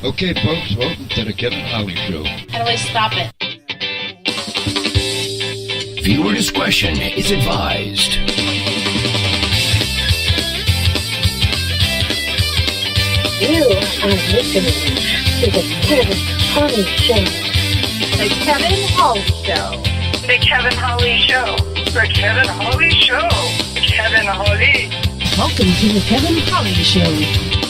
Okay, folks, welcome to the Kevin Holly Show. How do I stop it? Viewer discretion is advised. You are listening to the Kevin Holly Show. The Kevin Holly Show. The Kevin Holly Show. The Kevin Holly Show. Kevin Holly. Welcome to the Kevin Holly Show.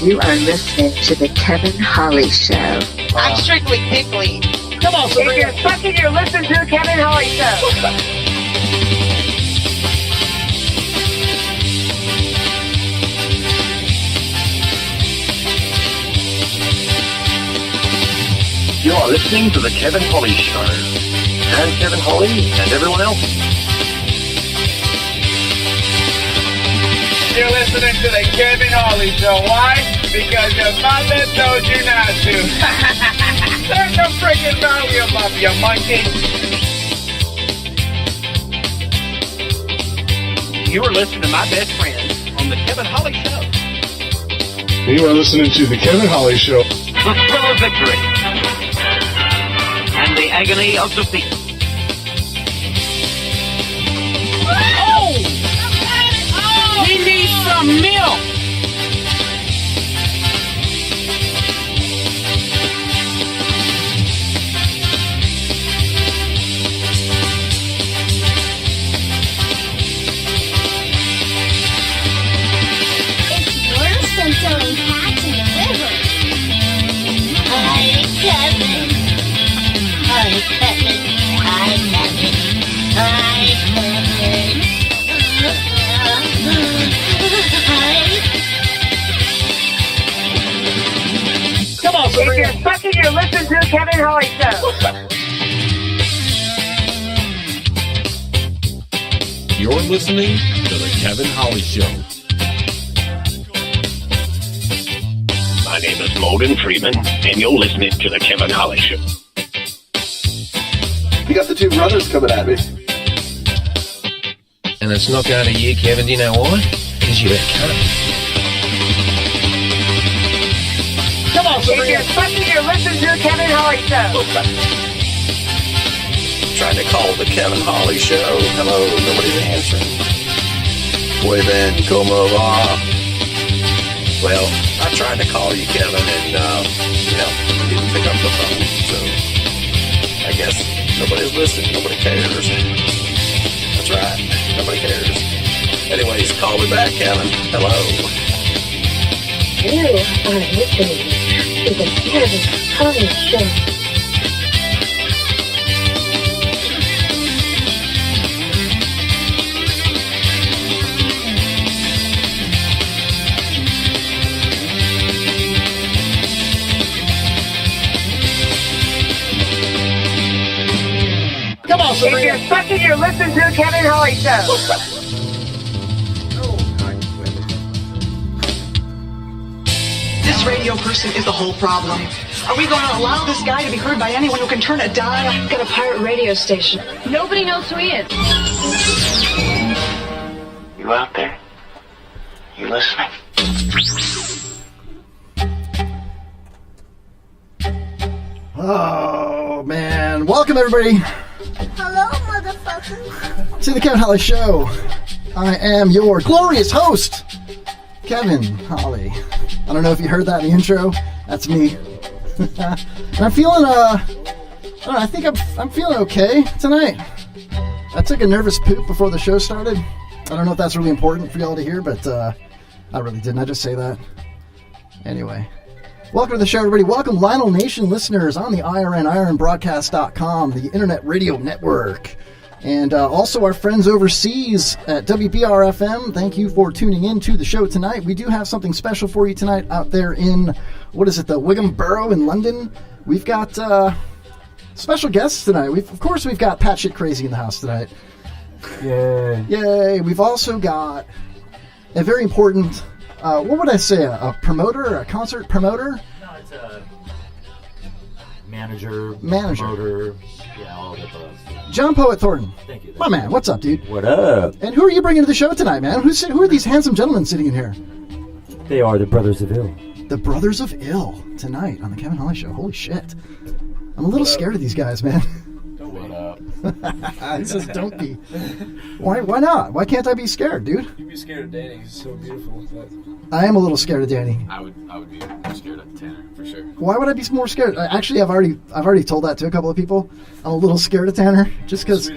You are listening to the Kevin Holly Show. I'm strictly pickly. Come on, If you're fucking, you're listening to the Kevin Holly Show. You are listening to the Kevin Holly Show. And Kevin Holly and everyone else. You're listening to the Kevin Holly Show. Why? Because your mother told you not to. Turn the freaking volume up, you monkey. You are listening to my best friend on the Kevin Holly Show. You are listening to the Kevin Holly Show. The thrill of victory. And the agony of defeat. Oh! He needs some milk! It's worse than selling cats in the river. Hi, Kevin. Hi, Kevin. Hi, Kevin. Hi, Kevin. Hi. Come on, If you're fucking, you're listening to the Kevin Holly Show. You're listening to the Kevin Holly Show. My name is Morgan Freeman, and you're listening to the Kevin Holly Show. You got the two brothers coming at me. And it's not going to you, Kevin. Do you know why? Because you're a cunt. Come on, If you're fucking, you're listening to the Kevin Holly Show. Trying to call the Kevin Holly Show. Hello, nobody's answering. Muy bien, como va? Well, I tried to call you, Kevin, and, you didn't pick up the phone, so I guess nobody's listening. Nobody cares. That's right. Nobody cares. Anyways, call me back, Kevin. Hello. You are listening to the Kevin Holly Show. Come on, If you're fucking, you're listening to the Kevin Holly Show. This radio person is the whole problem. Are we going to allow this guy to be heard by anyone who can turn a dial? I've got a pirate radio station. Nobody knows who he is. You out there? You listening? Oh, man. Welcome, everybody, Hello, motherfucker. to the Kevin Holly Show. I am your glorious host, Kevin Holly. I don't know if you heard that in the intro. That's me. And I'm feeling, I don't know, I think I'm feeling okay tonight. I took a nervous poop before the show started. I don't know if that's really important for y'all to hear, but I really didn't. I just say that. Anyway. Welcome to the show, everybody. Welcome, Lionel Nation listeners on the ironbroadcast.com, the Internet Radio Network. And also our friends overseas at WBR-FM. Thank you for tuning in to the show tonight. We do have something special for you tonight out there in, the Wigham Borough in London. We've got special guests tonight. We've got Pat Shit Crazy in the house tonight. Yay. Yay. We've also got a very important... what would I say? A promoter? A concert promoter? No, it's a manager. Promoter. Yeah, all the above. John Poet Thornton. Thank you. My man, what's up, dude? What up? And who are you bringing to the show tonight, man? Who are these handsome gentlemen sitting in here? They are the Brothers of Ill. the Brothers of Ill tonight on the Kevin Holly Show. Holy shit. I'm a little scared of these guys, man. What up? He says don't be. Why not? Why can't I be scared, dude? You'd be scared of Danny. He's so beautiful. But I am a little scared of Danny. I would be more scared of Tanner for sure. Why would I be more scared? Actually, I've already told that to a couple of people. I'm a little scared of Tanner just because.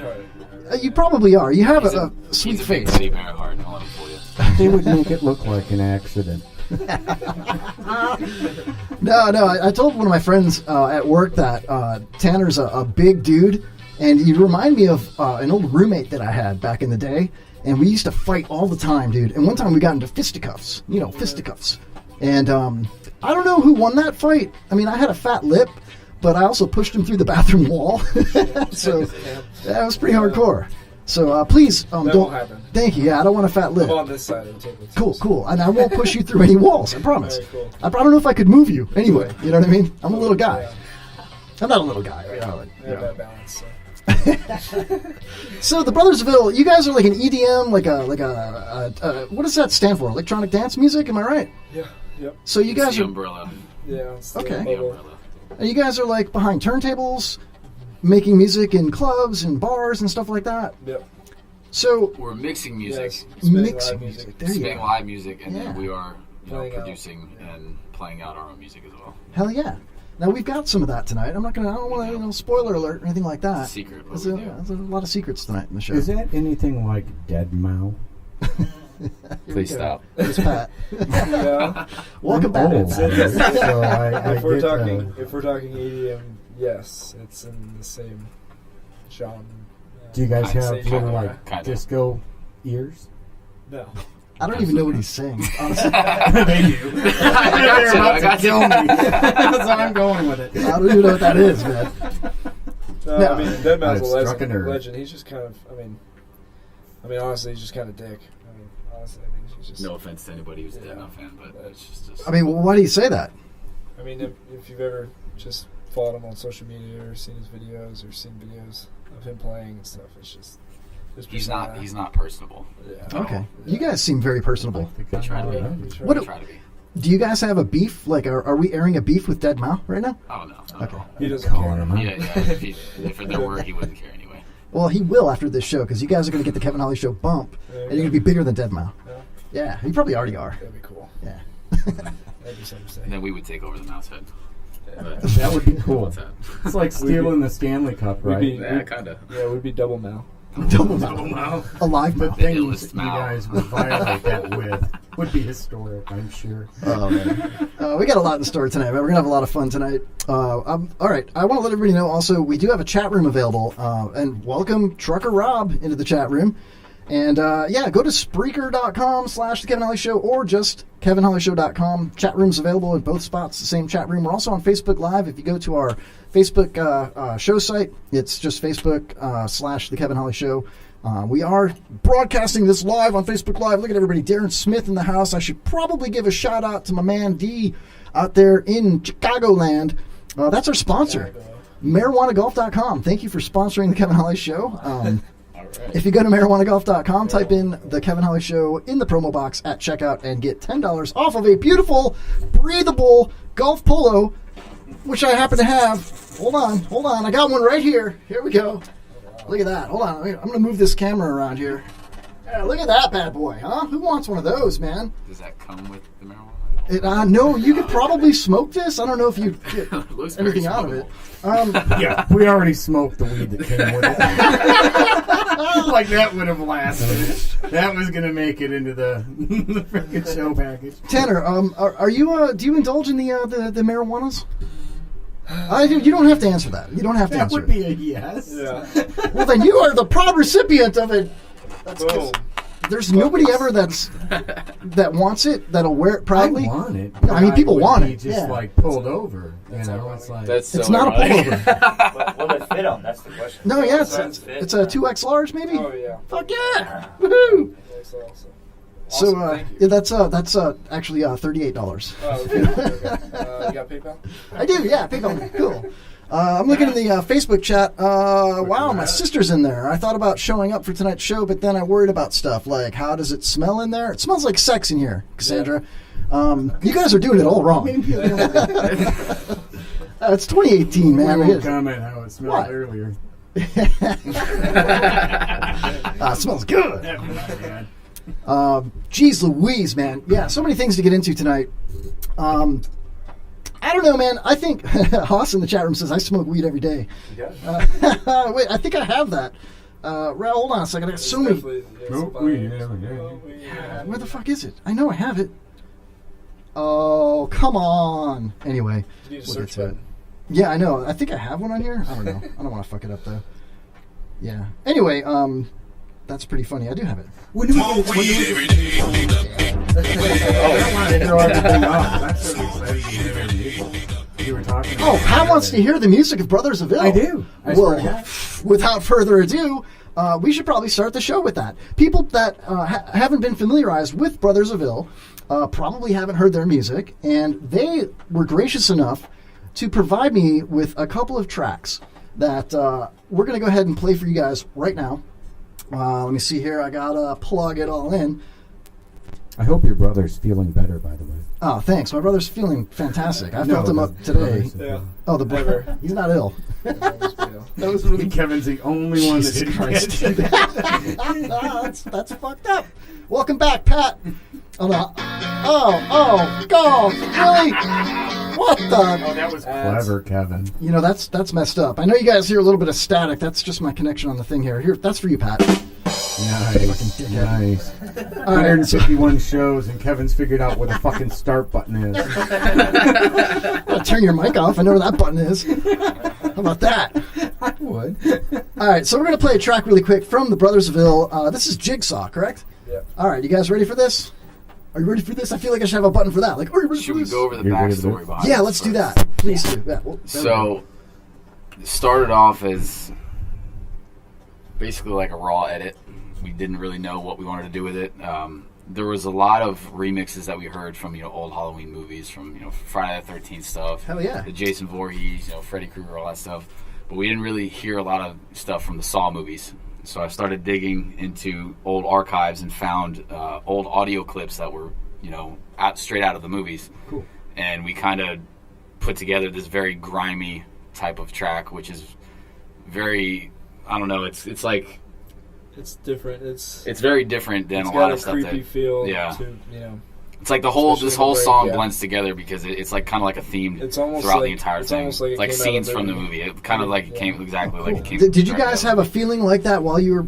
You probably are. You have a sweet face. He's a big heart. I'll let him for you. They would make it look like an accident. No. I told one of my friends at work that Tanner's a big dude, and you remind me of an old roommate that I had back in the day, and we used to fight all the time, dude. And one time we got into fisticuffs, fisticuffs. And I don't know who won that fight. I mean, I had a fat lip, but I also pushed him through the bathroom wall. So that was pretty hardcore. So please don't. Won't happen. Thank you. Yeah, I don't want a fat lip. I'm on this side of the table. Cool. And I won't push you through any walls. I promise. Very cool. I don't know if I could move you anyway. You know what I mean? I'm a little guy. Yeah. I'm not a little guy. Bad balance. So the Brothers of Ill, you guys are like an EDM, like a what does that stand for? Electronic dance music? Am I right? Yeah. Yep. So you guys the are umbrella. Yeah. It's the Okay. The umbrella. And you guys are like behind turntables, making music in clubs and bars and stuff like that. Yep. So We're mixing music, mixing music. There you spinning go. live music, and Yeah. then we are Playing out. producing and playing out our own music as well. Hell yeah. Now we've got some of that tonight. I don't want to, spoiler alert or anything like that. It's a secret. There's a lot of secrets tonight in the show. Is that anything like Dead Mouse? Please stop. It's Pat. Yeah. Welcome back. So If we're get, talking EDM, yes, it's in the same genre. do you guys I'd have say little genre. like disco ears? No. I don't even know what he's saying, honestly. They do. They're about to kill me. That's how I'm going with it. I don't even know what that is, man. No, No. I mean, Dead Mouse is a struck a nerve. legend. He's just kind of, I mean, honestly, he's just kind of dick. Honestly, he's just. No offense to anybody who's a Dead Mouse fan, but it's just. I mean, why do you say that? I mean, if you've ever just followed him on social media or seen his videos or seen videos of him playing and stuff, it's just. He's not personable. Yeah. Okay. You guys seem very personable. We try to be. What We try to be. do you guys have a beef? Like, are we airing a beef with Dead Mao right now? Oh no. Okay. He doesn't care. Yeah. If there were, he wouldn't care anyway. Well, he will after this show because you guys are going to get the Kevin Holly Show bump, and you're going to be bigger than Dead Mao. Yeah, you probably already are. That'd be cool. Yeah. That'd be something to say. And then we would take over the mouse head. That would be cool. What's that? It's like stealing the Stanley Cup, right? Yeah, kinda. Yeah, we'd be double Mao. Double Mao. A live The Mao. things you guys would violate that with would be historic, I'm sure. Oh, man. We got a lot in store tonight, but we're going to have a lot of fun tonight. All right. I want to let everybody know also we do have a chat room available, and welcome Trucker Rob into the chat room. And, go to Spreaker.com/The Kevin Holly Show or just KevinHollyShow.com. Chat room's available in both spots, the same chat room. We're also on Facebook Live. If you go to our Facebook show site, it's just Facebook/The Kevin Holly Show. We are broadcasting this live on Facebook Live. Look at everybody. Darren Smith in the house. I should probably give a shout out to my man D out there in Chicagoland. That's our sponsor, MarijuanaGolf.com. Thank you for sponsoring the Kevin Holly Show. If you go to marijuanagolf.com, type in the Kevin Holly Show in the promo box at checkout and get $10 off of a beautiful, breathable golf polo, which I happen to have. Hold on. I got one right here. Here we go. Look at that. Hold on. I'm going to move this camera around here. Yeah, look at that bad boy, huh? Who wants one of those, man? Does that come with the marijuana? No, you could probably smoke this. I don't know if you get Looks anything very out of it. Yeah, we already smoked the weed that came with it. Like that would have lasted. That was going to make it into the freaking show package. Tanner, are you? Do you indulge in the marijuanas? You don't have to answer that. You don't have to That answer would be a yes. Yeah. Well, then you are the proud recipient of it. That's 'cause there's nobody ever that wants it that'll wear it proudly. I want it. I mean, people would want be it. Just Yeah. like pulled over. You know, it's like It's not a pullover. Will it fit them? That's the question. No, yeah, it's a 2X large, maybe. Oh yeah. Fuck yeah! Woohoo! That's awesome. So Thank you. yeah, that's actually $38. Oh, okay. You got PayPal? I do, yeah. PayPal, cool. I'm looking in the Facebook chat. Wow, my sister's in there. I thought about showing up for tonight's show, but then I worried about stuff like how does it smell in there? It smells like sex in here, Cassandra. You guys are doing it all wrong. It's 2018, man. We won't comment how it smelled What? earlier. It smells good. Jeez Louise, man. Yeah, so many things to get into tonight. I don't know, man. I think Haas in the chat room says I smoke weed every day. Wait, I think I have that. Hold on a second. I got so many. Where the fuck is it? I know I have it. Oh, come on. Anyway, You need a we'll search get to it. button. Yeah, I know. I think I have one on here. I don't know. I don't want to fuck it up though. Yeah. Anyway, that's pretty funny. I do have it. When do we get You were talking about Pat wants to hear the music of Brothers of Ill. I do. Well, without further ado, we should probably start the show with that. People that haven't been familiarized with Brothers of Ill probably haven't heard their music, and they were gracious enough to provide me with a couple of tracks that we're going to go ahead and play for you guys right now. Let me see here. I got to plug it all in. I hope your brother's feeling better, by the way. Oh, thanks. My brother's feeling fantastic. I felt him up today. Yeah. Oh, the brother. He's not ill. That was really Kevin's the only one that didn't Christ. That's fucked up. Welcome back, Pat. Oh, God, really? What the? Oh, that was clever, Kevin. You know, that's messed up. I know you guys hear a little bit of static. That's just my connection on the thing here. Here, that's for you, Pat. Nice. 151 shows, and Kevin's figured out where the fucking start button is. Turn your mic off. I know where that button is. How about that? I would. All right, so we're going to play a track really quick from the Brothers of Ill. This is Jigsaw, correct? Yeah. All right, you guys ready for this? Are you ready for this? I feel like I should have a button for that. Like, are you ready Should for we this? go over the backstory behind it? Yeah, let's do that. Please do. Yeah, So, it started off as basically like a raw edit. We didn't really know what we wanted to do with it. There was a lot of remixes that we heard from old Halloween movies, from Friday the 13th stuff. Hell yeah. The Jason Voorhees, Freddy Krueger, all that stuff. But we didn't really hear a lot of stuff from the Saw movies. So I started digging into old archives and found old audio clips that were straight out of the movies. Cool. And we kind of put together this very grimy type of track, which is very, I don't know, it's like... It's different. It's very different than it's a lot got of a stuff. creepy feel. Yeah. To, it's like this whole song blends together because it's like kind of like a theme throughout the entire thing. Almost like like scenes from the movie. It kind of like it came exactly like it came. Did you guys have a feeling like that while you were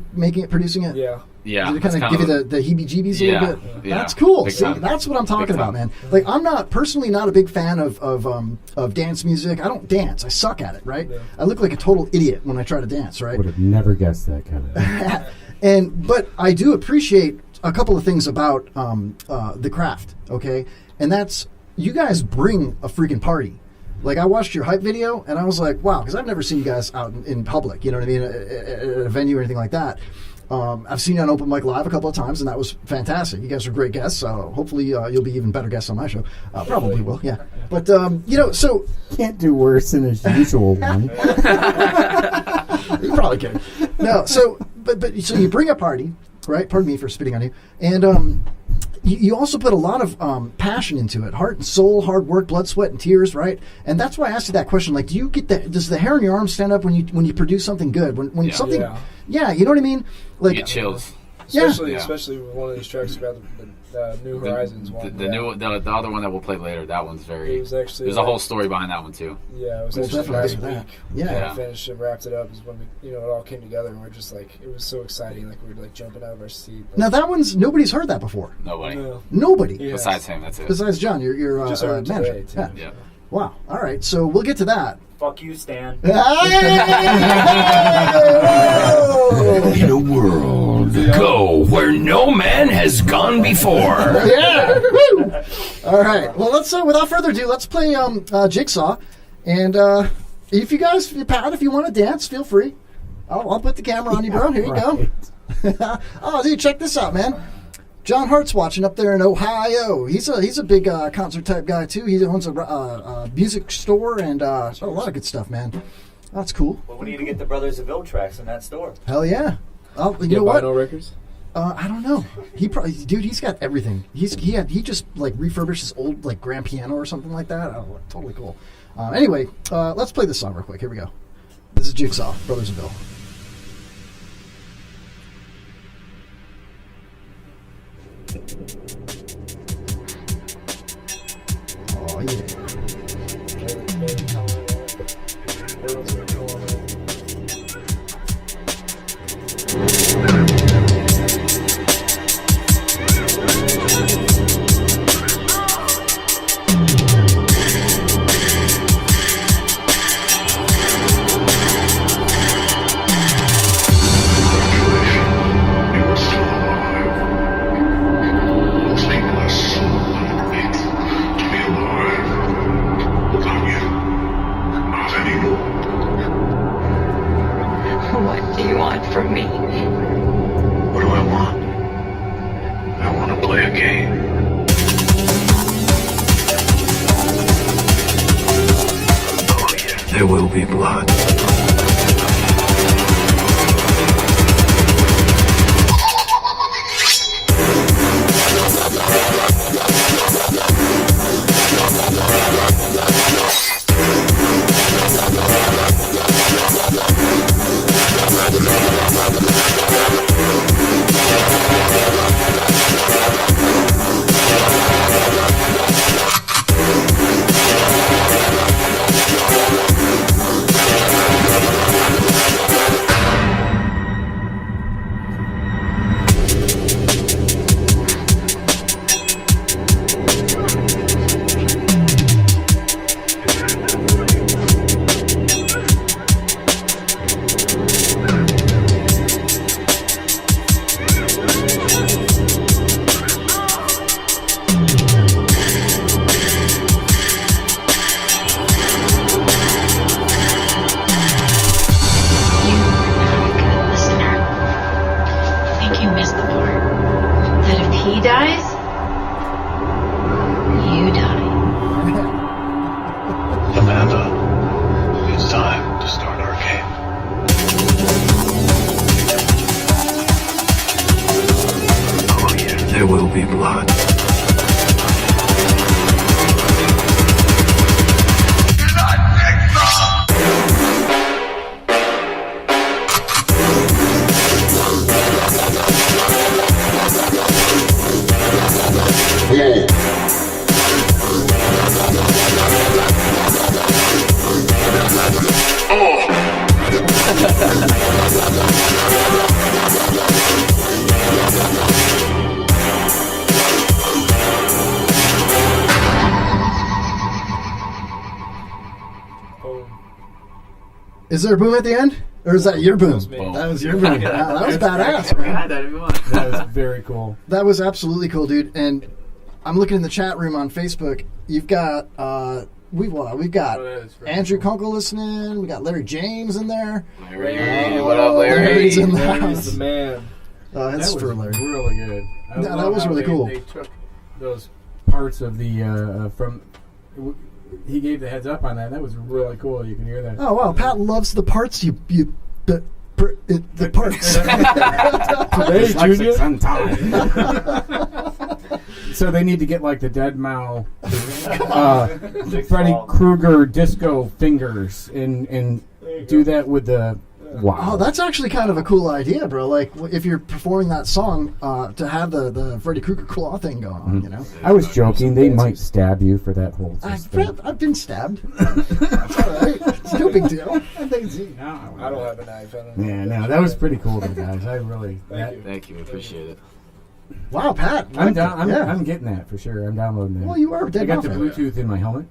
producing it? Yeah. Yeah. Did it kind of give you the heebie-jeebies a little bit? Yeah. That's cool. Big See, time. that's what I'm talking Big about, time. man. Like, I'm not a big fan of dance music. I don't dance. I suck at it, right? Yeah. I look like a total idiot when I try to dance, right? Would have never guessed that, Kevin. But I do appreciate a couple of things about the craft, okay? And that's, you guys bring a freaking party. Like, I watched your hype video, and I was like, wow, because I've never seen you guys out in public, you know what I mean, at a venue or anything like that. I've seen you on Open Mic Live a couple of times, and that was fantastic. You guys are great guests. Hopefully you'll be even better guests on my show. Probably will, yeah. But, so... Can't do worse than his usual one. You probably can. No, so you bring a party, right? Pardon me for spitting on you. And you also put a lot of passion into it, heart and soul, hard work, blood, sweat, and tears, right? And that's why I asked you that question. Like, does the hair on your arm stand up when you produce something good? When something, yeah, you know what I mean? Like, you get chills. Especially with one of these tracks about the New Horizons one. The other one that we'll play later. That one's very. It was actually there's a whole story behind that one too. Yeah, it was actually last week. Yeah, finished and wrapped it up is when we, it all came together, and we're just like, it was so exciting, like we were like jumping out of our seat. Like, now that one's nobody's heard that before. Nobody. No. Nobody. Yeah. Besides him, that's it. Besides John, your just heard it manager. today, Yeah. Wow. All right. So we'll get to that. Fuck you, Stan. In a world, go where no man has gone before. Yeah. Woo. All right. Well, let's without further ado, let's play Jigsaw. And if you want to dance, feel free. I'll put the camera on you, bro. Here you go. Oh, dude, check this out, man. John Hart's watching up there in Ohio. He's a big concert type guy too. He owns a music store and a lot of good stuff, man. That's cool. Well, we need to get the Brothers of Ill tracks in that store. Hell yeah. You know what? Vinyl records? I don't know. Dude, he's got everything. He just like refurbished his old like grand piano or something like that. Oh, totally cool. Anyway, let's play this song real quick. Here we go. This is Jigsaw, Brothers of Bill. Oh yeah. What do you want from me? What do I want? I want to play a game. Oh yeah, there will be blood. He dies, you die. Amanda, it's time to start our game. Oh yeah, there will be blood. Is there a boom at the end? Or is that your boom? That was your boom. Wow, that was badass, man. That was very cool. That was absolutely cool, dude. And I'm looking in the chat room on Facebook. You've got we've got Andrew Kunkel listening. We got Larry James in there. Larry, what up, Larry? Larry's in the Larry's house. the man. That's that for was Larry. really good. I Yeah, love that was how really cool. They took those parts of the from. He gave the heads up on that. That was really cool. You can hear that. Oh wow, Pat loves the parts. The parts. Today, Junior. So they need to get like the Dead Mouse, Freddy Krueger disco fingers, and do that with the. Wow. Oh, that's actually kind of a cool idea, bro. Like, if you're performing that song, to have the Freddy Krueger claw thing going on, you know? I was joking. They might stab you for that whole thing. I've been stabbed. It's all right. It's no big deal. I don't have a knife. Yeah, no, that was pretty cool, guys. I really. Thank you. Appreciate it. Wow, Pat. I'm getting that for sure. I'm downloading that. Well, you are. I got the Bluetooth in my helmet,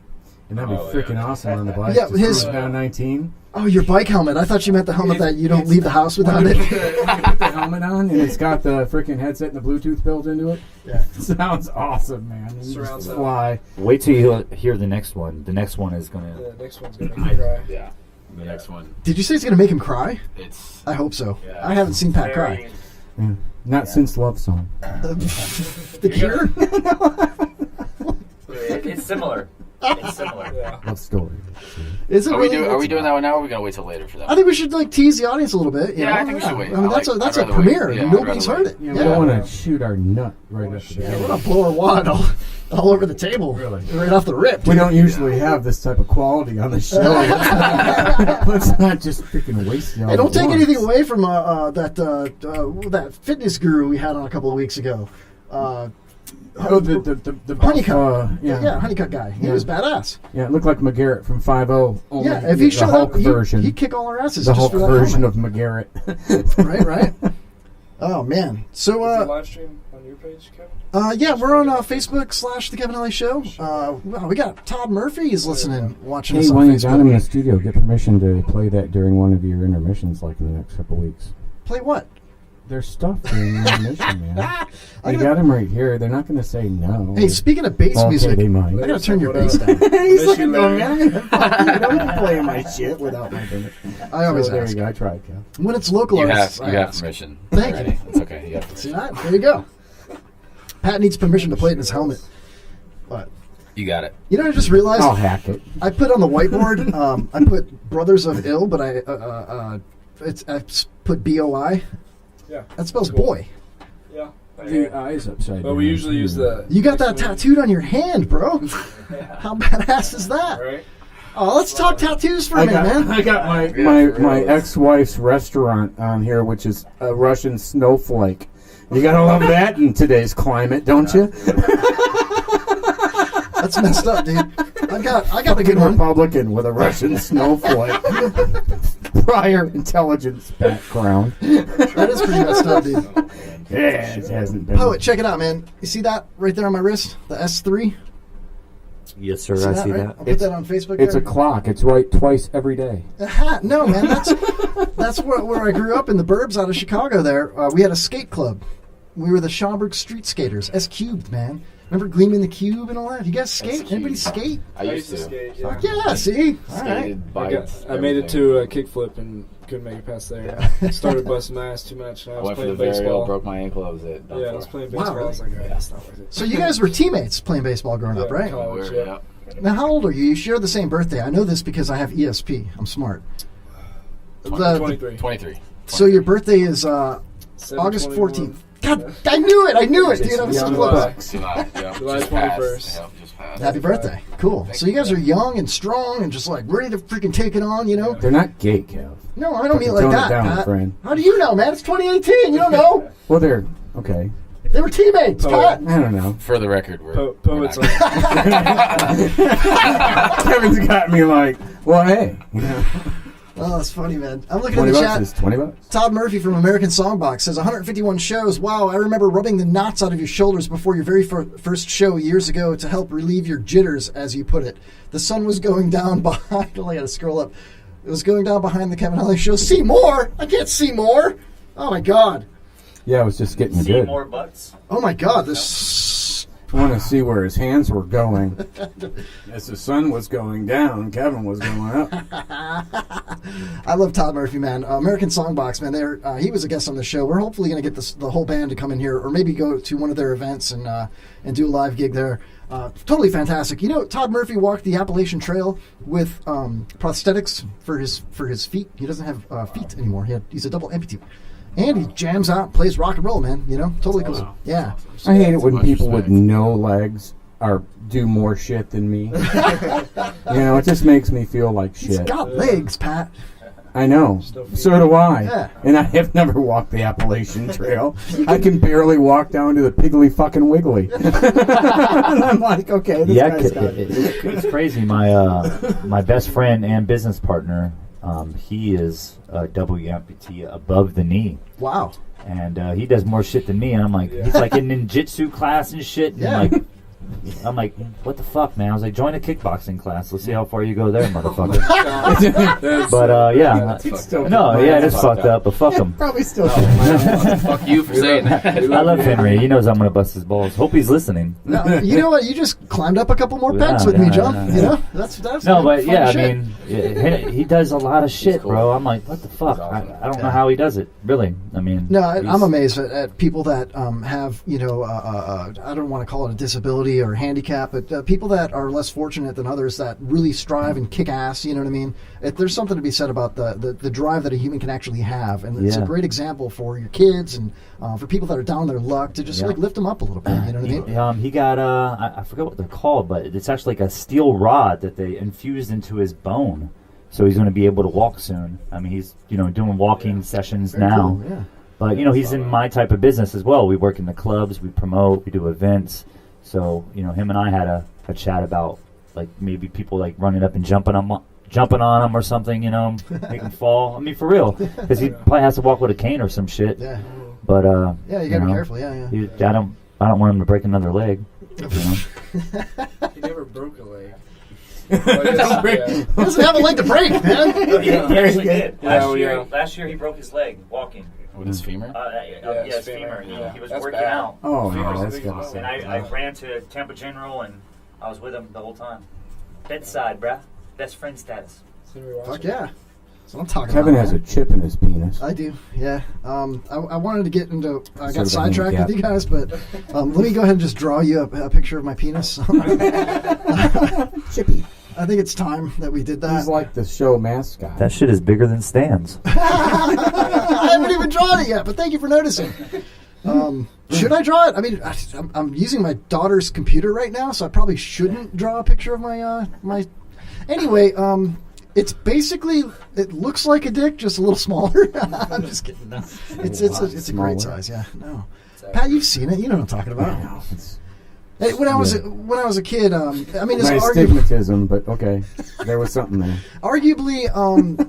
and that'd be freaking awesome on the bike. Yeah, his down 19. Oh, your bike helmet. I thought you meant the helmet that you don't leave the house without it. You put the helmet on, and it's got the freaking headset and the Bluetooth built into it. Yeah. Sounds awesome, man. You Surround just sound. fly. Wait till you hear the next one. The next one is gonna. The next one's gonna make me cry. Yeah. The next one. Did you say it's going to make him cry? It's. I hope so. Yeah, I haven't seen Pat cry. Yeah. Not since Love Song. The Cure? It's similar. It's similar. Yeah. Love Story. Is it Are really? we doing that one now, or are we gonna wait till later for that? I think we should like tease the audience a little bit. You know? I think we should wait. I mean, that's I'd a rather premiere. wait. Yeah, Nobody's I'd rather heard it. Yeah, we don't want to shoot our nut right up the We're gonna blow our wad all over the table, really, right off the rip. We don't usually have this type of quality on the show. Let's not just freaking waste it. Hey, don't take anything away from that fitness guru we had on a couple of weeks ago. The Honeycutt. Honeycutt guy. He was badass. Yeah, it looked like McGarrett from 5-0. Yeah, if he showed up, he'd kick all our asses. The just Hulk for that version helmet. of McGarrett. Right. Oh man. So Is the live stream on your page, Kevin? yeah, we're on Facebook / The Kevin Holly Show. Wow, we got Todd Murphy is listening, watching Hey, us on when you Facebook. got him in the studio, get permission to play that during one of your intermissions, like in the next couple weeks. Play what? There's stuff during the intermission, man. I got him right here. They're not going to say no. Hey, speaking of bass music, they might. I gotta turn your bass down. He's looking at me. I'm not playing my shit without my permission. I always there ask. you go. I tried, Kev. When it's local artists, You I have ask. permission. Thank already. you. It's okay. You have permission. See that? There you go. Pat needs permission to play it in his helmet. But You got it. you know, I just realized I'll hack it. I put on the whiteboard. I put Brothers of Ill, but I put BOI. Yeah. That spells Cool. boy. Yeah. The eyes upside down. But we usually use the. You got that tattooed on your hand, bro. How badass is that? Right. Oh, let's talk tattoos for a minute, man. I got my ex-wife's restaurant on here, which is a Russian snowflake. You gotta love that in today's climate, don't you? That's messed up, dude. I got a good one. Republican with a Russian snowflake. Prior intelligence background. That is pretty messed up, dude. Yeah, it hasn't been. Poet, check it out, man. You see that right there on my wrist? The S3? Yes, sir. See I that, see right? that. I'll put that on Facebook. It's there. a clock. It's right twice every day. A hat? No, man. That's where I grew up in the burbs out of Chicago. There, we had a skate club. We were the Schaumburg Street Skaters. S Cubed, man. Remember Gleaming the Cube and all that? You guys skate? Anybody skate? I used to. skate. Fuck yeah! See, all right. Skated, bikes, I made it everything. to a kickflip and couldn't make it past there. Started busting my ass too much. And I I was went for the playing burial, baseball. broke my ankle. That was it. Yeah, I was playing Wow, baseball. I was like, really? that's not worth it. So you guys were teammates playing baseball growing up, right? College, Yeah. yeah. Now, how old are you? You share the same birthday. I know this because I have ESP. I'm smart. 23. So your birthday is August 14th. God, I knew it, dude. I was so close. July July 21st. Happy birthday. Cool. So you guys are young and strong and just like ready to freaking take it on, you know? They're not gay, Kev. No, I don't mean it Tone like it that, down, Pat. friend. How do you know, man? It's 2018. You don't know. Well, they're okay. They were teammates, Pat. I don't know. For the record, we're Poets not- Kevin's got me like, well, hey. Oh, that's funny, man. I'm looking 20 in the bucks chat. is 20 bucks. Todd Murphy from American Songbox says 151 shows. Wow, I remember rubbing the knots out of your shoulders before your very first show years ago to help relieve your jitters, as you put it. The sun was going down behind. Oh, I gotta scroll up. It was going down behind the Kevin Holly show. See more? I can't see more. Oh my god. Yeah, I was just getting See good. more butts? Oh my god. This. I want to see where his hands were going. As the sun was going down, Kevin was going up. I love Todd Murphy, man. American Songbox, man. He was a guest on the show. We're hopefully going to get the whole band to come in here, or maybe go to one of their events and do a live gig there. Totally fantastic. You know, Todd Murphy walked the Appalachian Trail with prosthetics for his feet. He doesn't have feet anymore. He's a double amputee. And he jams out, plays rock and roll, man. You know, totally cool. Awesome. Yeah. I hate it when people with no legs do more shit than me. You know, it just makes me feel like shit. He's got legs, Pat. I know. So do I. Yeah. And I have never walked the Appalachian Trail. I can barely walk down to the Piggly fucking Wiggly. And I'm like, okay, this Yeah, guy's got it. it's crazy. My best friend and business partner, he is a double amputee above the knee. Wow. And he does more shit than me. And I'm like, he's like in ninjutsu class and shit. And Yeah. I'm like, what the fuck, man? I was like, join a kickboxing class. Let's see how far you go there, motherfucker. But yeah, no, yeah, it is fucked up. But fuck him. Probably still. Fuck you for saying that. I love Henry. He knows I'm gonna bust his balls. Hope he's listening. No, you know what? You just climbed up a couple more pegs with me, John. You know, that's no, but fun yeah, shit. I mean, he does a lot of shit, bro. I'm like, what the fuck? I don't know how he does it. Really, I mean, No, I'm amazed at people that have, you know, I don't want to call it a disability, disability or handicap, but people that are less fortunate than others that really strive and kick ass, you know what I mean? There's something to be said about the drive that a human can actually have, and it's a great example for your kids and for people that are down on their luck to just like lift them up a little bit, you know what I mean? He got, I forget what they're called, but it's actually like a steel rod that they infused into his bone. So he's going to be able to walk soon. I mean, he's, doing walking sessions Very now. cool, yeah. But, he's in my type of business as well. We work in the clubs, we promote, we do events. So, him and I had a chat about, like, maybe people, like, running up and jumping on him or something, make him fall. I mean, for real. Because he probably has to walk with a cane or some shit. Yeah. But, yeah, you got to be careful, yeah. I don't want him to break another leg. He never broke a leg. He doesn't have a leg to break, man. He actually did. Yeah. Last year he broke his leg walking. With his femur? His femur. He was That's working bad. out. Oh, Femur's no, a that's big good. problem. And I ran to Tampa General, and I was with him the whole time. Bedside, bruh. Best friend status. Fuck yeah. That's what I'm talking Kevin about. has a chip in his penis. I do, yeah. I wanted to get into... I Sort got of a sidetracked with handicap. you guys, but let me go ahead and just draw you a picture of my penis. Chippy. I think it's time that we did that. He's like the show mascot. That shit is bigger than Stan's. I haven't even drawn it yet, but thank you for noticing. Should I draw it? I mean, I'm using my daughter's computer right now, so I probably shouldn't draw a picture of my... Anyway, it's basically... It looks like a dick, just a little smaller. I'm just kidding. No. It's a great size, yeah. No. Pat, you've seen it. You know what I'm talking about. Hey, when I was a kid, I mean, it's nice arguably, stigmatism, but okay, there was something there. arguably,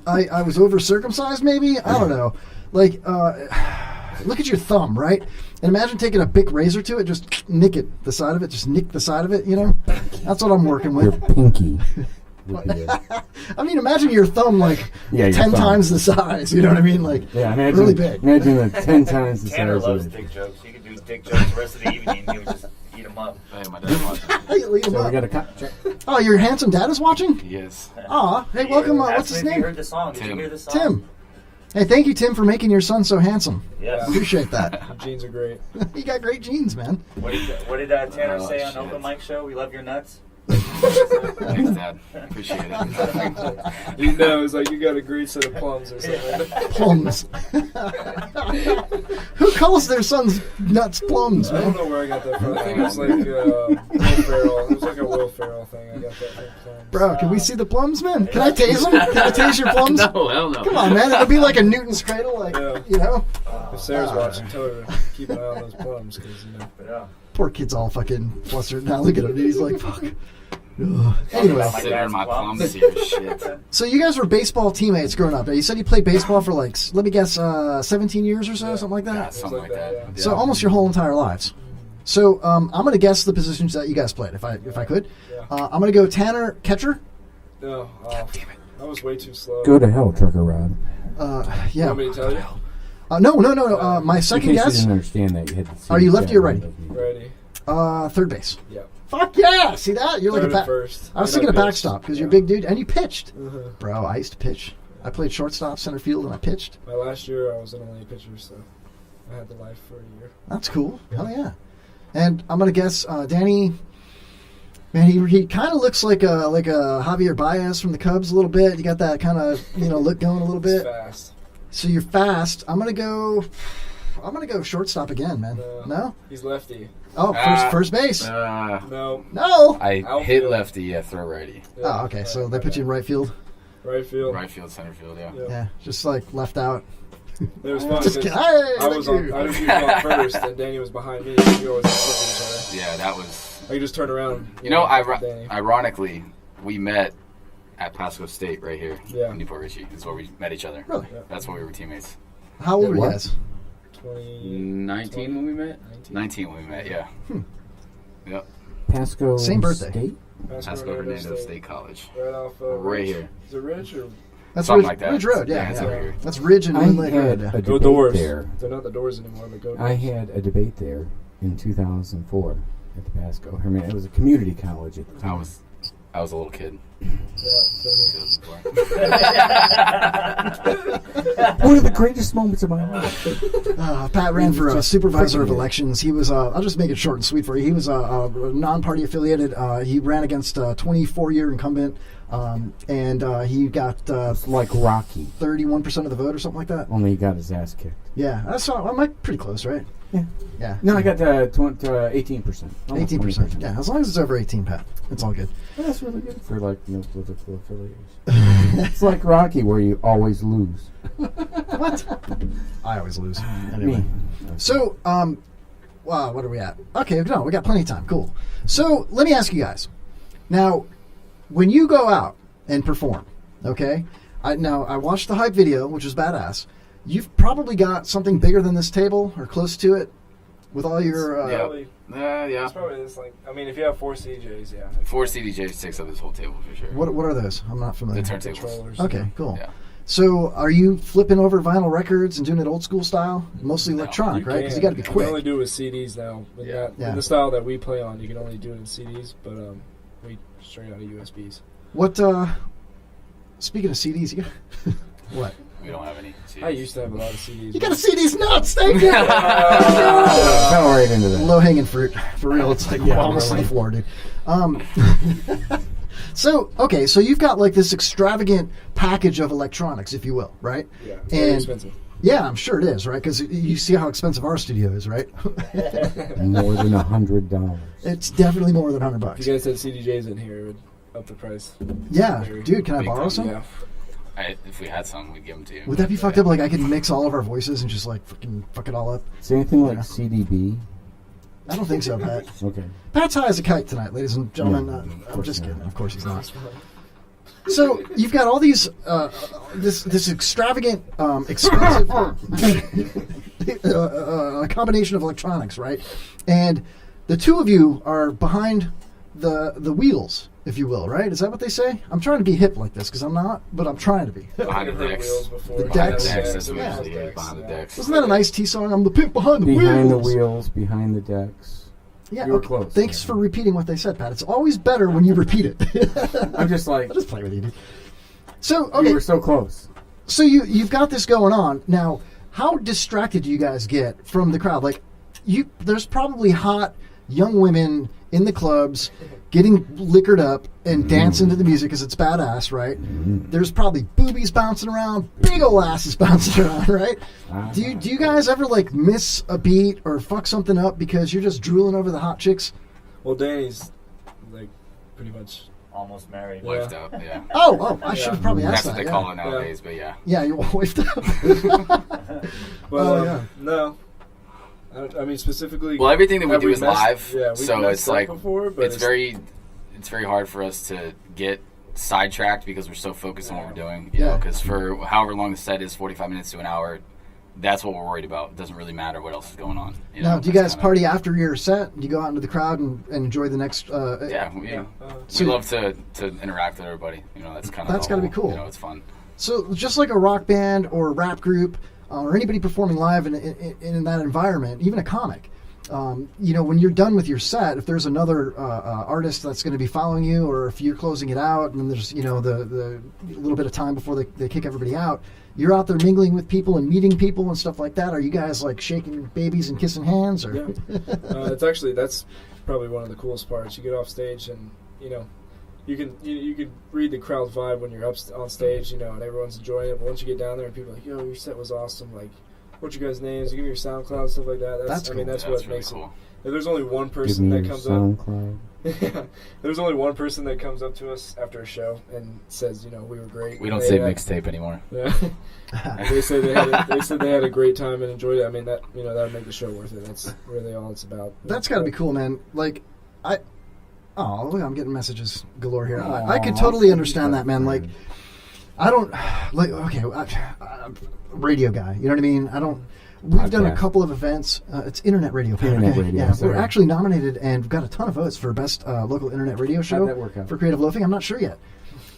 I was over circumcised. Maybe I don't know. Like, look at your thumb, right? And imagine taking a big razor to it, just nick the side of it. You know, that's what I'm working with. Your pinky. I mean, imagine your thumb like your 10 thumb. times the size. You know what I mean? Like, imagine, really big. Imagine the 10 times the Tanner size loves of it. dick jokes. You could do dick jokes the rest of the evening. He would just eat them up. Hey, my dad watched. You lead 'em So up. we got a cut. Check. Oh, your handsome dad is watching? Yes. Aw, hey, welcome. What's his Ask me if name? you heard the song. Did you hear the song? Tim. Hey, thank you, Tim, for making your son so handsome. Yes. Appreciate that. Your jeans are great. You got great genes, man. What did Tanner say on Open Mic Show? We love your nuts. Thanks, Dad. Appreciate it. You know, it's like you got a great set of plums or something. Plums. Who calls their sons nuts plums, I man? don't know where I got that from. I think it's like Will Ferrell. It was like a Will Ferrell thing. I got that from plums. Bro, can we see the plums, man? Can I tase them? Can I tase your plums? No, hell no. Come on, man. It would be like a Newton's cradle, like, Yeah. you know? If Sarah's watching, tell her to keep an eye on those plums, because, you know. Yeah. Poor kid's all fucking flustered. Now look at him. He's like, fuck. Ugh. Anyway, Consider my plums here, shit. so you guys were baseball teammates growing up. Now, you said you played baseball for like, let me guess, 17 years or so, something like that? Yeah, something like that. Yeah. So almost your whole entire lives. So I'm going to guess the positions that you guys played, if I could. Yeah. I'm going to go Tanner, catcher. No. Damn it. I was way too slow. Go to hell, Trucker Rod. Yeah. You want me to tell you? No. My second In case you guess. didn't understand that, you had to see Are you the lefty or chat righty? Ready? Third base. Yeah. Fuck yeah! See that? You're like Third a and first. I was And thinking of I pitched. backstop because you're a big dude and you pitched. Uh-huh. Bro, I used to pitch. I played shortstop, center field, and I pitched. My last year, I was an only pitcher, so I had the life for a year. That's cool. Hell yeah! And I'm gonna guess Danny. Man, he kind of looks like a Javier Baez from the Cubs a little bit. You got that kind of look going a little He's bit. fast. So you're fast. I'm gonna go shortstop again, man. No? He's lefty. Oh, first base. No. No. I Outfield. hit lefty, yeah, throw righty. Oh, okay. So they put you in right field. Right field. Right field, center field, yeah. Yeah, just like left out. It was fun. Just 'cause kidding. Hey, I was on first, and Danny was behind me. So we always flipped each Yeah, that was. other. I could just turn around. Danny. Ironically, we met at Pasco State right here Yeah. in Newport Richey. Is where we met each other. Really? Yeah. That's when we were teammates. How old were you What? guys? 19 when we met? 19 when we met, yeah. Yep. Pasco Same birthday. State? Pasco Hernando State College. Right off Right Ridge. here. Is it Ridge or? That's Something Ridge, like that. Ridge Road, Yeah, yeah. it's yeah. over here. That's Ridge and I Moonlight had Road. a Go debate Doors. there. They're not the Doors anymore, but Go Doors. I had a debate there in 2004 at the Pasco. I mean, it was a community college at the time. I was a little kid. One of the greatest moments of my life. Pat ran for a supervisor of elections. He was, I'll just make it short and sweet for you. He was a non-party affiliated. He ran against a 24-year incumbent, and he got like Rocky, 31% of the vote or something like that. Only he got his ass kicked. Yeah, I saw. I'm like pretty close, right? Yeah. Yeah. No, I got 18%. 18%. Yeah, as long as it's over 18, Pat, it's all good. Well, that's really good for like no political affiliation. It's like Rocky, where you always lose. What? I always lose. Anyway. So, wow, what are we at? Okay, no, we got plenty of time. Cool. So, let me ask you guys. Now, when you go out and perform, okay? I watched the hype video, which was badass. You've probably got something bigger than this table or close to it with all your... yeah. It's probably this, like, I mean, if you have 4 CDJs, yeah. 4 CDJs takes up this whole table for sure. What are those? I'm not familiar. The turntables. Okay, cool. Yeah. So, are you flipping over vinyl records and doing it old school style? Mostly electronic, right? Because you got to be quick. You can only do it with CDs now. In the style that we play on, you can only do it in CDs, but we straight out of USBs. What, speaking of CDs, you got... What? We don't have any CDs. I used to have a lot of CDs. You got a CDs nuts, thank you! Fell right into that. Low-hanging fruit. For real, it's like almost on the floor, dude. So you've got like this extravagant package of electronics, if you will, right? Yeah, it's very expensive. Yeah, I'm sure it is, right? Because you see how expensive our studio is, right? More than $100. It's definitely more than $100. If you guys had CDJs in here, it would up the price. Yeah, dude, can I borrow some? Yeah. If we had some, we'd give them to you. Would that be fucked up? Like I could mix all of our voices and just like fucking fuck it all up? Is anything like CDB? I don't think so, Pat. Okay. Pat's high as a kite tonight, ladies and gentlemen. I'm just kidding. Of course he's not. So you've got all these, this extravagant, expensive combination of electronics, right? And the two of you are behind the wheels, if you will, right? Is that what they say? I'm trying to be hip like this because I'm not, but I'm trying to be. Behind the decks. The decks. Behind the decks. Wasn't that a nice T song? I'm the pimp behind the wheels. Behind the wheels, behind the decks. Yeah, you were close. Thanks for repeating what they said, Pat. It's always better when you repeat it. I'm just like... I'll just play with you, dude. So, okay. You were so close. So you've got this going on. Now, how distracted do you guys get from the crowd? Like, there's probably hot young women in the clubs getting liquored up and dancing to the music because it's badass, right? There's probably boobies bouncing around, big ol' asses bouncing around, right? Do you guys ever like miss a beat or fuck something up because you're just drooling over the hot chicks? Well, Danny's like pretty much almost married. Wifed up, yeah. Oh, I should have probably asked that. That's what they call it nowadays, but yeah. Yeah, you're wifed up. Well, no. I mean, specifically. Well, everything that we do is live, yeah, so it's like before, but it's very hard for us to get sidetracked because we're so focused on what we're doing. You know, because for however long the set is, 45 minutes to an hour, that's what we're worried about. It doesn't really matter what else is going on. You know, now, do you guys party after your set? Do you go out into the crowd and enjoy the next? We love to interact with everybody. You know, that's got to be cool. You know, it's fun. So just like a rock band or a rap group. Or anybody performing live in that environment, even a comic, you know, when you're done with your set, if there's another artist that's going to be following you, or if you're closing it out, and there's, you know, the little bit of time before they kick everybody out, you're out there mingling with people and meeting people and stuff like that. Are you guys like shaking babies and kissing hands? Or that's probably one of the coolest parts. You get off stage and, you know, you can read the crowd vibe when you're up on stage, you know, and everyone's enjoying it. But once you get down there and people are like, yo, your set was awesome. Like, what's your guys' names? You give me your SoundCloud, stuff like that. That's cool. That's what makes really it. If there's only one person that comes up. There's only one person that comes up to us after a show and says, you know, we were great. We don't say mixtape anymore. Yeah. They said they had a great time and enjoyed it. I mean, that would make the show worth it. That's really all it's about. That's got to be cool, man. Like, oh, look, I'm getting messages galore here. I could totally understand that, man. Like, I don't, like, okay, I'm a radio guy, you know what I mean? We've done a couple of events. It's internet radio. Radio. Yeah, we're actually nominated and got a ton of votes for best local internet radio show. How'd that work out? For Creative Loafing. I'm not sure yet.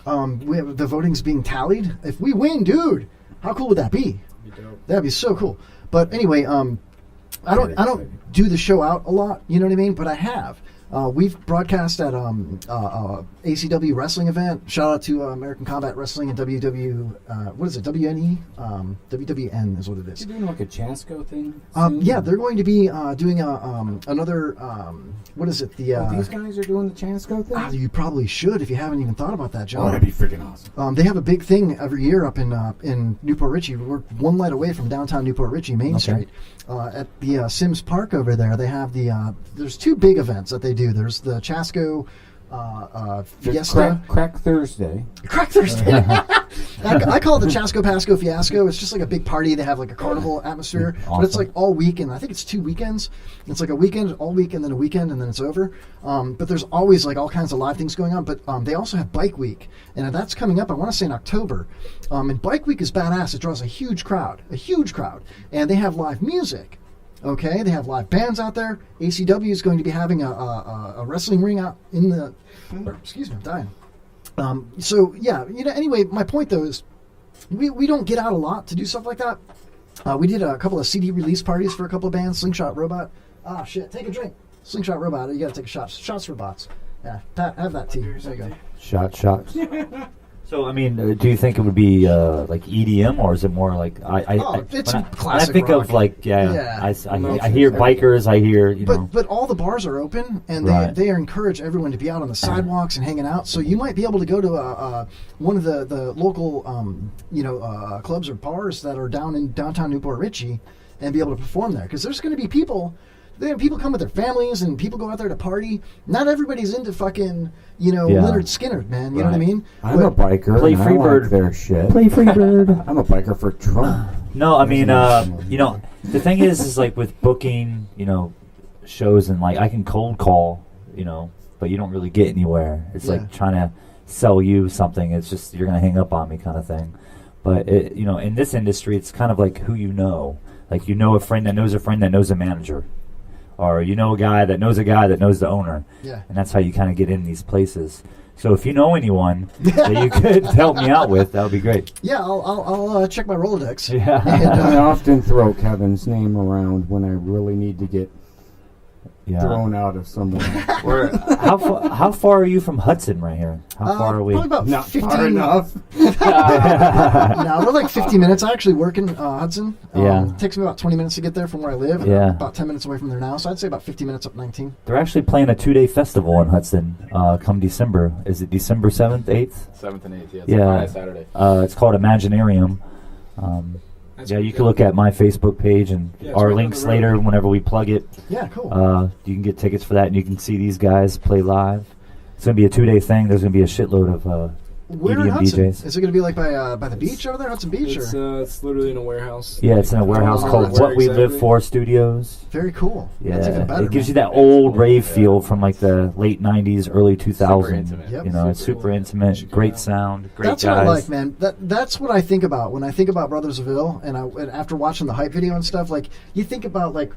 We have the voting's being tallied. If we win, dude, how cool would that be? That'd be so cool. But anyway, I don't do the show out a lot, you know what I mean? But I have. We've broadcast at ACW wrestling event. Shout out to American Combat Wrestling and what is it? WNE? WWN is what it is. You're doing like a Chasco thing? Yeah, they're going to be doing another. What is it? The these guys are doing the Chasco thing. you probably should if you haven't even thought about that, John. Oh, that'd be freaking awesome. They have a big thing every year up in Newport Richey. We're one light away from downtown Newport Richey, Main Street. At the Sims Park over there, they have there's two big events that they do. There's the Chasco Fiesta. Crack Thursday. Crack Thursday. I call it the Chasco Pasco Fiasco. It's just like a big party. They have like a carnival atmosphere, but it's like all weekend. I think it's 2 weekends. It's like a weekend, all week, and then a weekend, and then it's over. But there's always like all kinds of live things going on. But they also have Bike Week, and that's coming up. I want to say in October. And Bike Week is badass. It draws a huge crowd, and they have live music. Okay, they have live bands out there. ACW is going to be having a wrestling ring out in the. Excuse me, I'm dying. So yeah, anyway, my point though is, we don't get out a lot to do stuff like that. We did a couple of CD release parties for a couple of bands. Slingshot Robot. Ah shit, take a drink. Slingshot Robot. You gotta take a shot. Shots for bots. Yeah, Pat, have that tea. There you go. Shots. So, I mean, do you think it would be like EDM, or is it more like it's classic when I think rock. of like I hear bikers, I hear But all the bars are open, and they encourage everyone to be out on the sidewalks and hanging out. So you might be able to go to one of the local clubs or bars that are down in downtown Newport Richey, and be able to perform there, because there's going to be people. People come with their families, and people go out there to party. Not everybody's into fucking, Leonard Skinner, man. You know what I mean? I'm a biker. Play and Freebird. I like their shit. Play Freebird. I'm a biker for Trump. No, I mean, the thing is like with booking, shows, and like I can cold call, but you don't really get anywhere. It's like trying to sell you something. It's just you're gonna hang up on me kind of thing. But in this industry, it's kind of like who you know. Like a friend that knows a friend that knows a manager. Or a guy that knows the owner. Yeah. And that's how you kind of get in these places. So if you know anyone that you could help me out with, that would be great. Yeah, I'll check my Rolodex. Yeah. And, I often throw Kevin's name around when I really need to get thrown out of somewhere. How far are you from Hudson right here? How far are we? Probably about Not 15. far enough. No, we're like 50 minutes. I actually work in Hudson. It takes me about 20 minutes to get there from where I live. Yeah. I'm about 10 minutes away from there now, so I'd say about 50 minutes up 19. They're actually playing a 2-day festival in Hudson come December. Is it December 7th, 8th? 7th and 8th, yeah. It's a Friday, Saturday. It's called Imaginarium. You can look at my Facebook page and our links later whenever we plug it. Yeah, cool. You can get tickets for that, and you can see these guys play live. It's going to be a 2-day thing. There's going to be a shitload of Where in EDM Hudson? DJs. Is it going to be like by the beach over there, Hudson Beach? It's literally in a warehouse. Yeah, it's in a warehouse called What We Live For Studios. Very cool. Yeah, that's even better, it gives you that old rave feel from like the late 90s, early 2000s. Super intimate. It's super intimate, great sound, great that's guys. What I like, man. That's what I think about when I think about Brothers of Ill, and after watching the hype video and stuff, like you think about like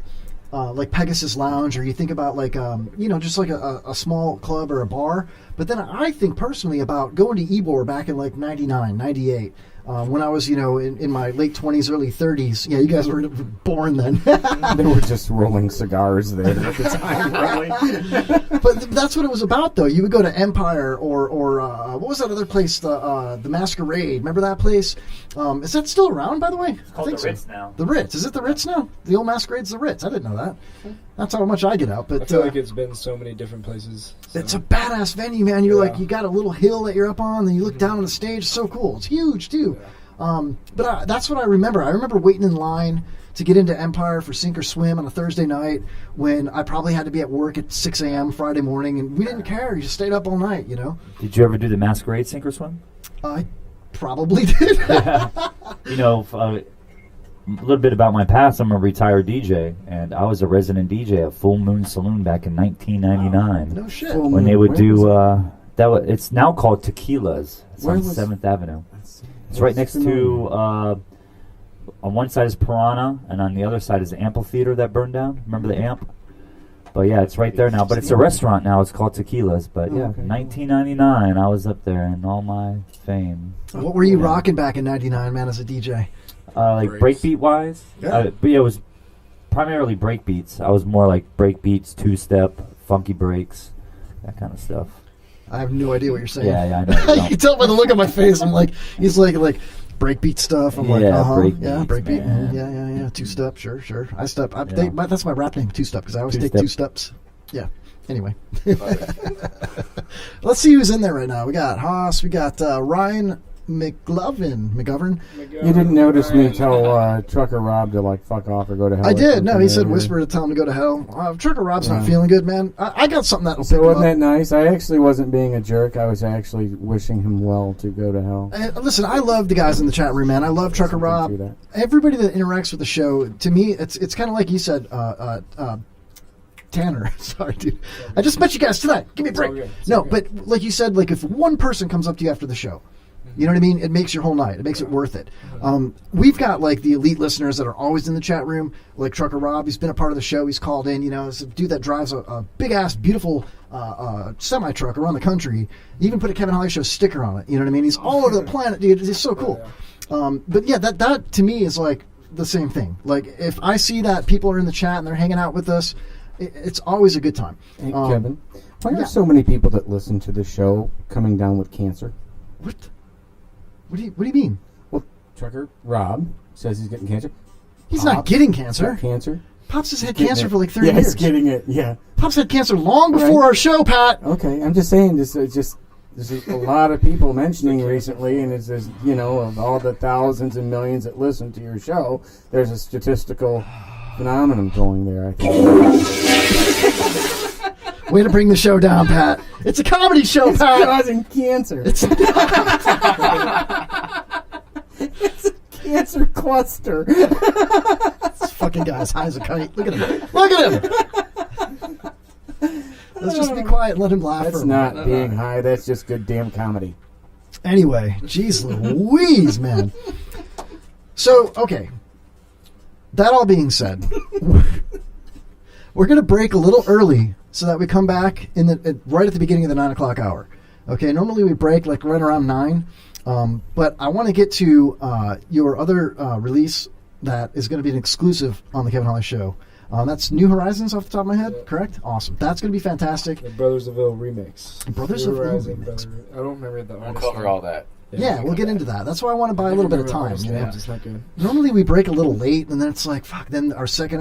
Pegasus Lounge, or you think about like just like a small club or a bar. But then I think personally about going to Ybor back in like 99, 98. When I was, in my late 20s, early 30s. Yeah, you guys were born then. They were just rolling cigars there at the time, really. But that's what it was about, though. You would go to Empire or what was that other place? The Masquerade. Remember that place? Is that still around, by the way? It's called the Ritz now. The Ritz. Is it the Ritz now? The old Masquerade's the Ritz. I didn't know that. That's how much I get out. But I feel like it's been so many different places. So. It's a badass venue, man. You're like, you got a little hill that you're up on, then you look down on the stage. It's so cool. It's huge, too. But that's what I remember. I remember waiting in line to get into Empire for Sink or Swim on a Thursday night when I probably had to be at work at 6 a.m. Friday morning, and we didn't care. You just stayed up all night, Did you ever do the Masquerade Sink or Swim? I probably did. A little bit about my past. I'm a retired DJ, and I was a resident DJ at Full Moon Saloon back in 1999. No shit. When they would do it's now called Tequila's. It's on 7th Avenue. It's right next to on one side is Piranha, and on the other side is the amphitheater that burned down. Remember the amp? But yeah, it's right there now. But it's a restaurant now. It's called Tequila's. But yeah, 1999, I was up there in all my fame. What were you rocking back in 99, man, as a DJ? Like breakbeat wise, yeah. But yeah, it was primarily breakbeats. I was more like breakbeats, two-step, funky breaks, that kind of stuff. I have no idea what you're saying. Yeah, I know. You can tell by the look on my face. I'm like, he's like breakbeat stuff. I'm like, breakbeat. Yeah. 2-step, sure. I step. That's my rap name, 2-step, because I always take 2 steps. Yeah. Anyway, let's see who's in there right now. We got Haas. We got Ryan McGovern. You didn't notice me tell Trucker Rob to fuck off or go to hell. I did. No, he said whisper to tell him to go to hell. Trucker Rob's not feeling good, man. I got something that'll pick him up. Wasn't that nice? I actually wasn't being a jerk. I was actually wishing him well to go to hell. Listen, I love the guys in the chat room, man. I love Trucker Rob. Everybody that interacts with the show, to me, it's kind of like you said, Tanner. Sorry, dude. I just met you guys tonight. Give me a break. But like you said, if one person comes up to you after the show, you know what I mean? It makes your whole night. It makes it worth it. We've got the elite listeners that are always in the chat room, like Trucker Rob. He's been a part of the show. He's called in. It's a dude that drives a big ass, beautiful semi truck around the country. He even put a Kevin Holly Show sticker on it. You know what I mean? He's all over the planet, dude. It's so cool. But yeah, that to me is the same thing. If I see that people are in the chat and they're hanging out with us, it's always a good time. Hey, Kevin, why are so many people that listen to the show coming down with cancer? What? What do you mean? Well, Trucker Rob says he's getting cancer. He's not getting cancer. Cancer. Pops has had cancer for 30 years. Yeah, he's getting it. Yeah. Pops had cancer long before our show, Pat. Okay, I'm just saying this. There's a lot of people mentioning recently, and it's just, of all the thousands and millions that listen to your show, there's a statistical phenomenon going there, I think. Way to bring the show down, Pat. It's a comedy show, it's Pat. It's causing cancer. It's a cancer cluster. This fucking guy's high as a kite. Look at him. Look at him. Let's just be quiet and let him laugh. That's not being high. That's just good damn comedy. Anyway, geez Louise, man. So, okay. That all being said, we're going to break a little early so that we come back right at the beginning of the 9 o'clock hour. Okay, normally we break right around 9, but I want to get to your other release that is going to be an exclusive on the Kevin Holly Show. That's New Horizons off the top of my head, correct? Awesome. That's going to be fantastic. The Brothers of Ville remix. Brothers of Ville remix. I don't remember the artist. We'll cover all that. Yeah, we'll get into that. That's why I want to buy a little bit of time. It's not good. Normally we break a little late, and then it's fuck. Then our third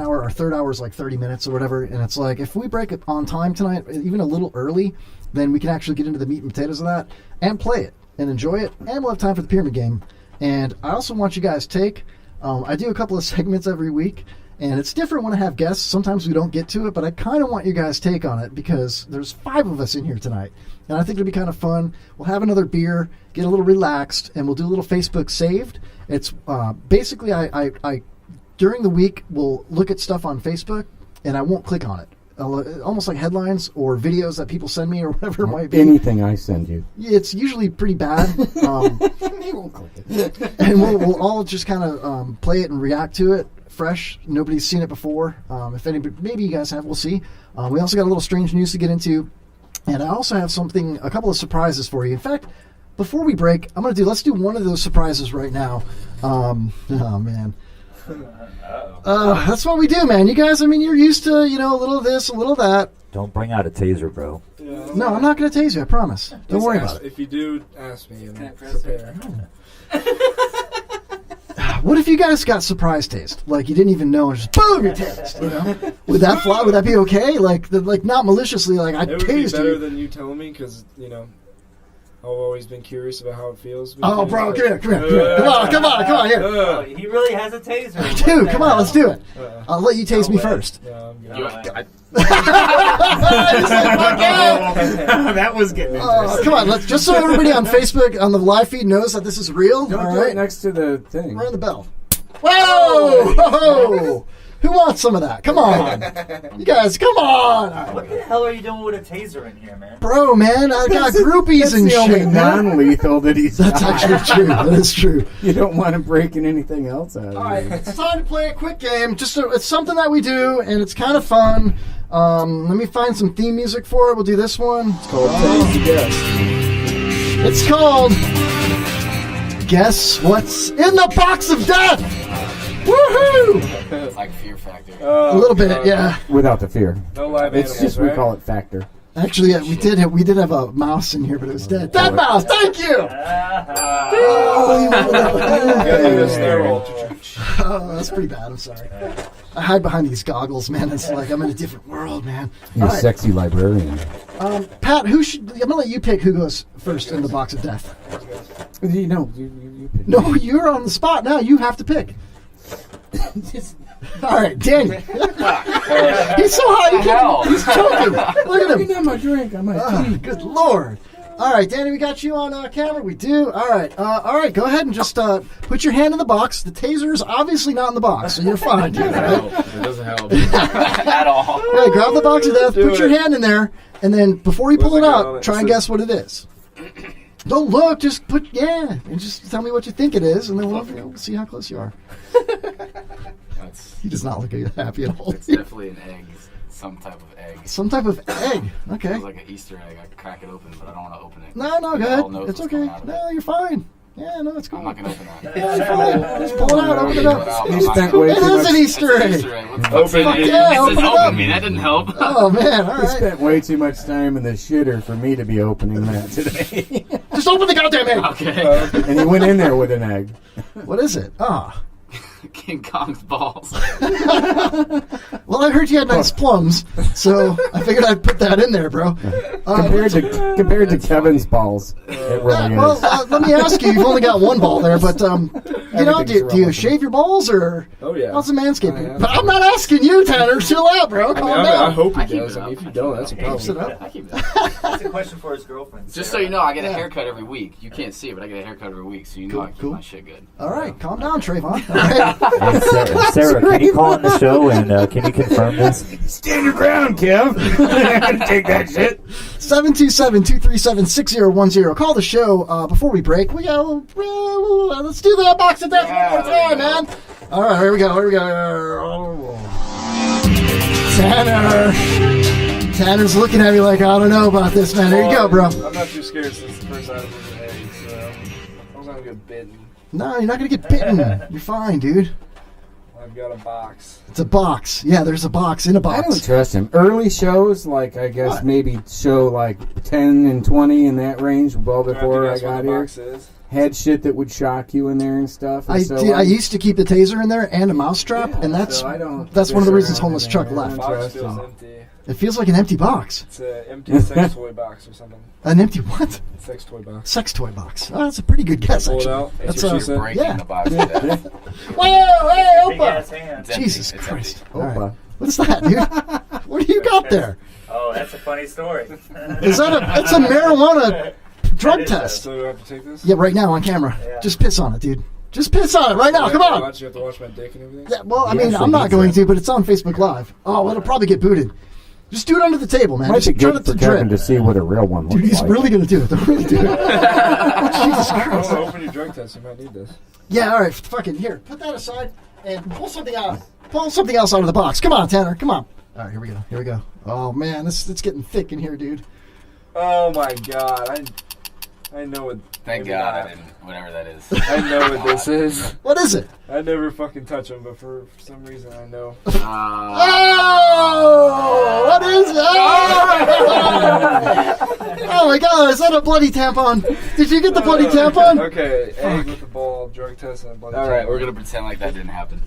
hour is 30 minutes or whatever, and it's if we break it on time tonight, even a little early, then we can actually get into the meat and potatoes of that and play it and enjoy it, and we'll have time for the pyramid game. And I also want you guys take. I do a couple of segments every week. And it's different when I have guests. Sometimes we don't get to it, but I kind of want you guys' take on it because there's 5 of us in here tonight. And I think it'll be kind of fun. We'll have another beer, get a little relaxed, and we'll do a little Facebook Saved. It's basically I during the week will look at stuff on Facebook, and I won't click on it. Almost like headlines or videos that people send me or whatever it might be. Anything I send you. It's usually pretty bad. You won't click it. And we'll all just kind of play it and react to it. Fresh. Nobody's seen it before. If anybody, maybe you guys have. We'll see. We also got a little strange news to get into, and I also have a couple of surprises for you. In fact, before we break, let's do one of those surprises right now. Oh man, that's what we do, man. You guys, you're used to a little of this, a little of that. Don't bring out a taser, bro. Yeah, no, I'm not going to tase you. I promise. Don't worry about it. If you do, ask me and I'll prepare. What if you guys got surprise taste? You didn't even know and just boom, you taste. Would that fly? Would that be okay? Not maliciously. I tased you. It would be better than you telling me because I've always been curious about how it feels. Oh, bro, come here. Come on, here. He really has a taser. Dude, come on, let's do it. I'll let you tase me first. No, that was getting come on, just so everybody on Facebook, on the live feed knows that this is real. Don't all do right? it next to the thing. Ring the bell. Whoa! Whoa! Who wants some of that? Come on. You guys, come on. What the hell are you doing with a taser in here, man? Bro, man, I got groupies and shit. That's the only non-lethal that he's That's actually true. That is true. You don't want him breaking anything else out of All right, it's time to play a quick game. It's something that we do, and it's kind of fun. Let me find some theme music for it. We'll do this one. It's called It's called Guess What's in the Box of Death. Woohoo! It's like Fear Factor. A little bit, yeah. Without the fear. No live It's animals, just, right? we call it factor. Actually, yeah, we did have a mouse in here, but it was dead. Dead mouse, thank you! Oh, that's pretty bad, I'm sorry. I hide behind these goggles, man. It's like I'm in a different world, man. You're All a right. sexy librarian. Pat, I'm gonna let you pick who goes first in the box of death. You pick. No, you're on the spot now. You have to pick. All right, Danny. He's so high, he's choking. Look at him. Looking at my drink, on my tea. Good Lord. All right, Danny, we got you on camera. We do. All right. Go ahead and just put your hand in the box. The taser is obviously not in the box, so you're fine. Dude, right? It doesn't help at all. Yeah, grab the box of death, put your hand in there, and then before you pull it out, try and guess what it is. Don't look, just and just tell me what you think it is, and then we'll see how close you are. He does not look happy at all. It's definitely an egg. Some type of egg. Some type of egg. Okay. It's like an Easter egg. I could crack it open, but I don't want to open it. No, go ahead. It's okay. No, you're fine. Yeah, no, it's cool. I'm not going to open that. Yeah, you're fine. Just pull it out, open it up. You spent way It too is much. an Easter egg. Open it. Yeah, open it up. Open me. That didn't help. Oh, man, all You right. spent way too much time in the shitter for me to be opening that today. Just open the goddamn egg. Okay. And you went in there with an egg. What is it? King Kong's balls. Well, I heard you had nice plums, so I figured I'd put that in there, bro. Compared to Kevin's balls, it really is. Let me ask you. You've only got one ball there, but do you shave your balls or? Oh yeah. How's the manscaping? But I'm not asking you, Tanner. Chill out, bro. Calm down. I hope he does. I mean, if you don't, that's a problem. I keep that. That's a question for his girlfriend. Just so you know, I get a haircut every week. You can't see it, but I get a haircut every week, so you know I keep my shit good. All right, calm down, Trayvon. All right. Hey, Sarah, can you call in the show and can you confirm this? Stand your ground, Kev. Take that shit. 727-237-6010. Call the show before we break. Let's do the box of death one more time, man. All right, here we go. Tanner's looking at me like, I don't know about this, man. Here you go, bro. I'm not too scared since the first time I was in the egg, so I was not get bitten. No, you're not going to get bitten. You're fine, dude. I've got a box. It's a box. Yeah, there's a box in a box. I don't trust him. Early shows, like I guess maybe show like 10 and 20 in that range, well before I got here, had shit that would shock you in there and stuff. And I used to keep the taser in there and a mouse trap, and that's one of the reasons Homeless Chuck left. The box feels empty. It feels like an empty box. It's an empty sex toy box or something. An empty what? Sex toy box. Sex toy box. Oh, that's a pretty good guess, Pull it actually. out. That's You're breaking the box to death. Whoa, hey, Opa! It's Jesus empty. Christ. Opa. All right. What's that, dude? What do you got there? Oh, that's a funny story. Is that it's a marijuana drug test? So do I have to take this? Yeah, right now on camera. Yeah. Just piss on it, dude. Just piss on it right now. Come on. You have to watch my dick and everything? Yeah, well, I mean, I'm not going to, but it's on Facebook Live. Oh, it'll probably get booted. Just do it under the table, man. Might Just be turn good it for to Kevin drip. to see what a real one looks Dude, he's like. really going to do it. They'll really do it. Jesus Christ. Oh, open your drug test. You might need this. Yeah, all right. Fucking here. Put that aside and pull something out. Pull something else out of the box. Come on, Tanner. Come on. All right, here we go. Here we go. Oh, man. It's getting thick in here, dude. Oh, my God. I know what... Thank God I didn't. Whatever that is. I know what this is. What is it? I never fucking touch them, but for some reason I know. Oh! What is it? Oh my God! Is that a bloody tampon? Did you get the bloody tampon? Okay, egg with the ball, drug test, and a bloody tampon. All right, we're gonna pretend like that didn't happen.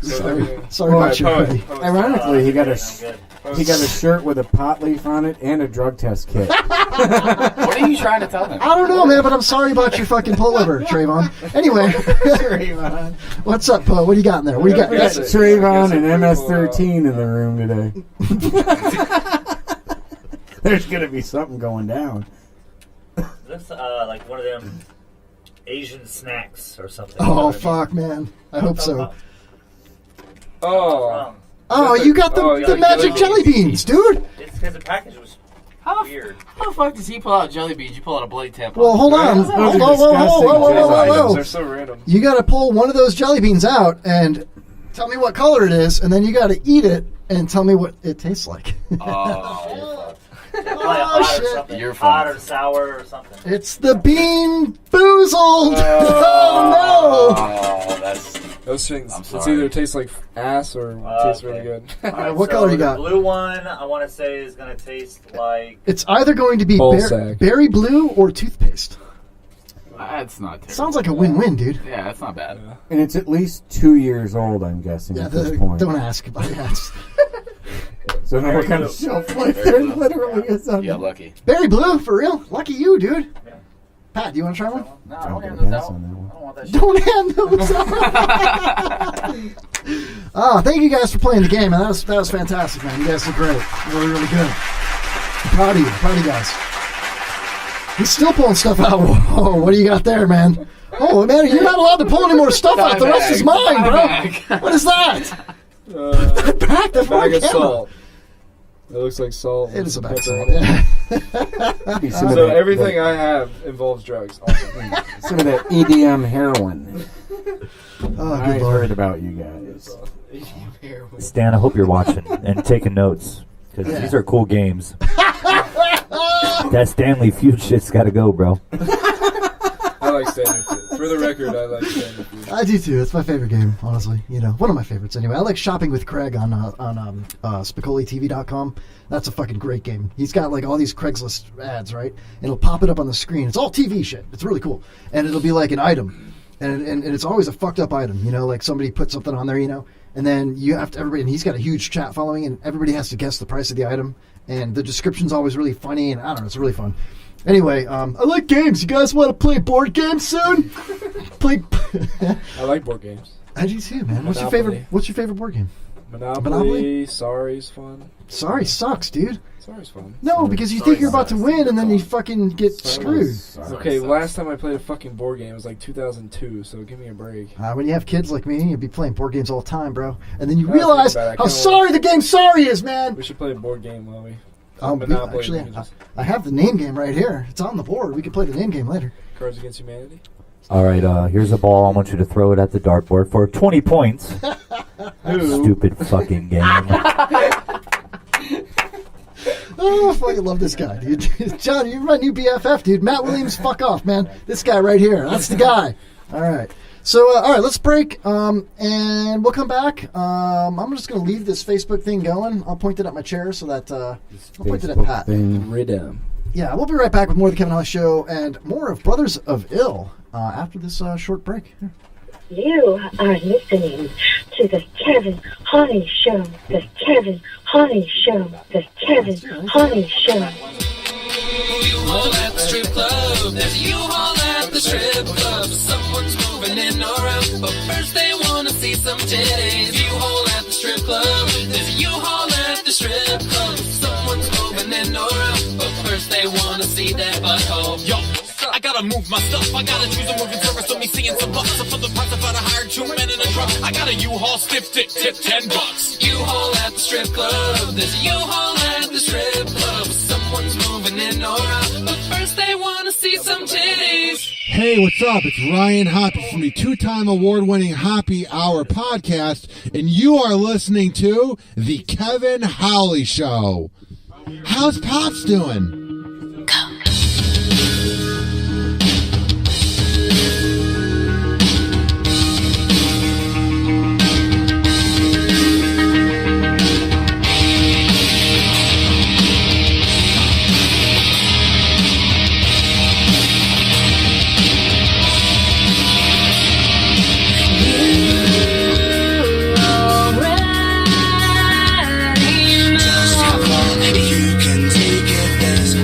Sorry about your hoodie. Ironically, he got a shirt with a pot leaf on it and a drug test kit. What are you trying to tell them? I don't know, man, but I'm sorry about your fucking pullover, Trayvon. Anyway, what's up, Poe? What do you got in there? What do you got? We got Trayvon and MS-13 in the room today. There's gonna be something going down. Looks like one of them Asian snacks or something. Oh fuck, man! I hope so. Oh, you got the magic jelly beans, dude. It's because the package was weird. How the fuck does he pull out jelly beans? You pull out a bloody tampon. Well, hold on. Whoa. They're so random. You got to pull one of those jelly beans out and tell me what color it is, and then you got to eat it and tell me what it tastes like. Oh, shit. You're hot or sour or something. It's the Bean Boozled. Oh no! Oh, that's Those things. I'm It's sorry. either taste like ass or tastes really good. All right, what color you got? The blue one, I want to say, is going to taste like... It's either going to be Ballsack. berry blue or toothpaste. That's not terrible. Sounds like a win-win, dude. Yeah, that's not bad. And it's at least 2 years old, I'm guessing, at this point. Don't ask about that. So now what kind of shelf life there literally is on Yeah, it. lucky. Berry blue, for real? Lucky you, dude. Pat, do you want to try one? No, I'm don't gonna hand those pass out. on that one. I don't want that shit. Don't hand those out. Thank you guys for playing the game, man. That was fantastic, man. You guys did great. Really, really good. I'm proud of you. Proud of you guys. He's still pulling stuff out. Whoa, what do you got there, man? Oh, man, you're not allowed to pull any more stuff out. The rest is mine, bro. What is that? Back the bag of camera. salt. It looks like salt. It is a bag of pepper. salt. So everything I have involves drugs. Awesome. Some of that EDM heroin. Oh, I've good lord. heard about you guys. Stan, I hope you're watching and taking notes, because these are cool games. That Stanley Feud shit's got to go, bro. I like Stanley Feud. For the record, I like Stanley Feud. I do too. It's my favorite game, honestly. You know, one of my favorites anyway. I like shopping with Craig on SpicolliTV.com. That's a fucking great game. He's got like all these Craigslist ads, right? And it'll pop it up on the screen. It's all TV shit. It's really cool. And it'll be like an item, and it's always a fucked up item. You know, like somebody put something on there, you know, and then you have to everybody. And he's got a huge chat following, and everybody has to guess the price of the item. And the description's always really funny, and I don't know, it's really fun. Anyway, I like games. You guys want to play board games soon? I like board games. I do too, man. What's your favorite board game? Monopoly. Sorry's fun. Sorry sucks, dude. Sorry's fun. No, because you think you're about to win, and then you fucking get screwed. Okay, last time I played a fucking board game was like 2002, so give me a break. When you have kids like me, you'd be playing board games all the time, bro. And then you I realize think about it. I how kinda sorry the game sorry is, man. We should play a board game while we... Monopoly. Actually, I have the name game right here. It's on the board. We can play the name game later. Cards Against Humanity? All right, here's a ball. I want you to throw it at the dartboard for 20 points. Stupid fucking game. Oh, I fucking love this guy, dude. John, you're my new BFF, dude. Matt Williams, fuck off, man. This guy right here. That's the guy. All right. So, all right, let's break, and we'll come back. I'm just going to leave this Facebook thing going. I'll point it at my chair so that I'll point it at Pat. Rhythm. Yeah, we'll be right back with more of the Kevin Holly Show and more of Brothers of Ill after this short break. Here. You are listening to the Kevin Holly Show. The Kevin Holly Show. The Kevin Holly Show. U-Haul at the strip club. There's a U-Haul at the strip club. Someone's moving in or out, but first they want to see some titties. U-Haul at the strip club. There's a U-Haul at the strip club. Someone's moving in or out, but first they want to see that butthole. Yo, I gotta move my stuff. I gotta choose a moving service of me seeing some bucks. So for the price of about a hired 2 men in a truck, I got a U-Haul stiff tip $10. U-Haul at the strip club. There's a U-Haul at the strip club. Someone's moving in or out, but first they wanna see some titties. Hey, what's up? It's Ryan Hoppy from the 2-time award-winning Hoppy Hour podcast, and you are listening to The Kevin Holly Show. How's Pops doing? Just how far you can take it. There's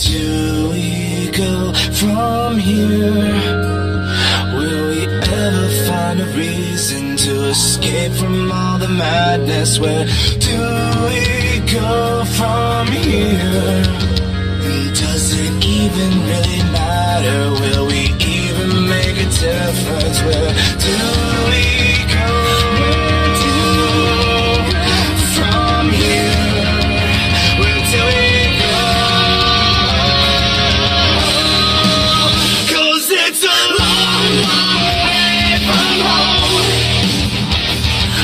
do we go from here? Will we ever find a reason to escape from all the madness? Where do we go from here? And does it even really matter? Will we even make a difference? Where do we go? Where do from here? Where do we go? 'Cause it's a long, long way from home.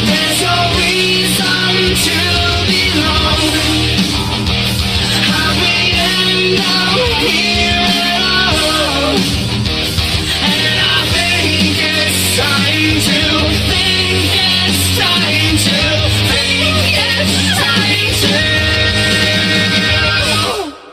There's no reason to belong. How we end up here alone. And I think it's time to think it's time to think it's time to.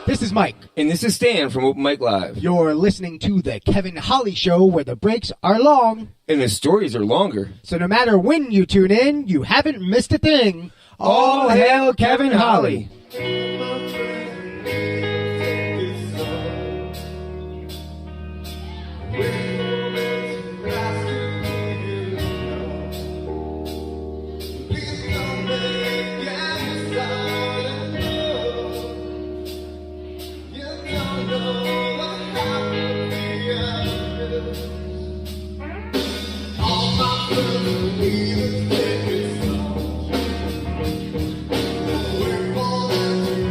This is Mike. And this is Stan from Open Mic Live. You're listening to The Kevin Holly Show, where the breaks are long. And the stories are longer. So no matter when you tune in, you haven't missed a thing. All hail Kevin Holly. We're falling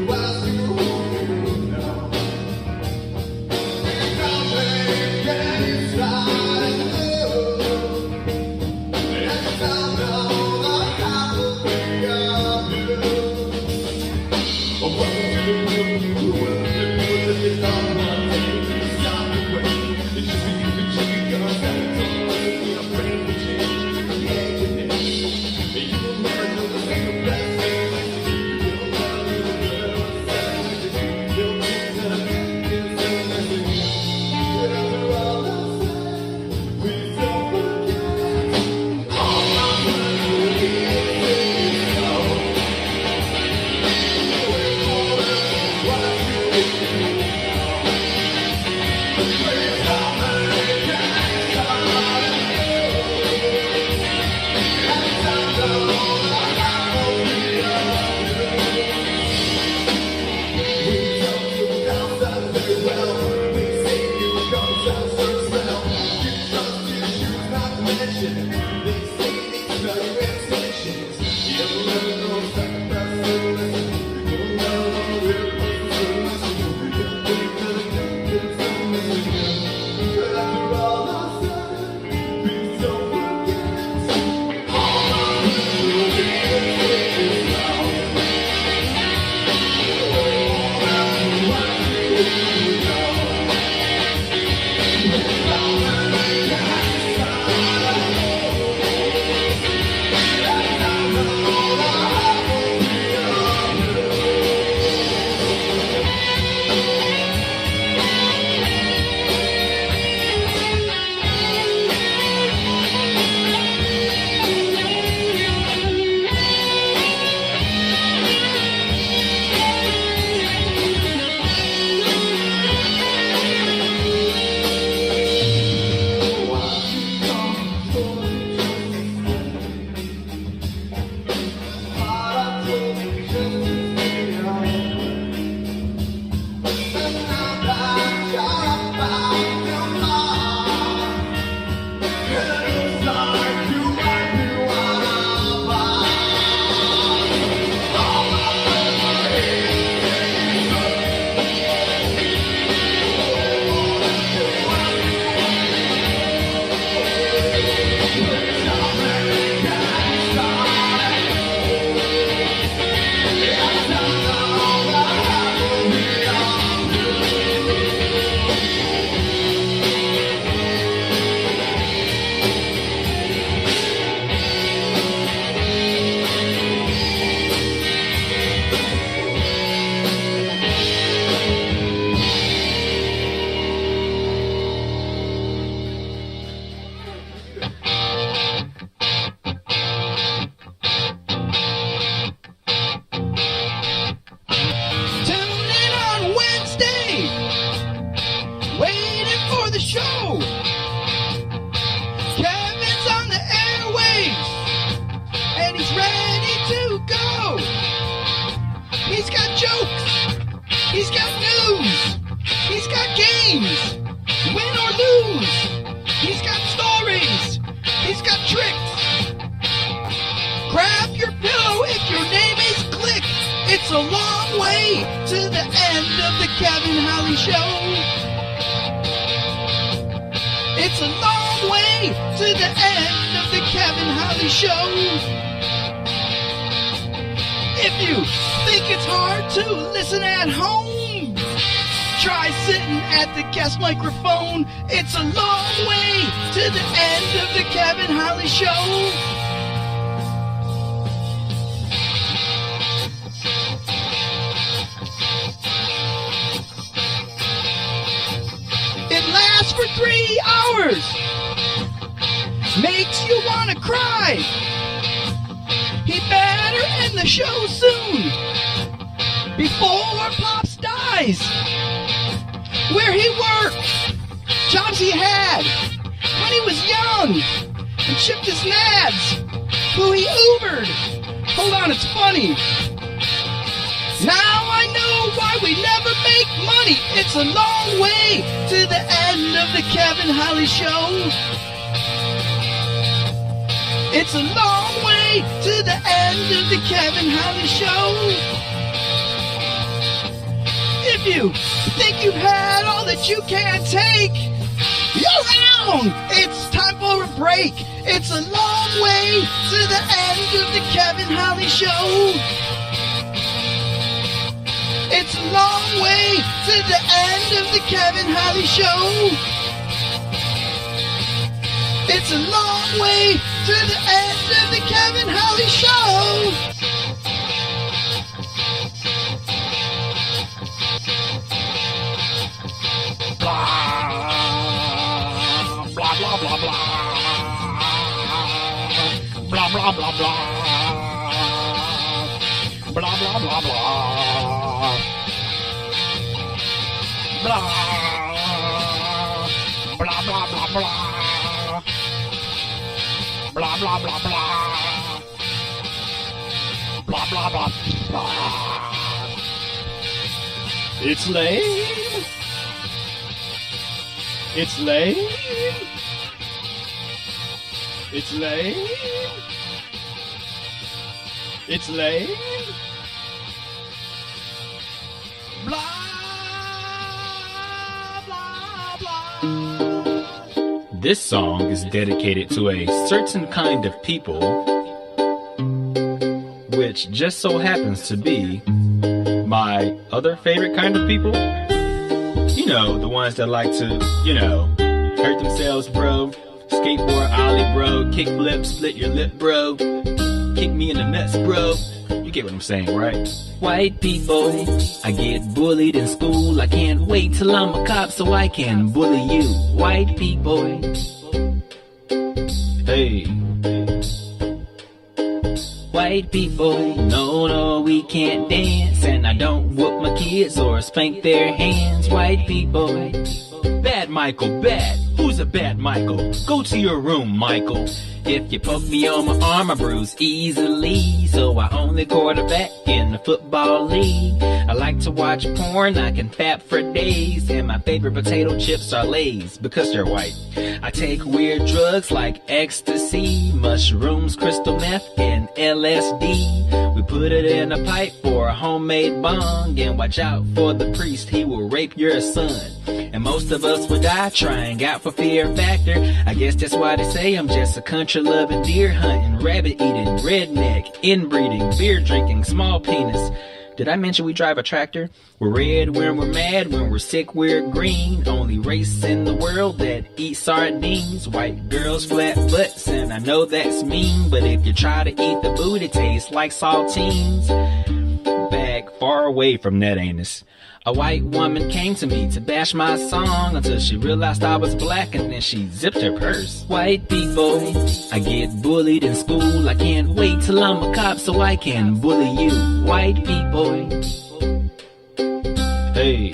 He's got jokes. He's got news. He's got games. Win or lose. He's got stories. He's got tricks. Grab your pillow if your name is Click. It's a long way to the end of the Kevin Holly Show. It's a long way to the end of the Kevin Holly Show. If you think it's hard to listen at home, try sitting at the guest microphone. It's a long way to the end of the Kevin Holly Show. It lasts for 3 hours. Makes you want to cry. He better end the show soon, before Pops dies. Where he worked, jobs he had when he was young, and chipped his nads, who he Ubered. Hold on, it's funny. Now I know why we never make money. It's a long way to the end of the Kevin Holly Show. It's a long way to the end of the Kevin Holly Show. If you think you've had all that you can take, you're wrong. It's time for a break. It's a long way to the end of the Kevin Holly Show. It's a long way to the end of the Kevin Holly Show. It's a long way to the end of the Kevin Holly Show. Blah, blah, blah, blah, blah. Blah, blah, blah, blah. Blah, blah, blah, blah. Blah, blah, blah, blah, blah. Blah, blah, blah, blah. Blah, blah, blah, blah. It's lame. It's lame. It's lame. It's lame. Blah, blah, blah. This song is dedicated to a certain kind of people, which just so happens to be my other favorite kind of people. You know, the ones that like to, hurt themselves, bro. Skateboard ollie, bro. Kickflip, split your lip, bro. Kick me in the nuts, bro. You get what I'm saying, right? White people, I get bullied in school. I can't wait till I'm a cop so I can bully you. White people, hey. White people, no, we can't dance. And I don't whoop my kids or spank their hands. White people, bad Michael, bad. Who's a bad Michael? Go to your room, Michael. If you poke me on my arm, I bruise easily. So I only quarterback in the football league. I like to watch porn, I can fap for days. And my favorite potato chips are Lay's because they're white. I take weird drugs like ecstasy, mushrooms, crystal meth, and LSD. We put it in a pipe for a homemade bong. And watch out for the priest, he will rape your son. And most of us would die trying out for fear factor. I guess that's why they say I'm just a country loving, deer hunting, rabbit eating, redneck, inbreeding, beer drinking, small penis. Did I mention we drive a tractor? We're red when we're mad, when we're sick we're green. Only race in the world that eats sardines. White girls flat butts and I know that's mean, but if you try to eat the food it tastes like saltines. Back far away from that anus. A white woman came to me to bash my song until she realized I was black and then she zipped her purse. White people, I get bullied in school. I can't wait till I'm a cop so I can bully you. White people, hey.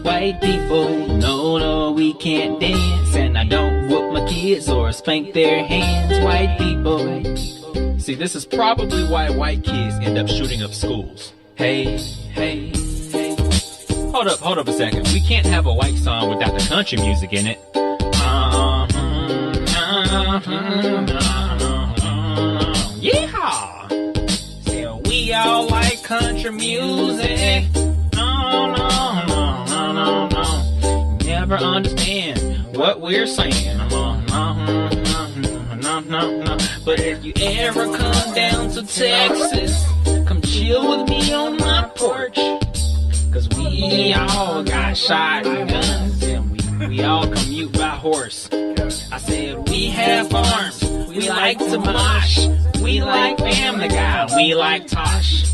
White people, no, we can't dance. And I don't whoop my kids or spank their hands. White people, See, this is probably why white kids end up shooting up schools. Hey. Hold up a second. We can't have a white song without the country music in it. Yeehaw! So we all like country music. No. Never understand what we're saying. No. But if you ever come down to Texas, come chill with me on my porch. Cause we all got shotguns and we all commute by horse. I said we have farms, we like to mosh, we like Family Guy, we like Tosh.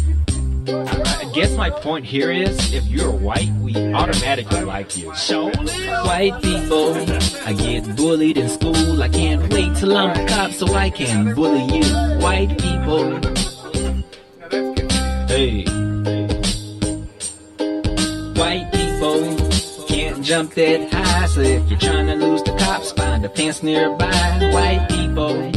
I guess my point here is, if you're white, we automatically like you. White people, I get bullied in school. I can't wait till I'm a cop so I can bully you. White people. Hey. White people can't jump that high, so if you're trying to lose the cops, find a fence nearby. White people.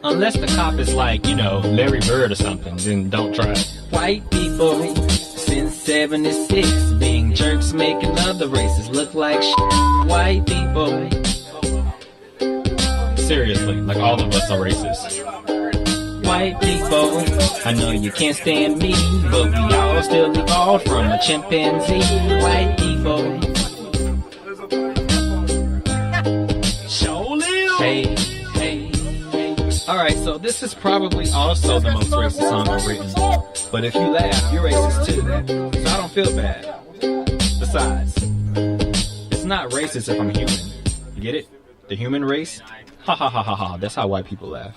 Unless the cop is like, Larry Bird or something, then don't try it. White people, since 76, being jerks making other races look like shit. White people. Seriously, like all of us are racist. White people, I know you can't stand me, but we all still evolved from a chimpanzee. White people. Hey. Alright, so this is probably also the most racist song I've written. But if you laugh, you're racist too. So I don't feel bad. Besides, it's not racist if I'm human. You get it? The human race? Ha ha ha ha ha. That's how white people laugh.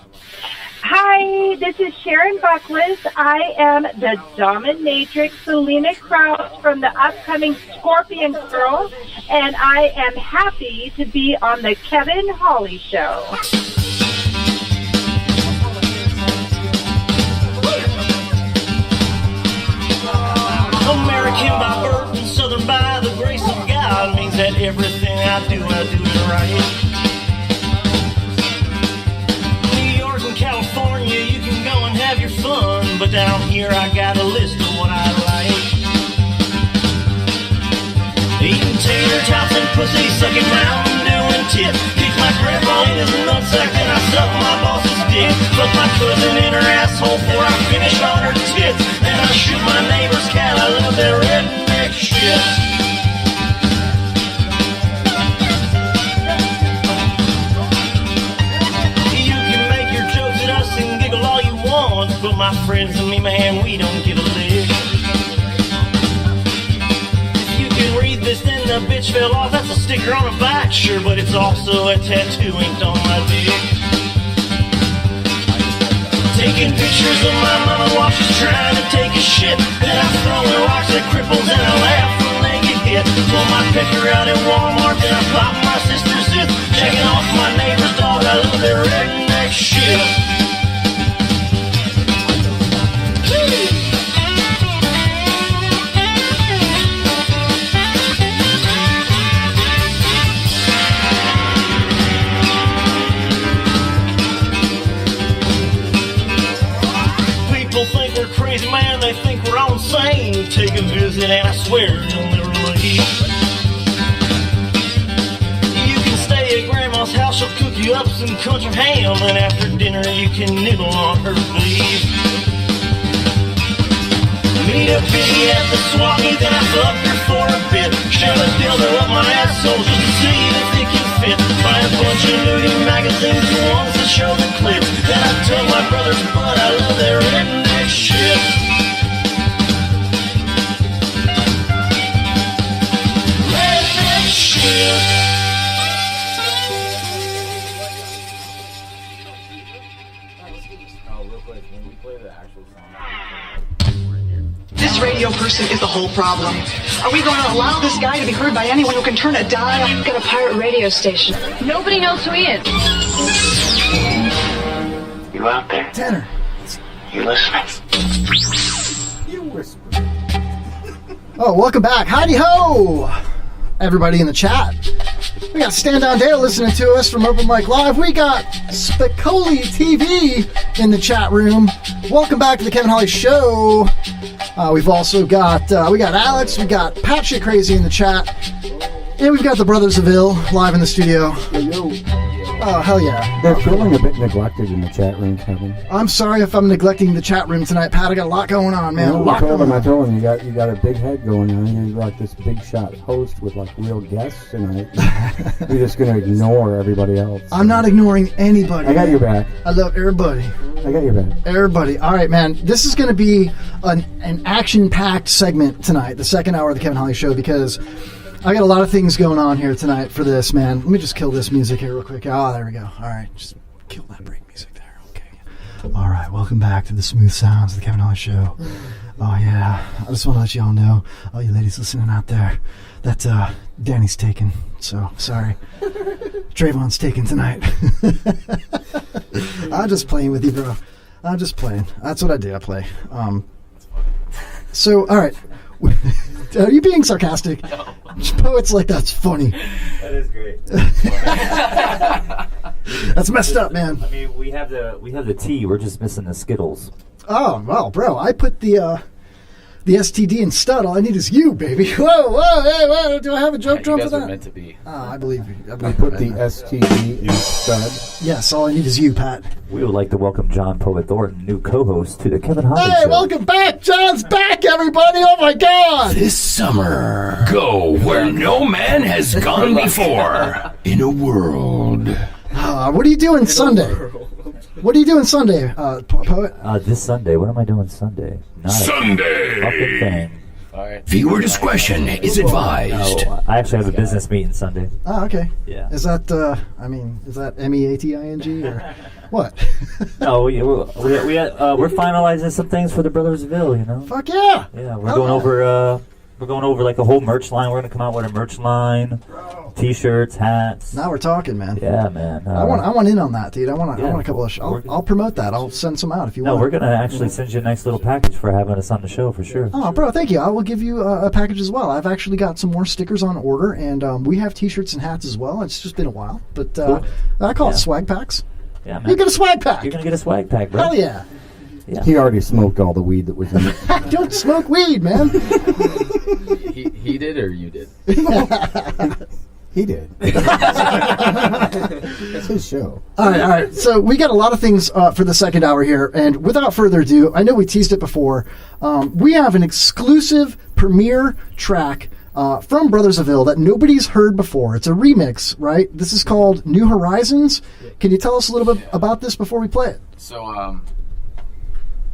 Hi, this is Sharon Buckles. I am the dominatrix Selena Krause from the upcoming Scorpion Girl, and I am happy to be on the Kevin Hawley Show. American by birth and Southern by the grace of God means that everything I do it right. New York and California, you can go and have your fun, but down here I got a list of what I like. Eating tater tots and pussy, sucking Mountain Dew and tip. Kick my grandpa in his nutsack, then I suck my boss's dick. Fuck my cousin in her asshole before I finish on her tits. Then I shoot my neighbor's cat, I love that redneck shit. You can make your jokes at us and giggle all you want, but my friends and me, man, we don't give a lick. You can read this, then the bitch fell off, that's a sticker on a bike, sure, but it's also a tattoo inked on my dick. Taking pictures of my mama while she's trying to take a shit. Then I'm throwing rocks at cripples and I laugh when they get hit. Pull my pecker out at Walmart, then I pop my sister's zip. Checking off my neighbor's dog, I love that redneck shit. Crazy man, they think we're all insane. Take a visit and I swear you'll never leave. You can stay at grandma's house, she'll cook you up some country ham, and after dinner you can nibble on her sleeve. Meet a piggy at the swap meet, then I fuck her for a bit. Shove a dildo up my asshole just to see if it can fit. Buy a bunch of nudie magazines, the ones that show the clips. Then I tell my brother's butt I love their redneck shit. Redneck shit. This radio person is the whole problem. Are we going to allow this guy to be heard by anyone who can turn a dial? I've got a pirate radio station. Nobody knows who he is. You out there? Tanner. You listening? You whisper. Oh, welcome back. Howdy ho! Everybody in the chat. We got Stand Down Dale listening to us from Open Mic Live. We got Spicoli TV in the chat room. Welcome back to the Kevin Holly Show. We've also got we got Alex, we got Pat Shit Crazy in the chat, and we've got the Brthrs of Ill live in the studio. Oh, hell yeah. They're feeling a bit neglected in the chat room, Kevin. I'm sorry if I'm neglecting the chat room tonight, Pat. I got a lot going on, man. I told him you got a big head going on. You're like this big shot host with like real guests tonight. You're just going to ignore everybody else. I'm not ignoring anybody. I got your back. I love everybody. I got your back. Everybody. All right, man. This is going to be an action-packed segment tonight, the second hour of the Kevin Holly Show, because I got a lot of things going on here tonight for this, man. Let me just kill this music here real quick. Oh, there we go. All right, just kill that break music there. Okay. All right, welcome back to the smooth sounds of the Kevin Holly Show. Oh, yeah. I just want to let you all know, all you ladies listening out there, that Danny's taken. So, sorry. Trayvon's taken tonight. I'm just playing with you, bro. I'm just playing. That's what I do. I play. So, all right. Are you being sarcastic? No. Poet's like, that's funny. That is great. That's messed up, man. I mean, we have the tea. We're just missing the Skittles. Oh, well, bro, I put the STD in stud. All I need is you, baby. Whoa, hey, whoa, do I have a joke drum for that? Meant to be. I believe you. I put the STD in stud. Yes, all I need is you, Pat. We would like to welcome John Poet Thornton, new co-host to the Kevin Holly Hey, Show. welcome back. John's back, everybody. Oh, my God. This summer, go where no man has gone before. In a world. What are you doing Sunday? What are you doing Sunday, Poet? This Sunday. What am I doing Sunday? Not Sunday. A fucking thing. Viewer discretion is advised. No, I actually have a business meeting Sunday. Oh, okay. Yeah. Is that, is that MEATING or what? No, we're finalizing some things for the Brthrs of Ill, you know? Fuck yeah. Yeah, we're going over like a whole merch line. We're going to come out with a merch line, T-shirts, hats. Now we're talking, man. Yeah, man. I want in on that, dude. I want a couple of. I'll promote that. I'll send some out if you want. No, we're gonna actually send you a nice little package for having us on the show for sure. Oh, bro, thank you. I will give you a package as well. I've actually got some more stickers on order, and we have T-shirts and hats as well. It's just been a while, but Cool. I call it swag packs. Yeah, man. You get a swag pack. You're gonna get a swag pack, bro. Hell yeah. Yeah. He already smoked all the weed that was in it. Don't smoke weed, man. He did or you did? He did. It's his show. All right. So we got a lot of things for the second hour here, and without further ado, I know we teased it before. We have an exclusive premiere track from Brthrs of Ill that nobody's heard before. It's a remix, right? This is called New Horizons. Can you tell us a little bit about this before we play it? So,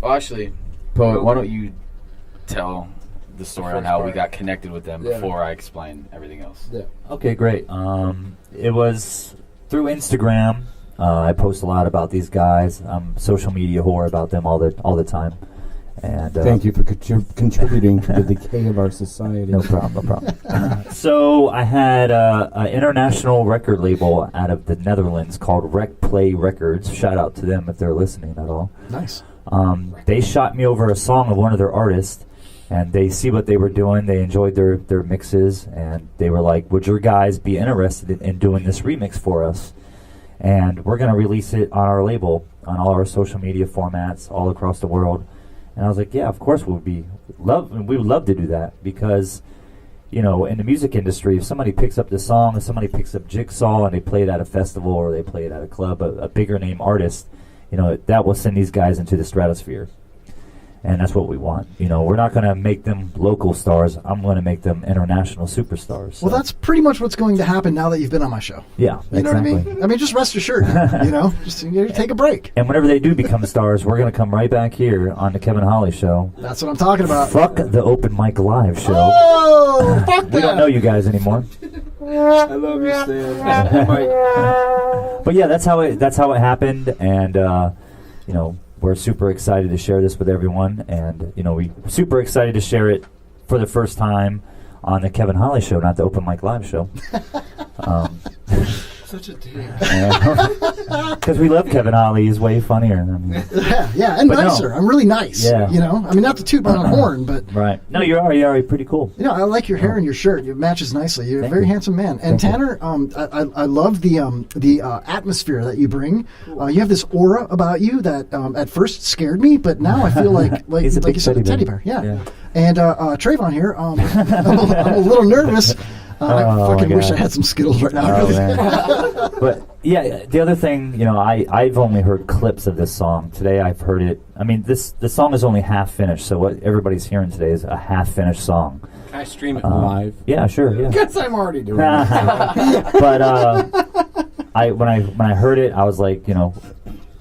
well, actually, Poet, why don't you tell the story on how we got connected with them before I explain everything else? Yeah. Okay, great. It was through Instagram. I post a lot about these guys. I'm social media whore about them all the time. And thank you for contributing to the decay of our society. No problem. So I had an international record label out of the Netherlands called Rec Play Records. Shout out to them if they're listening at all. Nice. They shot me over a song of one of their artists, and they see what they were doing. They enjoyed their mixes, and they were like, would your guys be interested in doing this remix for us? And we're going to release it on our label, on all our social media formats all across the world. And I was like, yeah, of course we would love to do that, because, you know, in the music industry, if somebody picks up the song, if somebody picks up Jigsaw and they play it at a festival or they play it at a club, a bigger name artist, you know, that will send these guys into the stratosphere. And that's what we want. You know, we're not going to make them local stars. I'm going to make them international superstars. So. Well, that's pretty much what's going to happen now that you've been on my show. Yeah, you know exactly. what I mean? I mean, just rest assured, you know, just take a break. And whenever they do become stars, we're going to come right back here on the Kevin Holly Show. That's what I'm talking about. Fuck the Open Mic Live show. Oh, fuck that. We don't know you guys anymore. I love you, Stan. But yeah, that's how it happened, and you know, we're super excited to share this with everyone, and you know, we're super excited to share it for the first time on the Kevin Holly Show, not the Open Mic Live show. such a dick. Because we love Kevin Holly. He's way funnier. Yeah, and But no. nicer. I'm really nice. Yeah. You know, I mean, not to toot my own horn, but Right. No, you're already pretty cool. you know, I like your hair and your shirt. It matches nicely. You're a very handsome man. And Tanner, I love the atmosphere that you bring. You have this aura about you that at first scared me, but now I feel like He's a like big you said, a teddy teddy bear. bear. Yeah. And Trayvon here, I'm a little nervous. I Oh, fucking my wish I God. had some Skittles right now. Oh, man. But yeah, the other thing, you know, I've only heard clips of this song. Today I've heard it. I mean, the song is only half finished, so what everybody's hearing today is a half finished song. Can I stream it live? Yeah, sure. Yeah. Guess I'm already doing it. But when I heard it, I was like, you know,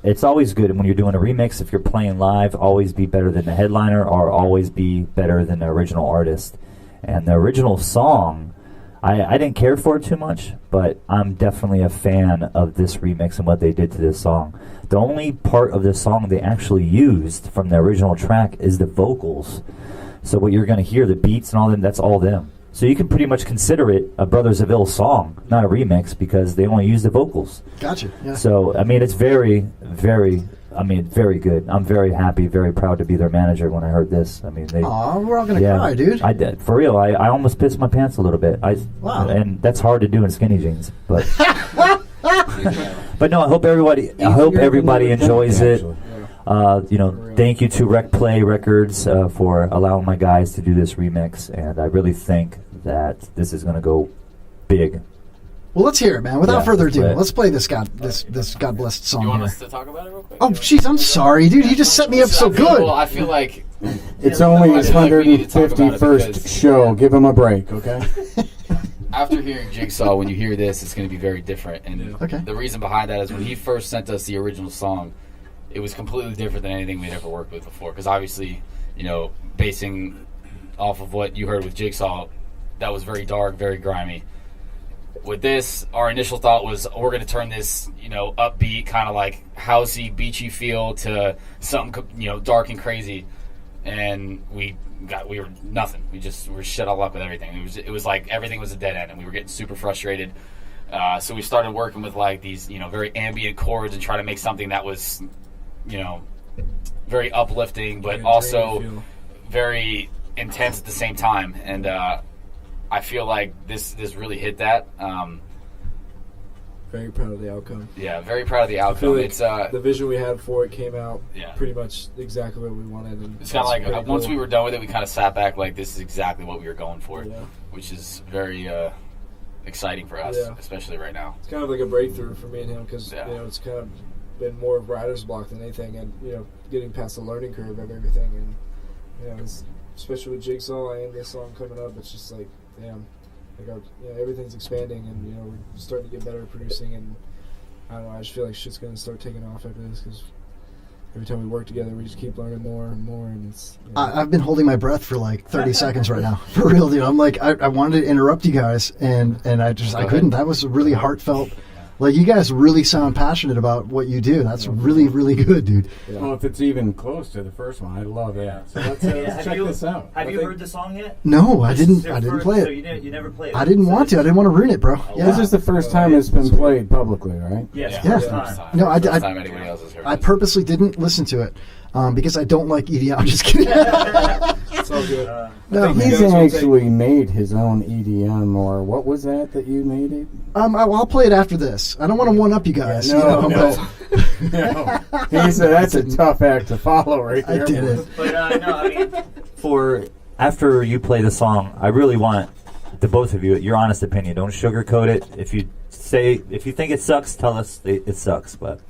it's always good when you're doing a remix. If you're playing live, always be better than the headliner, or always be better than the original artist. And the original song, I didn't care for it too much, but I'm definitely a fan of this remix and what they did to this song. The only part of this song they actually used from the original track is the vocals. So what you're going to hear, the beats and all them, that's all them. So you can pretty much consider it a Brthrs of Ill song, not a remix, because they only use the vocals. Gotcha. Yeah. So, I mean, it's very, very, very good. I'm very happy, very proud to be their manager when I heard this. I mean, Aw, we're all gonna cry, dude. I did. For real, I almost pissed my pants a little bit. Wow. And that's hard to do in skinny jeans. But but no, I hope everybody enjoys it. You know, thank you to Rec Play Records for allowing my guys to do this remix, and I really think that this is going to go big. Well, let's hear it, man. Without Yeah, further ado, play it. let's play this God blessed song. You want here. us to talk about it real quick? Oh, jeez, I'm sorry, dude. You just set me up so good. Well, I feel like It's only his I feel like we need to talk about it 151st because- show. Give him a break, okay? after hearing Jigsaw, when you hear this, it's going to be very different. And the reason behind that is when he first sent us the original song, it was completely different than anything we'd ever worked with before. Because obviously, you know, basing off of what you heard with Jigsaw, that was very dark, very grimy. With this, our initial thought was we're going to turn this, you know, upbeat, kind of like housey, beachy feel to something, you know, dark and crazy. And we were nothing. We were shut all up with everything. It was like everything was a dead end, and we were getting super frustrated. So we started working with like these, you know, very ambient chords and try to make something that was, you know, very uplifting, but also very intense at the same time. And I feel like this really hit that. Very proud of the outcome. Yeah, very proud of the outcome. I feel like It's the vision we had for it came out Yeah. pretty much exactly what we wanted. And It's kind of pretty like once cool. we were done with it, we kind of sat back like this is exactly what we were going for, Yeah. which is very exciting for us, Yeah. especially right now. It's kind of like a breakthrough for me and him because you know it's kind of been more of writer's block than anything, and you know getting past the learning curve of everything, and you know especially with Jigsaw and this song coming up, it's just like damn, like everything's expanding, and you know we're starting to get better at producing, and I don't know, I just feel like shit's gonna start taking off after this because every time we work together, we just keep learning more and more, and it's. You know, I've been holding my breath for like 30 seconds right now. For real, dude. I'm like, I wanted to interrupt you guys, and I couldn't. That was really heartfelt. Like, you guys really sound passionate about what you do. That's really, really good, dude. Well, if it's even close to the first one, I'd love that. So let's check this out. Have you heard the song yet? No, I didn't play So it. you never played it? I didn't want to. I didn't want to ruin it, bro. Yeah. This is the first time it's been played publicly, right? Yes, Yeah. first time. No, First time anybody else has heard I it. purposely didn't listen to it because I don't like EDM. I'm just kidding. It's all good. No, He's actually made his own EDM, or what was that you made it? I'll play it after this. I don't want to one up you guys. No, you know, no. but- He said that's a tough act to follow right there. I did it. But no, I mean, for after you play the song, I really want the both of you your honest opinion. Don't sugarcoat it. If you think it sucks, tell us it sucks. But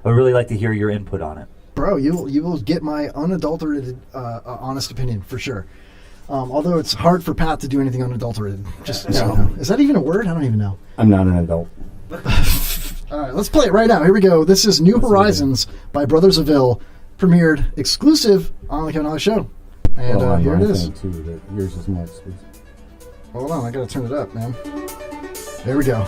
I would really like to hear your input on it. Bro, you will get my unadulterated, honest opinion for sure. Although it's hard for Pat to do anything unadulterated. Just so you know. Is that even a word? I don't even know. I'm not an adult. All right, let's play it right now. Here we go. This is New Horizons by Brthrs of Ill, premiered exclusive on the Kevin Holly Show. And Well, here it I is. think, too, that yours is more exclusive. Hold on, I gotta turn it up, man. There we go.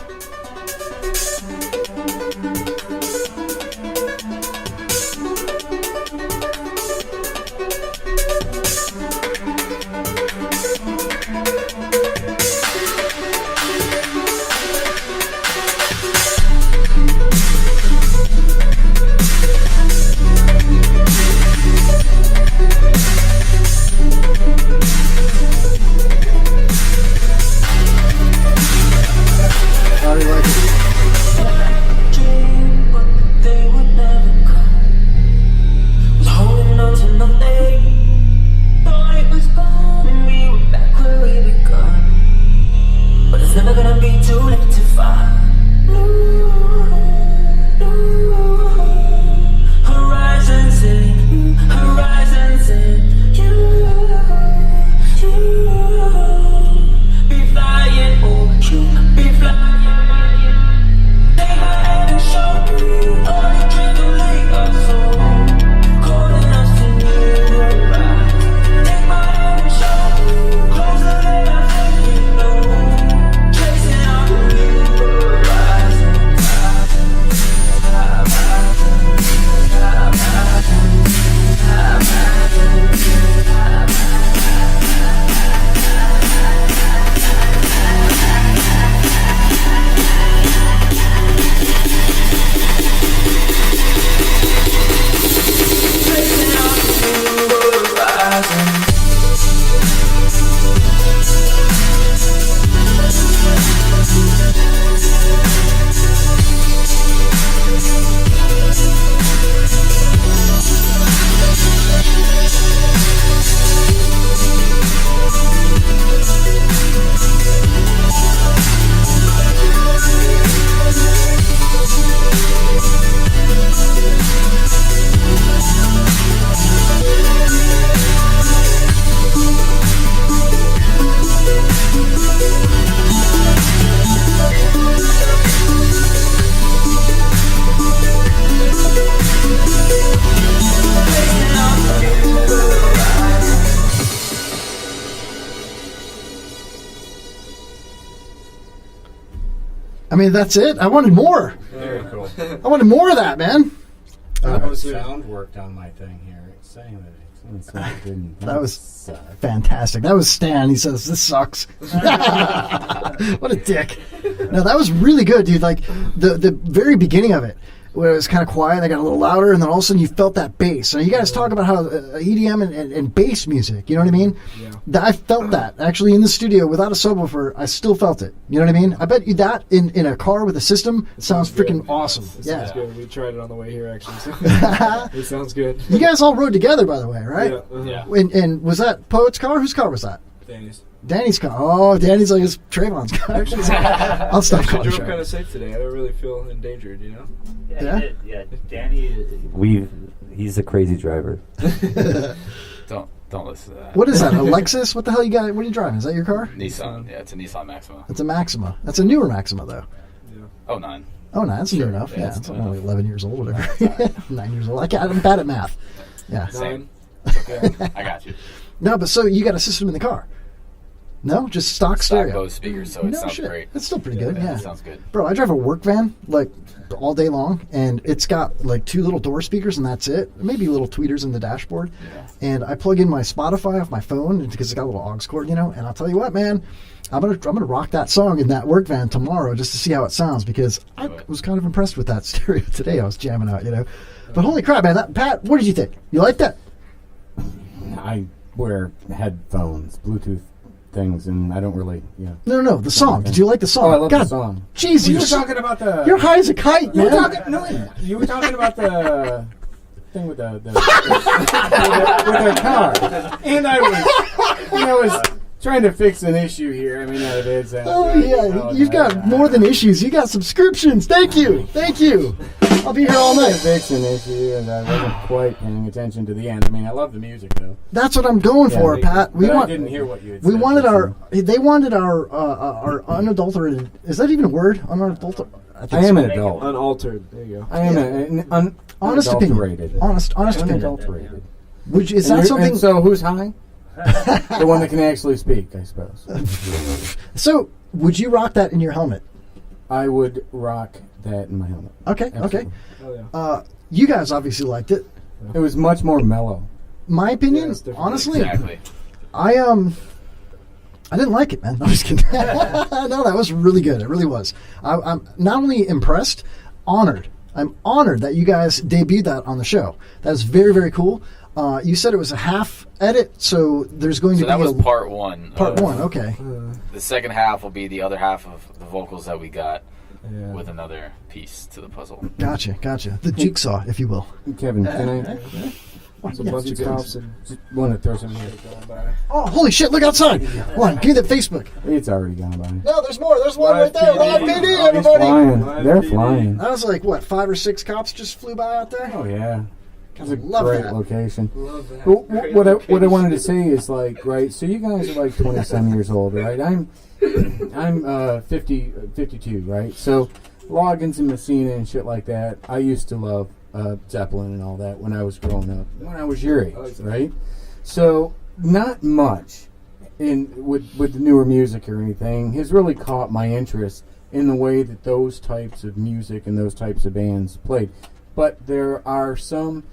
mean, that's it. I wanted more. Very cool. I wanted more of that, man. Sound worked on my thing here. It's saying that it didn't. That was fantastic. That was Stan. He says, this sucks. What a dick. No, that was really good, dude. Like, the very beginning of it, where it was kind of quiet, they got a little louder, and then all of a sudden you felt that bass. So you guys talk about how EDM and bass music, you know what I mean? Yeah. I felt that, actually, in the studio, without a subwoofer, I still felt it. You know what I mean? I bet you that in a car with a system sounds freaking awesome. It Yeah. sounds good. We tried it on the way here, actually. So it sounds good. You guys all rode together, by the way, right? Yeah. Uh-huh. Yeah. And was that Poet's car? Whose car was that? Danny's car. Oh, Danny's like his Trayvon's car. I'll stop Actually calling drove Trayvon. kind of safe today. I don't really feel endangered, you know? Yeah? Yeah, Danny, he's a crazy driver. Don't listen to that. What is that, a Lexus? What the hell you got? What are you driving? Is that your car? Nissan. Yeah, it's a Nissan Maxima. It's a Maxima. That's a newer Maxima, though. Oh, 9. Oh, no, that's new enough. Yeah, it's only 11 years old, whatever. 9 years old. I'm bad at math. Yeah. Same. It's okay. I got you. No, but so you got a system in the car? No, just stock stereo. Bose speakers, so it No sounds shit. great. That's still pretty good. Yeah, it sounds good. Bro, I drive a work van like all day long, and it's got like 2 little door speakers, and that's it. Maybe little tweeters in the dashboard. Yeah. And I plug in my Spotify off my phone because it's got a little aux cord, you know. And I'll tell you what, man, I'm gonna rock that song in that work van tomorrow just to see how it sounds, because I was kind of impressed with that stereo today. I was jamming out, you know. But holy crap, man! Pat, what did you think? You like that? I wear headphones, Bluetooth things, and I don't really, No, the song. Did you like the song? Oh, I love God, the song. Jeez, you you're were talking about the. You're high as a kite, You man. were talking. You were talking about the thing with the with the car, and I was trying to fix an issue here. I mean, it is. Oh yeah, you've got more than issues. You got subscriptions. Thank you. I'll be here all night. Fix an issue, and I wasn't quite paying attention to the end. I mean, I love the music though. That's what I'm going for, Pat. I didn't hear what you had We said. wanted our. They wanted our unadulterated. Is that even a word? Unadulterated. I am an adult. Unaltered. There you go. I am an honest unadulterated. opinion. Honest opinion. Unadulterated. Which is that something? And so who's high? The one that can actually speak, I suppose. So, would you rock that in your helmet? I would rock that in my helmet. Okay. Absolutely. You guys obviously liked it. It was much more mellow. My opinion, honestly, Exactly. I didn't like it, man. I'm just kidding. No, that was really good. It really was. I'm not only impressed, honored. I'm honored that you guys debuted that on the show. That is very, very cool. You said it was a half edit, so there's going to be that was part 1. Part 1, okay. The second half will be the other half of the vocals that we got with another piece to the puzzle. Gotcha. The jigsaw, if you will. Kevin, can I? It's a bunch of cops and just want to throw something here. Oh, holy shit, look outside. Hold on, give me that Facebook. It's already gone by. No, there's more. There's one right there. Live PD, He's everybody. flying. They're flying. I was like, what, 5 or 6 cops just flew by out there? Oh, yeah. It's a Love great that. that. location. What I wanted to say is, like, right, so you guys are like 20-some years old, right? I'm 52, right? So Loggins and Messina and shit like that, I used to love Zeppelin and all that when I was growing up, when I was your age, right? So not much with the newer music or anything has really caught my interest in the way that those types of music and those types of bands played. But there are some,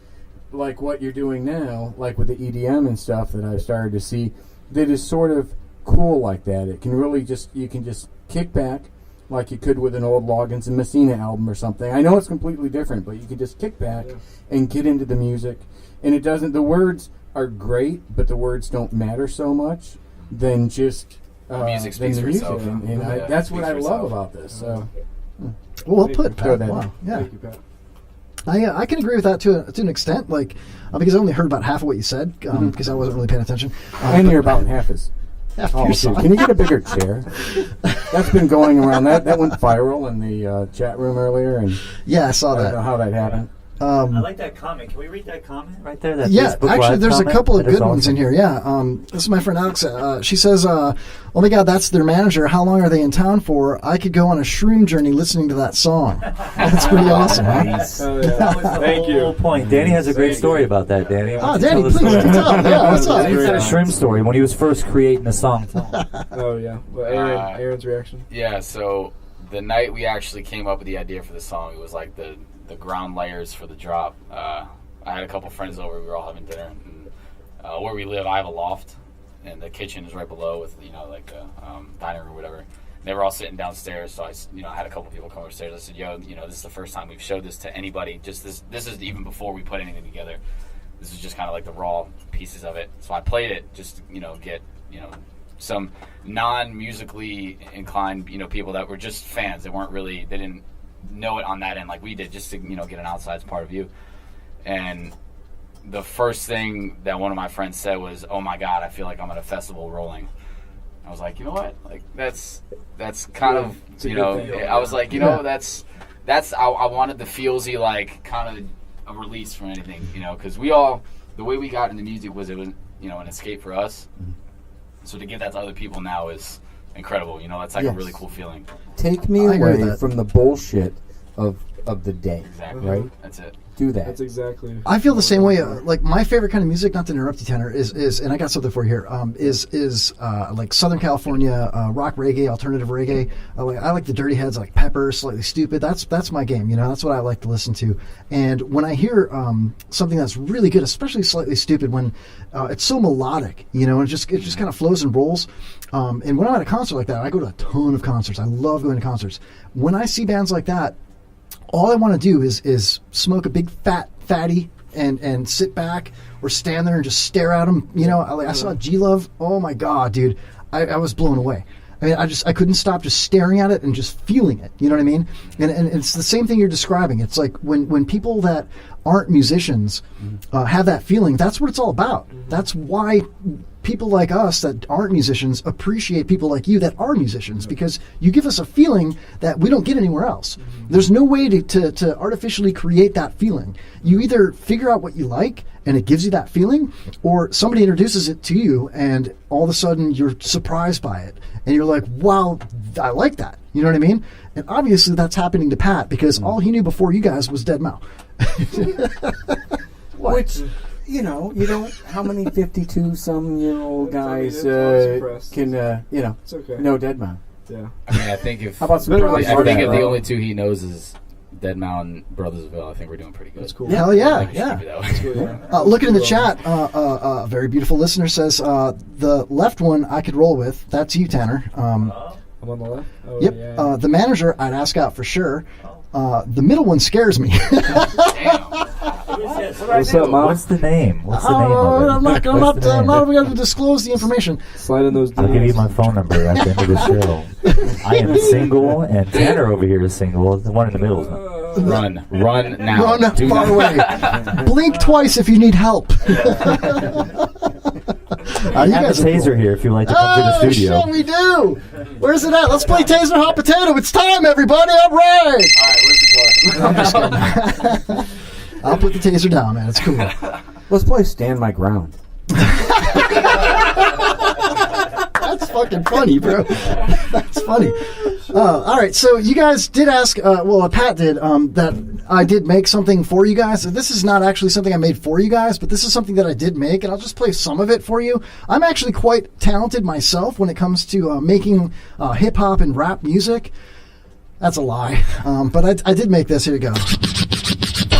like what you're doing now, like with the EDM and stuff that I've started to see, that is sort of cool like that. It can really you can just kick back like you could with an old Loggins and Messina album or something. I know it's completely different, but you can just kick back and get into the music. And the words are great, but the words don't matter so much than just the music than speaks the for music. itself. And that's what I love about this. So, Well put, Pat. that Wow. in. Yeah. Thank you, Pat. I can agree with that to an extent, like because I only heard about half of what you said because I wasn't really paying attention. And you're about half as tall, too. Can you get a bigger chair? That's been going around. That went viral in the chat room earlier, and yeah, I saw I that. don't know how that happened. I like that comment. Can we read that comment right there? That Yeah, Facebook actually, Live there's a comment? couple of That is good ones in awesome. here. Yeah, this is my friend Alex. She says, "Oh my God, that's their manager. How long are they in town for? I could go on a shroom journey listening to that song." That's pretty awesome. Huh? Nice. Oh, yeah. That was the Thank you. whole point. Danny has a great story about that, Danny. Oh, Danny, please tell. Yeah, what's up? He's got a shrimp story when he was first creating the song. Tell him. Oh, yeah. Well, Aaron's reaction. Yeah, so the night we actually came up with the idea for the song, it was like the ground layers for the drop. I had a couple friends over. We were all having dinner. And, where we live, I have a loft, and the kitchen is right below with like the dining room or whatever. They were all sitting downstairs, so I had a couple people come upstairs. I said, "Yo, this is the first time we've showed this to anybody. Just this is even before we put anything together. This is just kind of like the raw pieces of it." So I played it just get some non-musically inclined people that were just fans. They didn't know it on that end like we did, just to get an outside part of view. And the first thing that one of my friends said was, "Oh my God, I feel like I'm at a festival rolling." I was like, you know what? Like that's kind of I was like, that's I wanted the feelsy like kind of a release from anything, because the way we got into music was an escape for us. So to give that to other people now is incredible. That's like a really cool feeling. Take me away from the bullshit of the day. Exactly. Right? That's it. Do that. That's exactly. I feel the same way. Like my favorite kind of music, not to interrupt you, Tanner, is and I got something for you here. Is like Southern California rock reggae, alternative reggae. I like the Dirty Heads, like Pepper, Slightly Stupid. That's my game. That's what I like to listen to. And when I hear something that's really good, especially Slightly Stupid, when it's so melodic, and it just kind of flows and rolls. And when I'm at a concert like that, I go to a ton of concerts. I love going to concerts. When I see bands like that, all I want to do is smoke a big fatty and sit back or stand there and just stare at them. I saw G-Love. Oh my God, dude. I was blown away. I mean, I couldn't stop just staring at it and just feeling it. You know what I mean? And it's the same thing you're describing. It's like when people that aren't musicians have that feeling, that's what it's all about. That's why people like us that aren't musicians appreciate people like you that are musicians, because you give us a feeling that we don't get anywhere else. There's no way to artificially create that feeling. You either figure out what you like and it gives you that feeling, or somebody introduces it to you and all of a sudden you're surprised by it and you're like, wow, I like that. You know what I mean? And obviously that's happening to Pat, because all he knew before you guys was Dead Mouse. Which, you don't, how many 52-some-year-old guys can, It's okay. know Dead Mouse? Yeah. I mean, I think if how about some I think if the only two he knows is Dead Mouse and Brothersville, I think we're doing pretty good. That's cool. Hell yeah, yeah. Looking in the chat, a very beautiful listener says, the left one I could roll with. That's you, Tanner. I'm on the left? Oh, Yep. yeah. The manager, I'd ask out for sure. The middle one scares me. What's up, Mom? What's the name? What's the name of it? I'm not going to disclose the information. Slide in those DMs. I'll give you my phone number at the end of the show. I am single, and Tanner over here is single. The one in the middle is not. Run now. Run Do far not. away. Blink twice if you need help. I have a taser here if you'd like to come to the studio. Shit, we do. Where's it at? Let's play Taser Hot Potato. It's time, everybody. All right. I'm just kidding. I'll put the taser down, man. It's cool. Let's play Stand My Ground. That's fucking funny, bro. That's funny. All right, so you guys did ask, Pat did, that I did make something for you guys. This is not actually something I made for you guys, but this is something that I did make, and I'll just play some of it for you. I'm actually quite talented myself when it comes to making hip-hop and rap music. That's a lie, but I did make this. Here you go.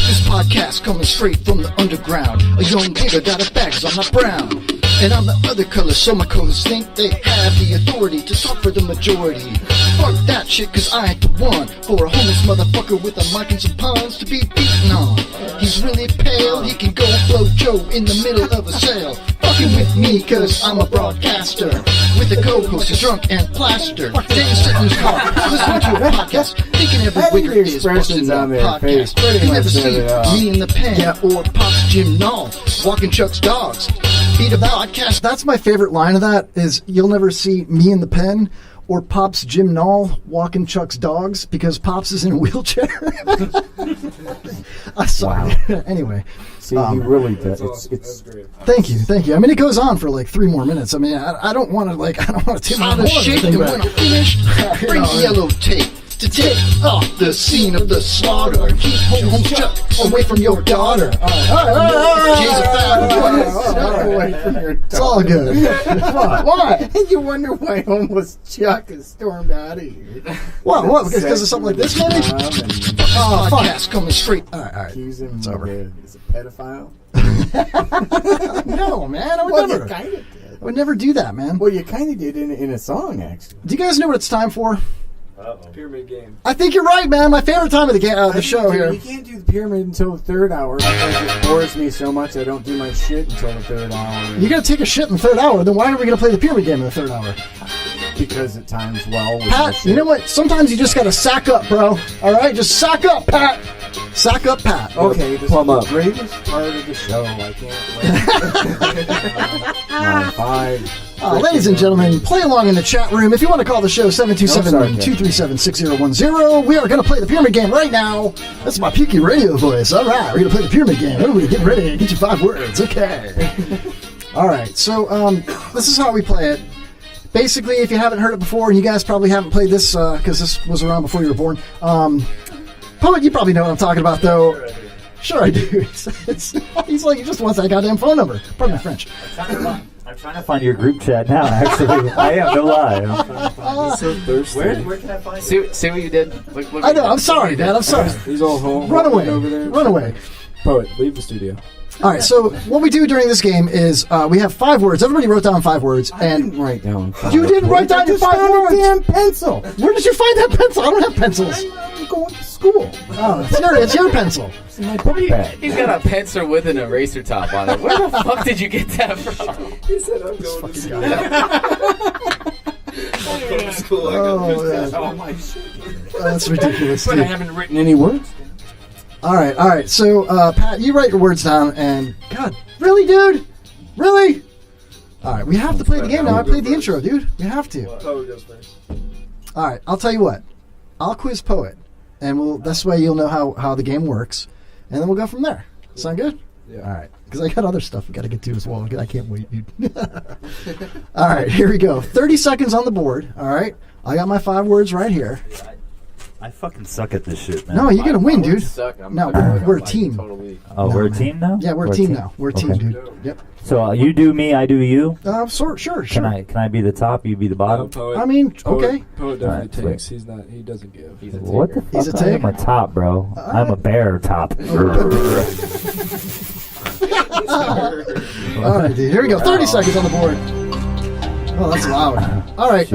This podcast coming straight from the underground. A young nigga got a bag 'cause I'm not brown. And I'm the other color, so my colors think they have the authority to talk for the majority. Fuck that shit, 'cause I ain't the one for a homeless motherfucker with a mic and some puns to be beaten on. He's really pale, he can go blow Joe in the middle of a sale. Fucking with me, 'cause I'm a broadcaster with a co-host who's drunk and plastered. Then sitting in his car, listening to a podcast, thinking every wigger is busting a podcast. You never see me in the pen or Pop's Jim Null walking Chuck's dogs. Beat a podcast. That's my favorite line of that is, you'll never see me in the pen or Pop's Jim Null walking Chuck's dogs, because Pops is in a wheelchair. I'm sorry. Anyway. See, he really does. That's great. Thank you. I mean, it goes on for like 3 more minutes. I mean, I don't want to tip my horn. Shake, and when I finish, bring the yellow tape. to take off the scene of the slaughter. Keep home Chuck away from your daughter. All right. It's all good. Why? You wonder why homeless Chuck is stormed out of here. What? Because of something like this, maybe? Oh, fuck. Coming straight. All right. Accuse him it's over. Is a pedophile? No, man. I would never. You kind of did. I would never do that, man. Well, you kind of did in a song, actually. Do you guys know what it's time for? Pyramid game. I think you're right, man. My favorite time of the show here. You can't do the pyramid until the third hour because it bores me so much I don't do my shit until the third hour. You gotta take a shit in the third hour. Then why are we gonna play the pyramid game in the third hour? Because it times well with Pat, you know what? Sometimes you just gotta sack up, bro. All right, just sack up, Pat. Sack up, Pat. Okay, this is the greatest part of the show. I can't wait. Ladies and gentlemen, play along in the chat room. If you want to call the show, 727-237-6010. We are going to play the pyramid game right now. That's my peaky radio voice. All right, we're going to play the pyramid game. Everybody get ready. Get your 5 words. Okay. All right, so this is how we play it. Basically, if you haven't heard it before, and you guys probably haven't played this because this was around before you were born, Poet, you probably know what I'm talking about, though. Sure I do. He's like, he just wants that goddamn phone number. Pardon my French. I'm trying to find your group chat now, actually. I am, no lie. He's so thirsty. Where can I find it? See what you did? Look I know, I'm sorry, Dad, I'm sorry. He's all home. Run away. Over there. Run away. Poet, leave the studio. All right, so what we do during this game is we have 5 words. Everybody wrote down 5 words. I didn't write down 5 You didn't write down your 5 words? A damn pencil. Where did you find that pencil? I don't have pencils. I'm going to school. Oh, it's your pencil. It's in my book bag. He's got a pencil with an eraser top on it. Where the fuck did you get that from? He said, I'm going to school. I'm going to school. Oh, my shit. That's ridiculous, But dude. I haven't written any words. All right. So, Pat, you write your words down, and God, really, dude? Really? All right, we have to play the game now. I played the intro, dude. We have to. Poet goes first. All right, I'll tell you what. I'll quiz Poet, and this way you'll know how the game works, and then we'll go from there. Sound good? Yeah. All right, because I got other stuff we got to get to as well. I can't wait, dude. All right, here we go. 30 seconds on the board. All right, I got my 5 words right here. I fucking suck at this shit, man. No, you're gonna win, dude. No, we're a like team. Totally. Oh, we're a team now? Yeah, we're a team now. We're a team, Okay. dude. Yep. So you do me, I do you? Sure. Can I be the top, you be the bottom? Poet. I mean, okay. Poet All definitely right, takes. He's not. He doesn't give. He's a What the He's a fuck? I am a take? top, bro. I'm a bear top. All right, dude. Here we go. 30 seconds on the board. Oh, that's loud. All right.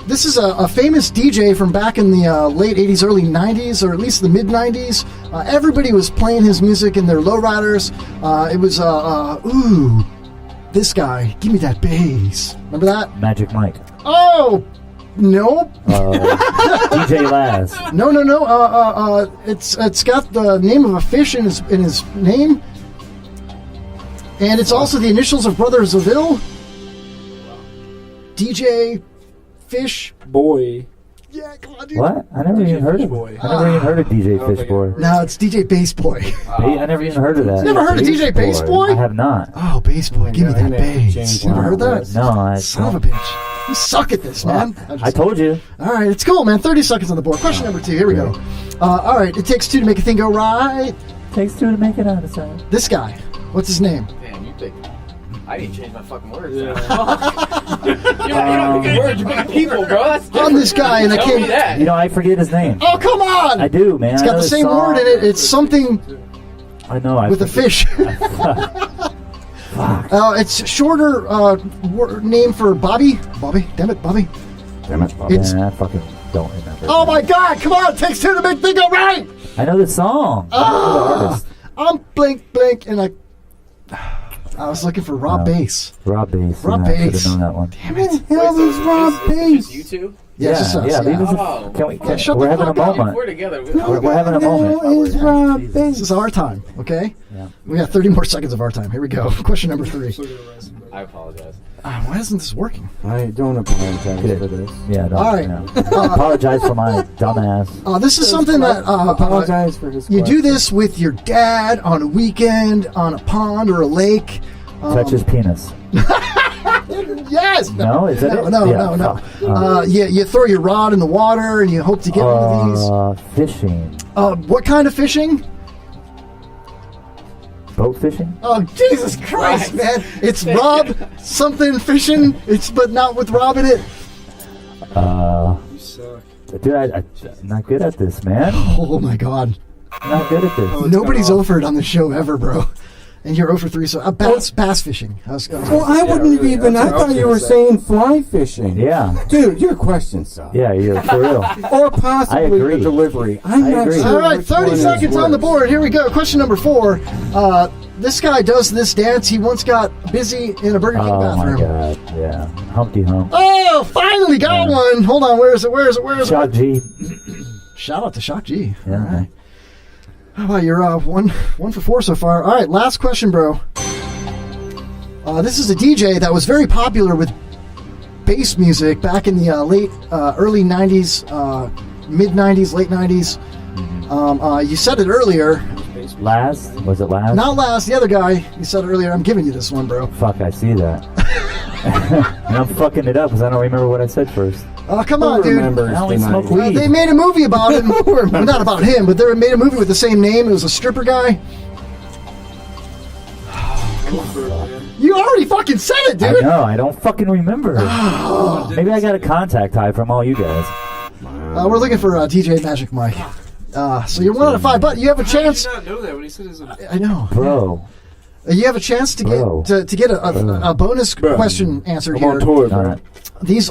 This is a famous DJ from back in the late 80s, early 90s, or at least the mid 90s. Everybody was playing his music in their lowriders. It was, this guy. Give me that bass. Remember that? Magic Mike. Oh, nope. DJ Laz. No. It's got the name of a fish in his name, and it's also the initials of Brthrs of Ill. DJ Fish Boy. Yeah, come on, dude. What? I never even heard of Boy. I never even heard of DJ Fish Boy. No, it's DJ Bass Boy. I never even heard of that. Never heard of DJ Bass Boy? I have not. Oh, Bass Boy, give me that bass. Never heard that? No, I Son of a bitch. You suck at this, man. I told you. All right, it's cool, man. 30 seconds on the board. Question number 2. Here we go. All right, it takes 2 to make a thing go right. Takes 2 to make it out of sight. This guy. What's his name? Damn, you think I didn't change my fucking words. Yeah. You're not picking words, you're picking people, bro. That's I'm this guy, and I Tell can't. me that. You know, I forget his name. Oh, come on! I do, man. It's I got know the this same song. word in it. It's something I know. with a fish. It's shorter name for Bobby. Bobby. Damn it, Bobby. It's- Man, I fucking don't remember. Oh my God! Come on! It takes 2 to make thing go right. I know the song. I know the artist. I'm blank, and I was looking for Rob Bass. Rob Bass. Rob yeah, I should Bass. have known that one. Damn it! Hell is Rob Bass? Just you two? Yeah, just us, leave us Oh. can we, can, shut we're the having a fuck up. moment. We're together. We're having a moment. Hell is Rob Bass? This is our time, okay? Yeah. We got 30 more seconds of our time. Here we go. Question number 3. I apologize. Why isn't this working? I don't apologize for this. Yeah, don't, All right. no. I apologize for my dumbass. This is something that apologize for this. you do this with your dad on a weekend, on a pond or a lake. Touch his penis. Yes. No, is that it? No. Yeah. You throw your rod in the water and you hope to get one of these. Fishing. What kind of fishing? Boat fishing? Oh, Jesus Christ, man. It's Rob something fishing, but not with Rob in it. You suck. Dude, I'm not good at this, man. Oh, my God. I'm not good at this. Nobody's offered on the show ever, bro. And you're 0 for 3, so bass fishing. Well, I wouldn't even. I thought you were saying fly fishing. Yeah. Dude, your question sucks. Yeah, you're for real. Or possibly the delivery. I'm not agree. sure. All right, which 30 one is seconds on the worse. board. Here we go. Question number 4. This guy does this dance. He once got busy in a Burger King Oh my bathroom. God, yeah. Humpty Hump. Oh, finally got one. Hold on, where is it? Shock G. Shout out to Shock G. Yeah. All right. How about your 1 for 4 so far? All right, last question, bro. This is a DJ that was very popular with bass music back in the early 90s, mid 90s, late 90s. You said it earlier. Laz? Was it Laz? Not Laz, the other guy. You said it earlier. I'm giving you this one, bro. Fuck, I see that. And I'm fucking it up because I don't remember what I said first. Oh, come on, dude. I only smoke weed. They made a movie about him. Well, not about him, but they made a movie with the same name. It was a stripper guy. You already fucking said it, dude. I know, I don't fucking remember. Maybe I got a contact high from all you guys. We're looking for DJ Magic Mike. So you're 1 out of 5, but you have a chance. How did you not know that when he said his I know. Bro. You have a chance to get a bonus question answered here. I'm on tour, bro.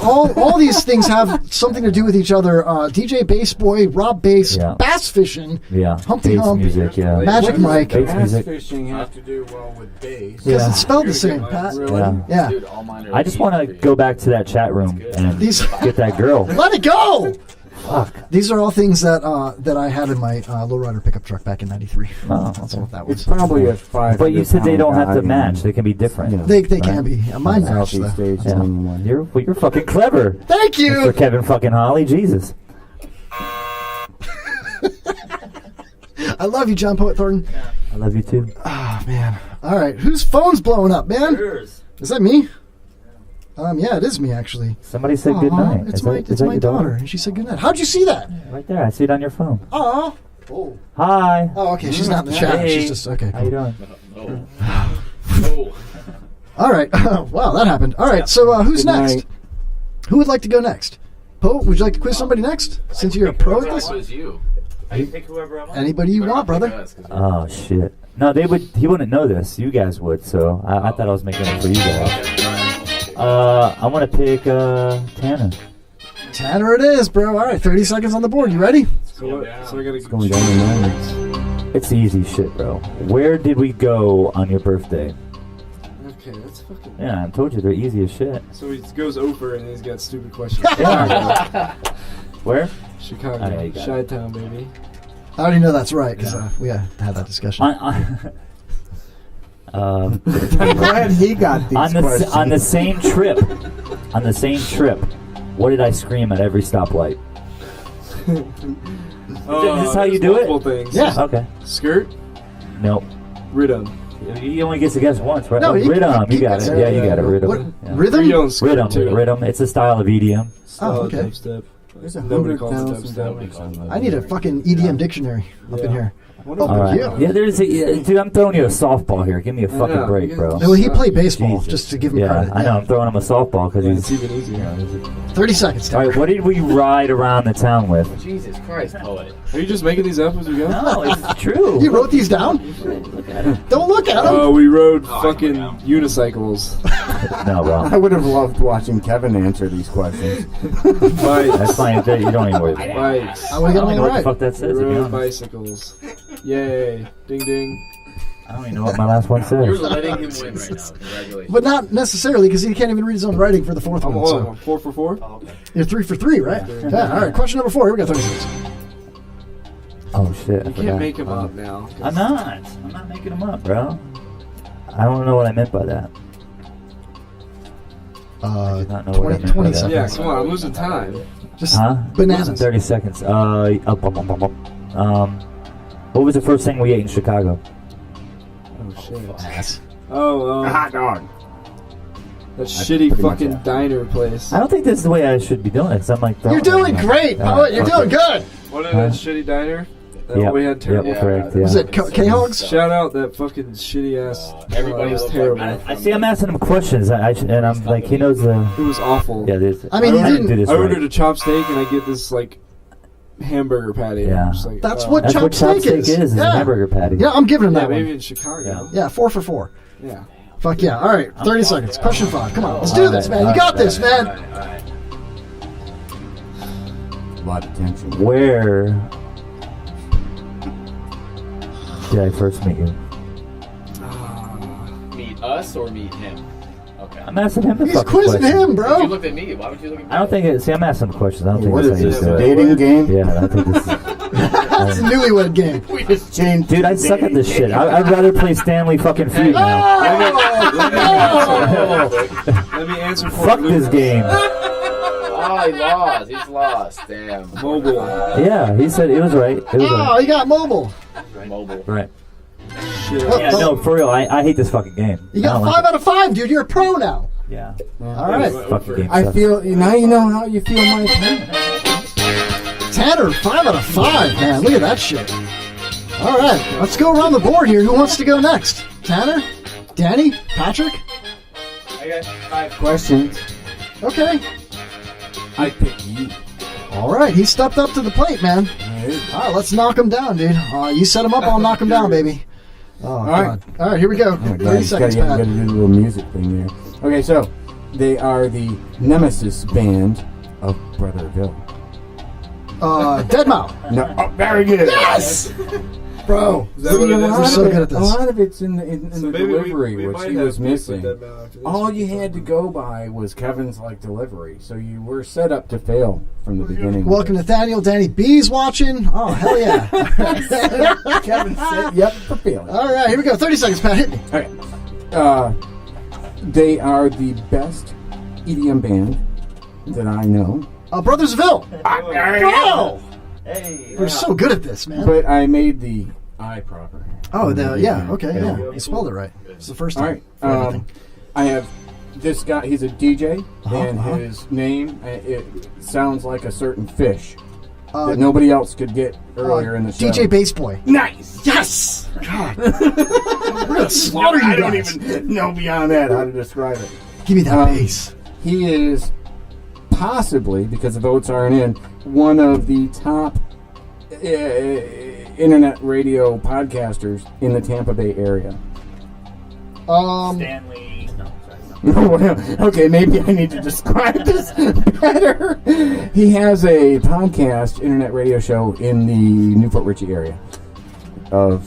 All these things have something to do with each other. DJ Bass Boy, Rob Bass, Bass Fishing, Humpty Bass Hump, music, yeah. Magic Mike. Bass music. Fishing have to do well with bass. Because it's spelled the same, Pat. Yeah. I just want to go back to that chat room and get that girl. Let it go! Fuck. These are all things that I had in my lowrider pickup truck back in '93. Oh, That's what that was. It's probably a 5. But you said they don't have to match. They can be different. They can be. Mine match though. Yeah. You're fucking clever. Thank you. Mr. Kevin fucking Holly. Jesus. I love you, John Poet Thornton. I love you too. Oh man. All right. Whose phone's blowing up, man? Yours. Is that me? Yeah, it is me actually. Somebody said good night. It's my daughter. And she said good night. How'd you see that? Right there. I see it on your phone. Oh. Hi. Oh, okay. She's not in the chat. Hey. She's just okay. How you doing? All right. Wow, that happened. All right. So who's Good next? night. Who would like to go next? Poe, would you like to quiz somebody next? Since you're a pro at this. you. I pick whoever I want. Anybody you want, brother. Oh shit. No, they would. He wouldn't know this. You guys would. So I thought I was making it for you guys. I want to pick Tanner. Tanner it is, bro. All right, 30 seconds on the board. You ready? So I gotta Going down the lines. It's easy shit, bro. Where did we go on your birthday? Okay, that's fucking. Yeah, I told you they're easy as shit. So he goes over and he's got stupid questions. Yeah. Where? Chicago. Oh, yeah, you got it. Chi-town, baby. I already know that's right because we had that discussion. I'm glad he got these questions. On the same trip. On the same trip. What did I scream at every stoplight? Is this how you do it? Multiple things. Yeah. Okay. Skirt. Nope. Rhythm. He only gets to guess once, right? No, rhythm. You got it. Yeah, you got it. Rhythm. What? Yeah. Rhythm? Rhythm. It's a style of EDM. Oh, okay. Dubstep. There's Nobody calls it 100,000 dubstep. I need a fucking EDM dictionary up in here. All right. Yeah, dude, I'm throwing you a softball here. Give me a fucking break, bro. Well, he played baseball, Jesus. just to give him Yeah, credit. I know. I'm throwing him a softball because It's he's. even easier. 30 seconds. All right, what did we ride around the town with? Jesus Christ, poet. Are you just making these up as we go? No, it's true. You wrote these down? Don't look at them. We rode fucking unicycles. No, bro. I would have loved watching Kevin answer these questions. Bikes. That's fine. You don't even worry about it. Bikes. I would I get don't them even know what right. the fuck that We says. to be rode honest. bicycles. Yay. Ding ding. I don't even know what my last one says. You're letting him win right now. Congratulations. But not necessarily because he can't even read his own writing for the fourth I'm one. on. So. 4 for 4? You're 3 for 3, right? Yeah, all right. Question number 4. Here we go. 36. Oh shit! I You forgot. can't make them up now. I'm not making them up, bro. I don't know what I meant by that. I do not know what I meant by 20 that. seconds. Yeah, come on. I'm losing time. Just Huh? bananas. 30 seconds. What was the first thing we ate in Chicago? Oh, shit. Ass. Oh, Hot dog. That shitty fucking diner place. I don't think this is the way I should be doing it. 'Cause I'm like, You're doing great, poet. You're doing good. What is that shitty diner? Yep. We had terrible. Correct. Yeah. Was it K-Hogs? Shout out that fucking shitty ass. Everybody was looked terrible. I see. I'm asking him questions, and I'm like, he knows the. It was awful. Yeah, this. I mean, you didn't do didn't. this I ordered right. a chop steak and I get this like hamburger patty. And Yeah. I'm just like, That's oh. what That's what chopstick chopstick is Yeah. a hamburger patty. Yeah, I'm giving him Yeah, that maybe one. in Chicago. Yeah, 4 for 4. Yeah. Fuck yeah. All right, 30 seconds. Question 5. Come on, let's do this, man. You got this, man. A lot of tension. Where did I first meet you? Meet us or meet him? Okay. I'm asking him the He's fucking quizzing question. him, bro. You looked at me. Why would you look at me? I don't think it. See, I'm asking him questions. I don't think What that's is how this, you do a it. dating game? Yeah, I don't think this is. It's a newlywed game. We just changed. Dude, I suck at this shit. I'd rather play Stanley fucking Feud now. Let me answer for Fuck you. this game. Oh, he lost. He's lost. Damn. Mobile. Yeah, he said it was right. It was Oh, right. he got mobile. Mobile. Right. Shit. Yeah, no, for real. I hate this fucking game. You I got don't like 5 out of 5, dude. You're a pro now. it. Yeah. All right. Fucking game I sucks. feel now. You know how you feel, Mike. Tanner, 5 out of 5, man. Look at that shit. All right, let's go around the board here. Who wants to go next? Tanner? Danny? Patrick? I got 5 Questions. Okay. I pick you. All right, he stepped up to the plate, man. All right, let's knock him down, dude. You set him up, I'll knock him down, baby. Oh, right. God. All right, here we go. Oh my God, 30 you seconds, gotta Pat. do a little music thing there. Okay, so they are the nemesis band of Brotherville. Deadmau5. No, oh, very good. Yes! Bro, Is that what it is? We're so good at this. A lot of it's in the So the maybe delivery, we which might he have was beef with missing. that now after this. All you had to go by was Kevin's like delivery, so you were set up to fail from the beginning. Welcome, Nathaniel. Danny B's watching. Oh, hell yeah. Kevin said, "Yep, for failing." All right, here we go. 30 seconds, Pat. Hit me. Okay. They are the best EDM band that I know. Brothersville. Bro! Hey. We're so good at this, man. But I made the I proper. Oh, yeah, okay, yeah. You spelled it right. It's the first All time. right. for everything. I have this guy. He's a DJ, and uh-huh. his name it sounds like a certain fish Uh, that nobody else could get earlier in the show. DJ Bass Boy. Nice. Yes! God. We're going to slaughter you I don't guys. even know beyond that how to describe it. Give me that bass. He is possibly, because the votes aren't in, one of the top internet radio podcasters in the Tampa Bay area. Stanley. No, sorry. Okay, maybe I need to describe this better. He has a podcast, internet radio show in the Newport Richey area of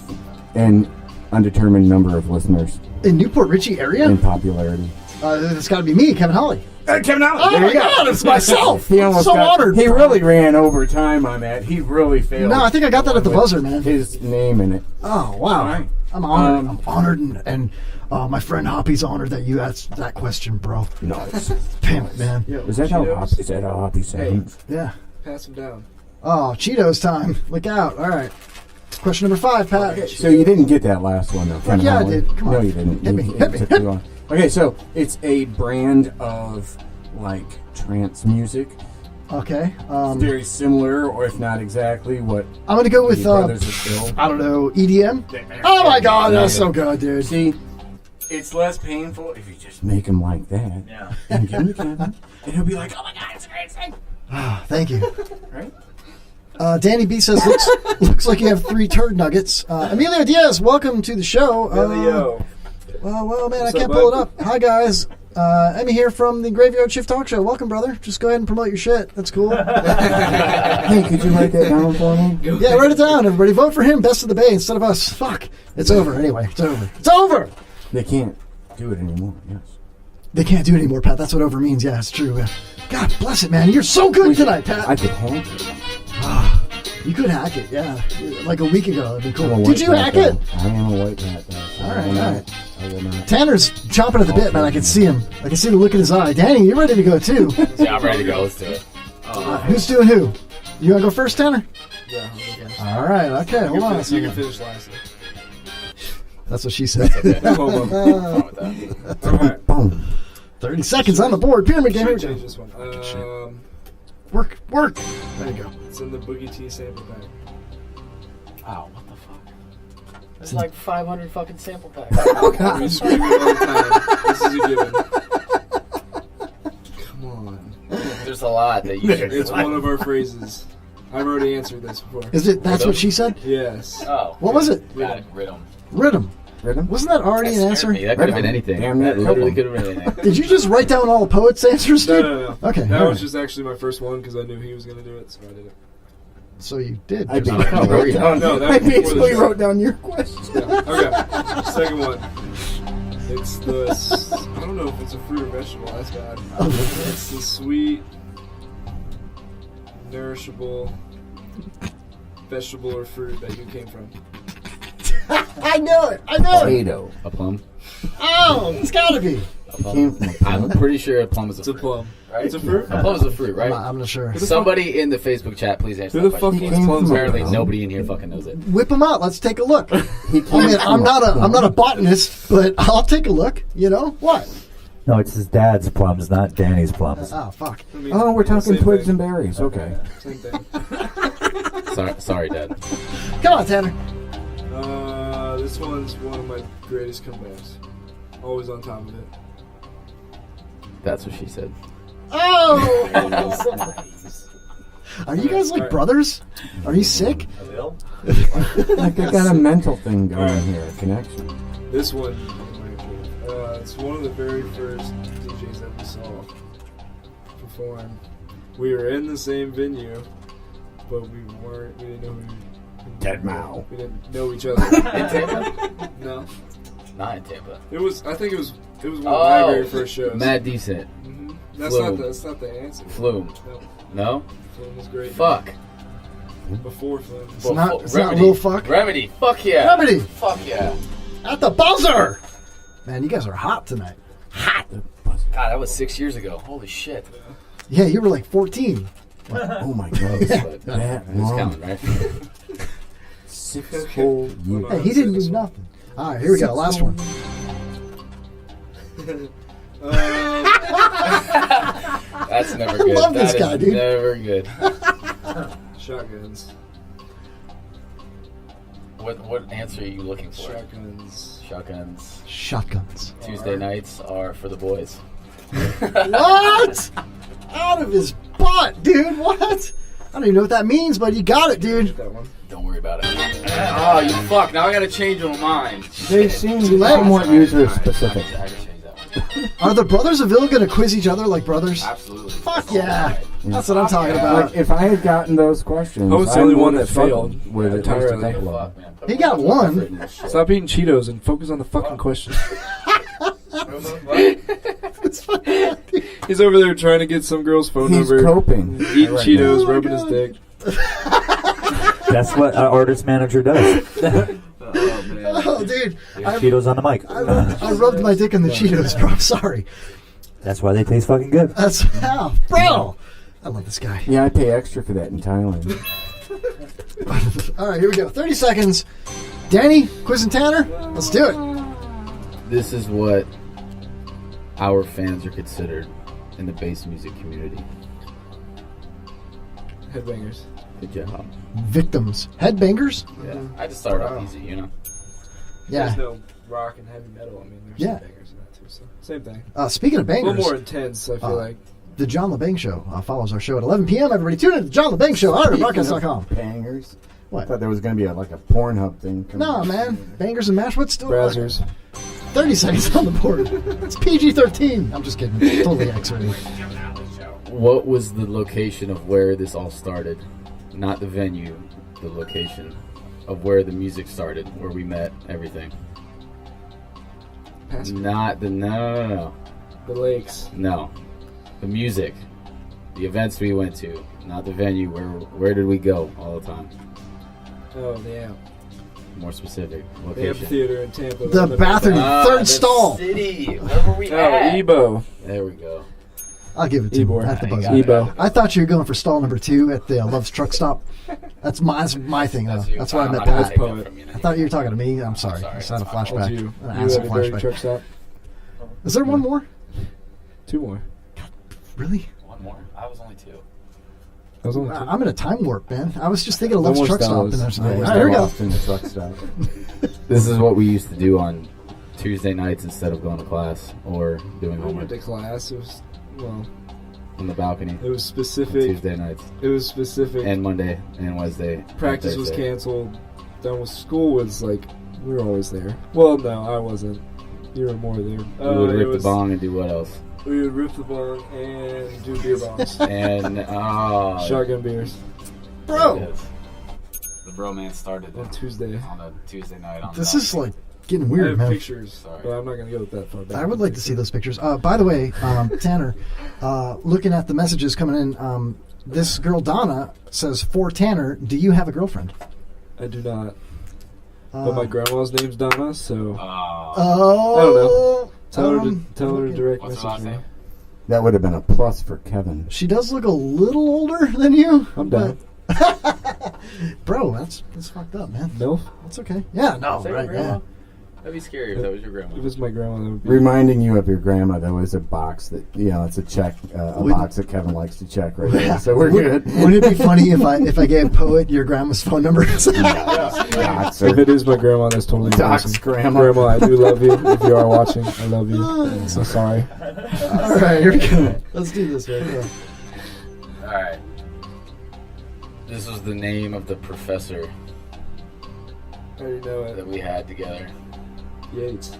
an undetermined number of listeners. In Newport Richey area? In popularity. It's got to be me, Kevin Holly. Kevin Holly. Oh There my you go. God, it's myself. He almost so got, honored. He really ran over time on that. He really failed. No, I think I got that at the buzzer, man. His name in it. Oh, wow. All right. I'm honored. I'm honored, and my friend Hoppy's honored that you asked that question, bro. Nice. Pimp, man. Yo, Is that how Cheetos? Hoppy sounds? Yeah. Pass him down. Oh, Cheetos time. Look out. All right. Question number 5, Pat. So you didn't get that last one, though. Fuck yeah, I did. Come No, on. you didn't. Hit me, It hit me, took hit too me. long. Okay, so it's a brand of like trance music. Okay. It's very similar, or if not exactly, what I'm going to go with, the Brothers of Phil. I don't know, EDM? Oh, my God. That's so good, dude. See, it's less painful if you just make him like that. Yeah. And give him to Kevin, and he'll be like, "Oh my God, it's crazy!" Ah, thank you. Right? Danny B says, looks like you have 3 turd nuggets. Emilio Diaz, welcome to the show. Yo. Well, man, What's I can't up, pull bud? it up. Hi, guys. Emmy here from the Graveyard Shift Talk Show. Welcome, brother. Just go ahead and promote your shit. That's cool. Hey, could you write that down for me? Yeah, write it down, everybody. Vote for him, Best of the Bay, instead of us. Fuck. It's over. Anyway, it's over. It's over! They can't do it anymore. Yes. They can't do it anymore, Pat. That's what over means. Yeah, it's true. God bless it, man. You're so good tonight, Pat. I could hack it. You could hack it, yeah. Like a week ago. That'd be cool. I'm a Did you white hack hat, it? though. I am a white hat, though. So All right, I will all not- right. I will not. Tanner's chomping at the bit, man. I can see him. I can see the look in his eye. Danny, you're ready to go, too. Yeah, I'm ready to go. Let's do it. Who's doing who? You want to go first, Tanner? Yeah, I'll go first. All right, okay. Hold on a You second. can finish last. That's what she said. No homo. Fine with that. All right. Boom. 30 seconds on the board. Pyramid game. Here we go. Change this one. Work. There you go. It's in the Boogie T sample pack. Wow, what the fuck? There's like 500 fucking sample packs. We scream it all the time. This is a given. Come on. There's a lot that you should. It's one of our phrases. I've already answered this before. Is it? That's what she said? Yes. Oh. What was it? Rhythm. Rhythm. Wasn't that already an answer? That could have been anything. Damn That it, literally rhythm. could have been anything. Did you just write down all the poets' answers? No, dude? no. Okay. That all was right. just actually my first one because I knew he was going to do it, so I did it. So you did. I just- basically wrote down. No, that I was before the basically show. wrote down your question. Yeah. Okay. Second one. It's the. I don't know if it's a fruit or vegetable. That's bad. It's the sweet, nourishable vegetable or fruit that you came from. I know it. Potato. A plum? Oh, it's got to be. A plum? I'm pretty sure a plum is a fruit. It's a plum. Right? It's a fruit? A plum is a fruit, right? I'm not sure. Somebody in the Facebook chat, please answer Who that the fuck question. eats plums? Apparently, nobody in here fucking knows it. Whip them out. Let's take a look. I mean, I'm not a botanist, but I'll take a look. You know what? No, it's his dad's plums, not Danny's plums. Oh fuck. I mean, Oh, we're talking same twigs thing. and berries. Okay. Same thing. Sorry, Dad. Come on, Tanner. This one's one of my greatest comebacks. Always on top of it. That's what she said. Oh. Are you guys like brothers? Are you sick? Like I got a mental thing going here, a connection. This one, it's one of the very first DJs that we saw perform. We were in the same venue, but we didn't know who. Dead Mao. We didn't know each other. In Tampa? No. Not in Tampa. I think it was one of my very first shows. Mad Decent. Mm-hmm. That's not the answer. Flume. No? Flume was great. Fuck. Before Flume. It's not Lil Fuck. Remedy. Fuck yeah. Remedy. Fuck yeah. At the buzzer. Man, you guys are hot tonight. Hot. God, that was 6 years ago. Holy shit. Yeah, you were like 14. Oh my god. That Who's long. counting, right? 6 whole years. Hey, he didn't do nothing. All right, here we go. Last one. That's never good. I love this That guy, is dude. Never good. Shotguns. What answer are you looking for? Shotguns. Shotguns. Tuesday nights are for the boys. What? Out of his butt, dude. What? I don't even know what that means, but you got it, dude. Don't worry about it. Oh, you fuck. Now I gotta change my mind. They seem somewhat user specific. I gotta change that one. Are the Brothers of Ville going to quiz each other like brothers? Absolutely. Fuck yeah. That's what I'm talking about. Like, if I had gotten those questions, I was the only one that struggled failed with at least a entirely. couple of them. He got one. Stop eating Cheetos and focus on the fucking question. He's over there trying to get some girl's phone He's number. coping. Eating right Cheetos, now. rubbing his dick. That's what an artist manager does. Oh, dude. Cheetos on the mic. I rubbed my dick in the Cheetos, bro. I'm sorry. That's why they taste fucking good. That's how. Bro. I love this guy. Yeah, I pay extra for that in Thailand. All right, here we go. 30 seconds. Danny, Quiz and Tanner, let's do it. This is what our fans are considered in the bass music community. Headbangers. Good job. Victims. Headbangers? Yeah, I just started off easy, you know. Yeah. There's no rock and heavy metal. I mean, there's Yeah. headbangers in that too. So same thing. Speaking of A bangers. little more intense, I feel like. The John LeBang Show follows our show at 11 p.m. Everybody tune in to the John LeBang Show on IronBroadcast.com. Bangers. What? I thought there was going to be a Pornhub thing. No, man. Bangers and mash. What's still Browsers. 30 seconds on the board. It's PG-13. I'm just kidding. Totally X-rated. What was the location of where this all started? Not the venue, the location of where the music started, where we met, everything. Not the no. The lakes. No, the music, the events we went to, not the venue. Where did we go all the time? Oh, the amp. More specific The location. amphitheater in Tampa. The bathroom, third the stall. City. Where were we at? Ebo. There we go. I'll give it to you at the buzzer. Ebo. I thought you were going for stall number 2 at the Love's Truck Stop. That's my thing, though. That's why I met I'm gonna Pat. take that from you. I thought you were talking to me. I'm sorry. I just had a flashback. You An had acid a dirty flashback. truck stop. Is there one more? 2 more. Really? 1 more. I was only 2. I was only 2. I'm in a time warp, man. I was just thinking of No Love's more Truck Stop. Stellas. And there's No more all right, here we go. Lost in the truck stop. This is what we used to do on Tuesday nights instead of going to class or doing I homework went to class. It was, well, on the balcony. it was on specific. Tuesday nights It was specific. and Monday and Wednesday. Practice and was Thursday. canceled. Done with school was like, we were always there. Well, no, I wasn't. You were more there. We would rip the bong and do what else? We would rip the bong and do beer bongs. And shotgun beers. Bro! There it is. The bromance started On Tuesday. on a Tuesday night. On This the is like getting I weird, have man. pictures, but I'm not going to go that far back. I would like to see those pictures. By the way, Tanner, looking at the messages coming in, this girl Donna says, "For Tanner, do you have a girlfriend?" I do not. But my grandma's name's Donna, so Oh, I don't know. Tell her to direct What's her message last me. name? That would have been a plus for Kevin. She does look a little older than you. I'm done. Bro, that's fucked up, man. No, That's okay. Yeah, no, Say right, grandma? yeah. That'd be scary if that was your grandma. if it was my grandma, that would be. Reminding you of your grandma, there was a box that, it's a check, a Would- box that Kevin likes to check right there. So we're good. Wouldn't it be funny if I gave Poet your grandma's phone number? Doxer. If it is my grandma, that's totally Dox awesome. grandma. Grandma, I do love you. If you are watching, I love you. I'm so sorry. All right, here we go. Let's do this, man. Come on. Alright. This was the name of the professor I already know that it. we had together. Yates.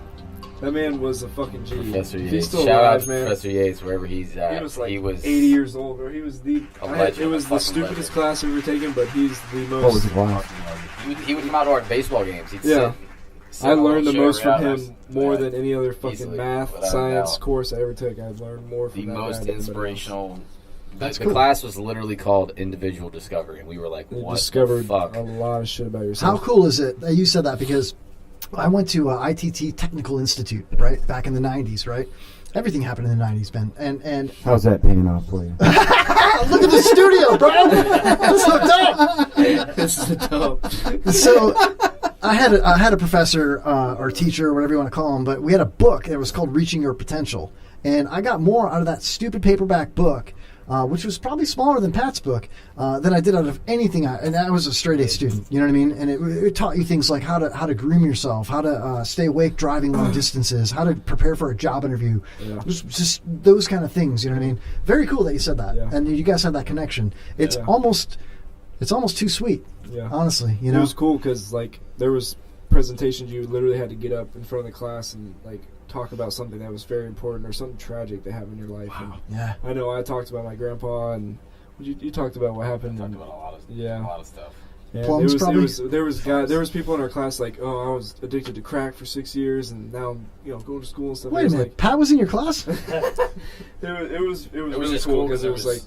That man was a fucking G. Professor If Yates. he's still Shout alive, out man. Professor Yates wherever he's at. He was like he was 80 years old, bro. He was the. A I had- legend, it was a the fucking stupidest legend. class I've ever taken, but he's the most. What was the class? He would come out to our baseball games. He'd Yeah. sit I on a learned the little most chair from around him us. more Yeah. than any other fucking Easily, math, without a science doubt. course I ever took. I've learned more from The that guy most than anybody else. inspirational. That's the cool. class was literally called Individual Discovery, and we were like, You "What discovered the fuck?" a lot of shit about How yourself. cool is it that you said that? Because I went to ITT Technical Institute, right, back in the 90s, right? Everything happened in the 90s, Ben. And How's that paying off for you? look at the studio, bro. That's so dope. This is dope. So I had a professor or teacher or whatever you want to call him, but we had a book that was called Reaching Your Potential, and I got more out of that stupid paperback book, which was probably smaller than Pat's book, than I did out of anything. And I was a straight A student, you know what I mean? And it taught you things like how to groom yourself, how to stay awake driving long distances, how to prepare for a job interview. Yeah. It was just those kind of things, you know what I mean? Very cool that you said that, Yeah. and you guys had that connection. It's Yeah. almost too sweet. Yeah. Honestly, you It know. was cool because like there was presentations you literally had to get up in front of the class and like talk about something that was very important or something tragic that happened in your life. And Yeah. I know I talked about my grandpa and you talked about what happened. Talked and- about a lot of stuff. Yeah, Plums, probably? there was people in our class like, oh, I was addicted to crack for 6 years and now I'm going to school and stuff. Wait It a was minute, Pat was in your class? it was really just cool cool because 'cause it it was was- like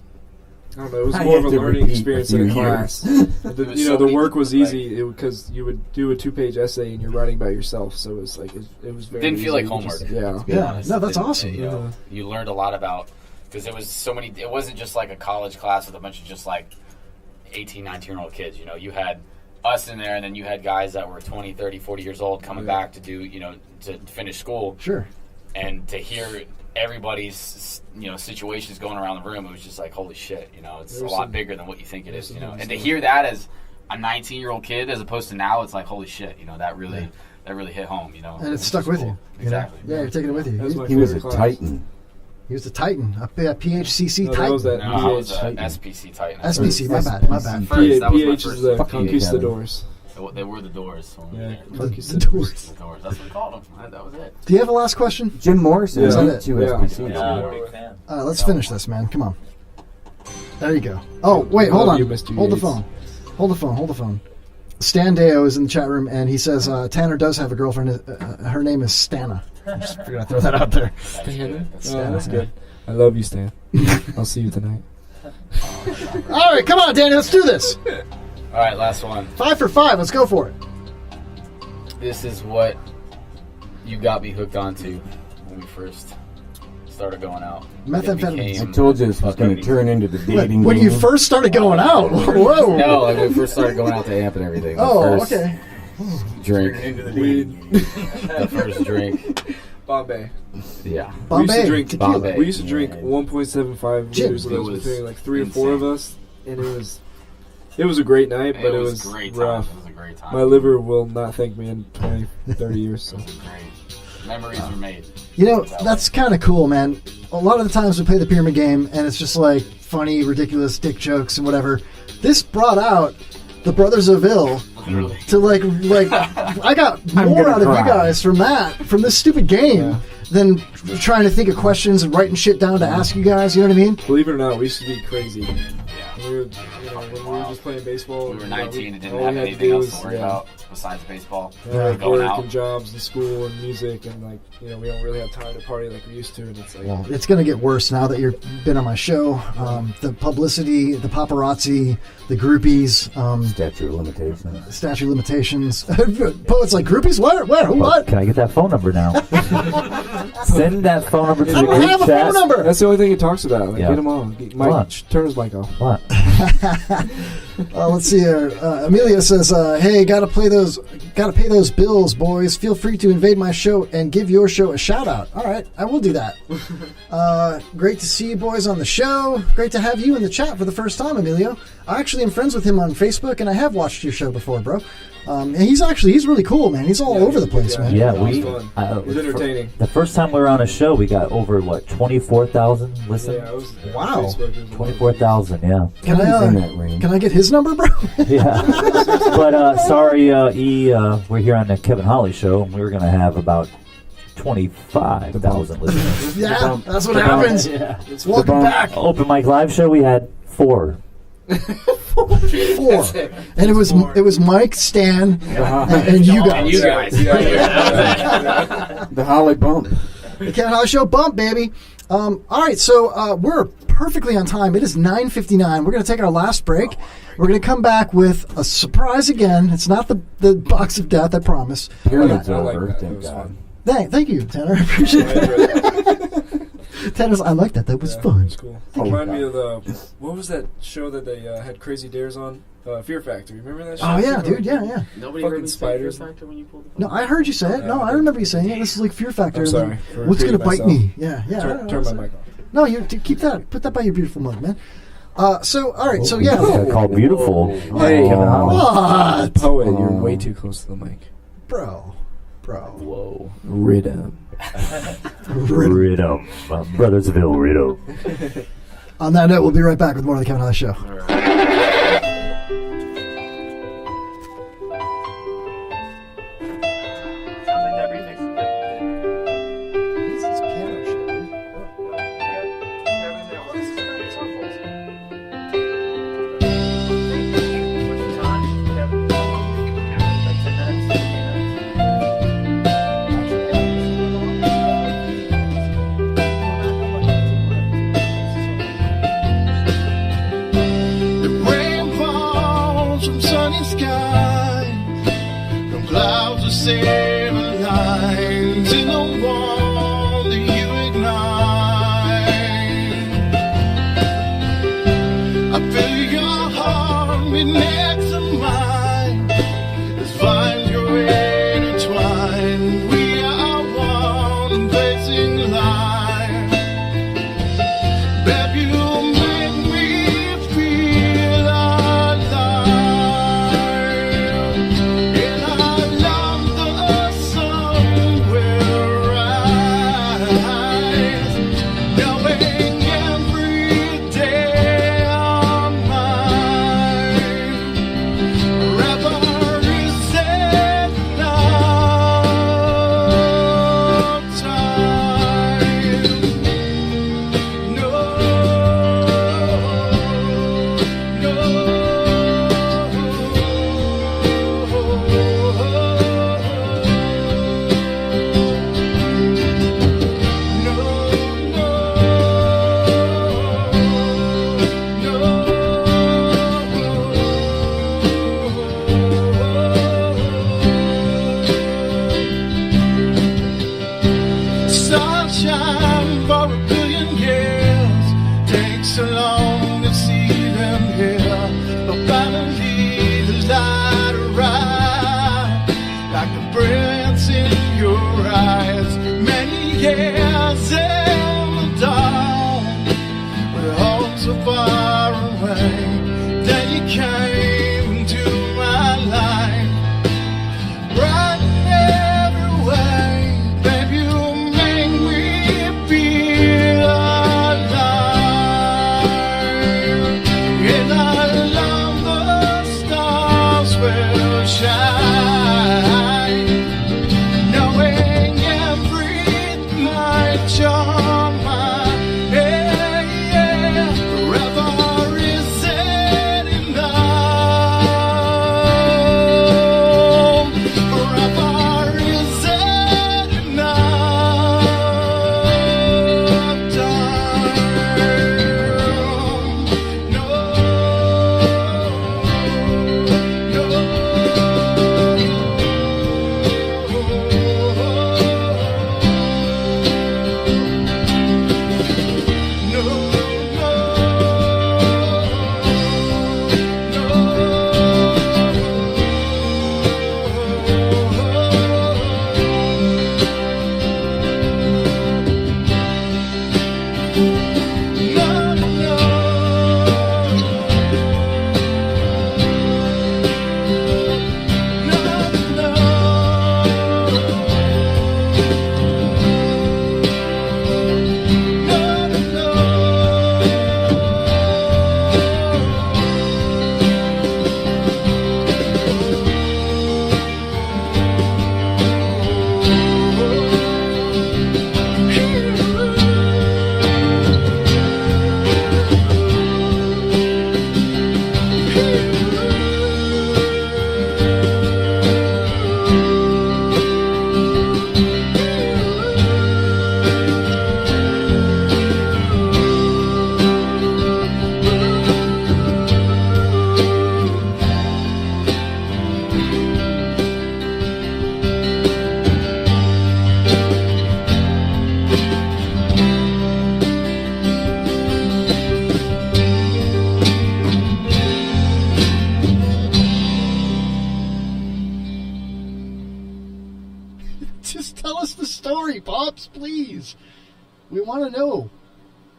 I don't know, it was I more of had a to learning repeat experience a in a few class. There The, was you so know, the many work was people, easy because you would do a 2-page essay and you're writing about yourself, so it was like it was very. Didn't feel like easy. You homework. just- yeah. To be Yeah. honest. No, that's It- awesome. You know, you learned a lot about because it was so many. It wasn't just like a college class with a bunch of just like 18, 19-year-old kids. You know, you had us in there, and then you had guys that were 20, 30, 40 years old coming back to do to finish school. Sure. And to hear everybody's situations going around the room, it was just like, holy shit, it's There's a lot some- bigger than what you think it is, some And stuff. to hear that as a 19-year-old kid as opposed to now, it's like, holy shit, that really hit home, And it's stuck with you. Exactly. Yeah, you're taking it with you. That was my He was a favorite class. titan. He was a Titan, a PHCC No, that Titan. was that No, I was PH. SPC Titan. SPC, my bad. First, that was my PH first is the Fuck you, conquistadors. They were the Doors. So Yeah, The conquistadors. doors. The Doors. That's what we called them. That was it. Do you have a last question? Jim Morrison Yeah. is Is that two it? SPC. Yeah, big fan. Let's finish this, man. Come on. There you go. Oh, wait, hold Love on. you, Mr. Hold the Yates. phone. Hold the phone. Stan Deo is in the chat room, and he says Tanner does have a girlfriend. Her name is Stana. I'm just figured I'd throw that out there. Stan? That's Oh, that's good. I love you, Stan. I'll see you tonight. All right, come on, Danny, let's do this. All right, last one. 5 for 5. Let's go for it. This is what you got me hooked onto when we first started going out. Methamphetamines. I told you this was going to turn into the dating When you game. first started going out. Whoa. No, like when we first started going out to amp and everything. Oh, the first okay. Drink. Weed. The first drink Bombay. Yeah. We used Bombay, to drink tequila. Bombay. We used to drink 1.75 Gin. liters of It those was between like 3 or 4 insane. of us, and it was a great night, but it was great time. rough. It was a great time. My liver will not thank me in 20, 30 years. So. Great. Memories were made. You know, that's kind of cool, man. A lot of the times we play the pyramid game, and it's just like funny, ridiculous dick jokes and whatever. This brought out the Brothers of Ill to like I got more out of you guys from this stupid game than trying to think of questions and writing shit down to ask you guys. You know what I mean? Believe it or not, we used to be crazy. When we were just playing baseball. We were 19 and didn't all have we had anything do else was, to worry about besides baseball. Like Going work out. and jobs and school and music, and like we don't really have time to party like we used to. And it's like, Well, it's going to get worse now that you've been on my show. The publicity, the paparazzi, the groupies. Statute of limitations. Statute of limitations. Poets like groupies? Where? Who? What? Can I get that phone number now? Send that phone number to the I don't group have a chat. phone number. that's the only thing he talks about. Like, Yeah. get him on. Mike, What? turn his mic off. What? Let's see here. Amelia says, "Hey, gotta pay those bills, boys. Feel free to invade my show and give your show a shout out." All right, I will do that. Great to see you boys on the show. Great to have you in the chat for the first time, Emilio. I actually am friends with him on Facebook, and I have watched your show before, bro. And he's really cool, man. He's all over the place, man. Yeah, He's entertaining. The first time we were on a show, we got over 24,000 listens. Yeah, it was Wow. Facebook, it was 24,000. Yeah. Can I get his number, bro? Yeah. But sorry, E. We're here on the Kevin Holly show, and we were going to have about 25,000 listeners. Yeah, that's what happens. Yeah. Welcome back. Open mic live show, we had 4. 4, and it was Mike, Stan, and you guys. The Holly Bump. The Kevin Holly Show bump, baby. All right, so we're perfectly on time. It is 9:59. We're going to take our last break. We're going to come back with a surprise again. It's not the box of death, I promise. Period's over, thank God. Thank you, Tanner. I appreciate it. Tanner's, I like that. That was fun. It's cool. Remind me of what was that show that they had Crazy Dares on? Fear Factory. Remember that show? Oh, yeah, dude. Yeah. Nobody Fucking heard me say spiders. Fear Factor when you pulled the phone? No, I heard you say it. No, I remember you saying it. This is like Fear Factor. I'm sorry. What's going to bite me? Yeah. Turn my mic off. No, keep that. Put that by your beautiful mug, man. So, all right. So, yeah. It's called Beautiful. Hey, Kevin Holly. What? Poet, you're way too close to the mic. Bro. Whoa. Rhythm. Rhythm. Brothersville Rhythm. On that note, we'll be right back with more of the Kevin Holly Show. so far away. Then you came into my life, bright in every way. Babe, you make me feel alive. And I love the stars will shine, knowing every night you're mine. Yeah, yeah. Forever isn't enough. Forever isn't enough time. No, Just tell us the story, Pops, please. We want to know.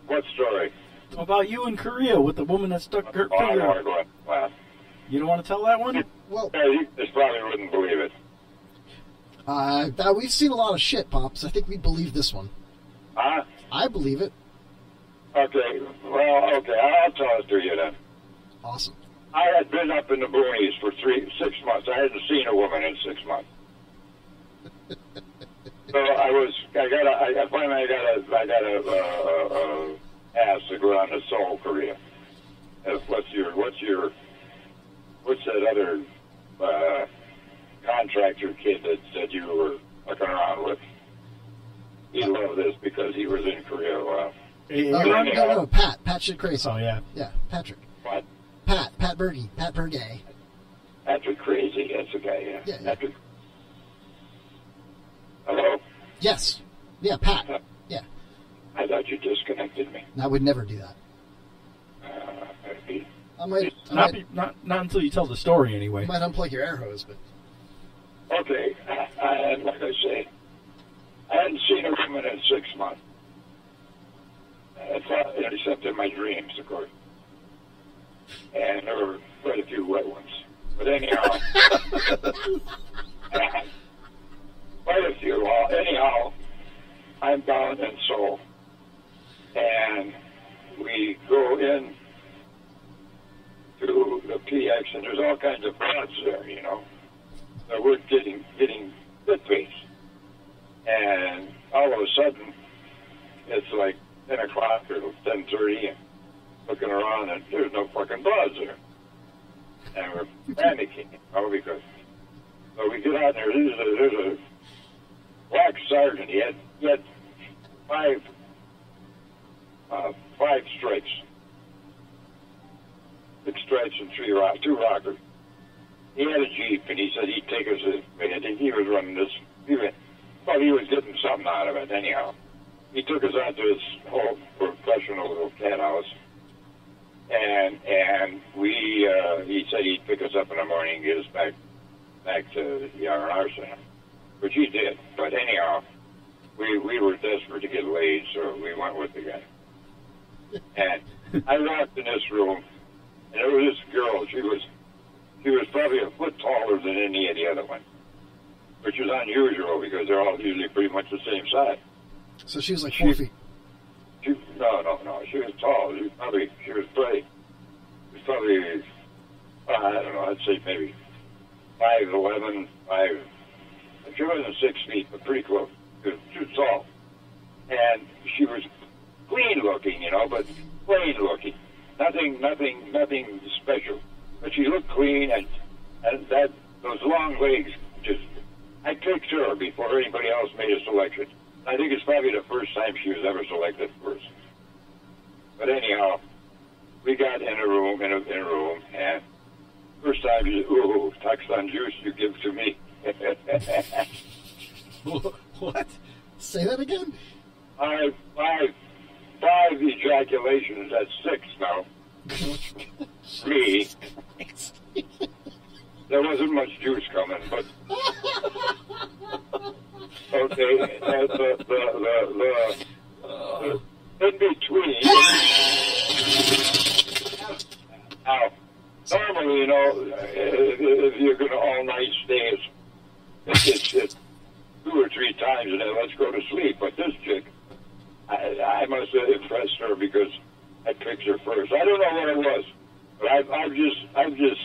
What story? About you in Korea with the woman that stuck her I finger don't want out. to go in. Well, You don't want to tell that one? Well, you just probably wouldn't believe it. We've seen a lot of shit, Pops. I think we believe this one. Huh? I believe it. Okay. Well, okay. I'll tell it to you then. Awesome. I had been up in the boonies for 6 months. I hadn't seen a woman in 6 months. So finally I got a asked to go down to Seoul, Korea. What's that other contractor kid that you were looking around with? He loved this because he was in Korea a while. No, Pat. Pat shit crazy. Oh, yeah. Yeah, Patrick. What? Pat Berge. Pat Berge. Patrick Crazy, that's the guy, yeah. Yeah. Patrick. Hello? Yes. Yeah, Pat. Yeah. I thought you disconnected me. I would never do that. I might Not until you tell the story, anyway. might unplug your air hose, but Okay, like I say, I hadn't seen a woman in 6 months. Except in my dreams, of course. And there were quite a few wet ones. But anyhow, quite a few. Well, anyhow, I'm down in Seoul. And we go in to the PX, and there's all kinds of broads there, you know. So we're getting good face. And all of a sudden, it's like 10 o'clock or 10:30, and looking around, and there's no fucking broads there. And we're panicking, you know, because so we get out there. There's a black sergeant. He had five stripes, 6 stripes and 2 rockers. He had a Jeep, and he said he'd take us. I think he was running this. He was getting something out of it anyhow. He took us out to his whole professional little cat house, and he said he'd pick us up in the morning and get us back to the R&R center, which he did. But anyhow, we were desperate to get laid, so we went with the guy. And I walked in this room, and there was this girl. She was probably a foot taller than any of the other one, which is unusual because they're all usually pretty much the same size. So she was like 4 feet. No. She was tall. She was probably, I don't know, I'd say maybe 5'11", 5. She wasn't 6 feet, but pretty close. She was tall. And she was clean looking, but plain looking. Nothing special. But she looked clean, and those long legs just, I picked her before anybody else made a selection. I think it's probably the first time she was ever selected first. But anyhow, we got in a room, and first time she said, "Ooh, Tucson juice you give to me." What? Say that again? Five ejaculations. That's 6 now. Me. There wasn't much juice coming, but okay. The in between. Now, normally, if you're going to all night stay, it's 2 or 3 times, and then let's go to sleep. But this chick, I must have impressed her because I picked her first. I don't know what it was, but I've just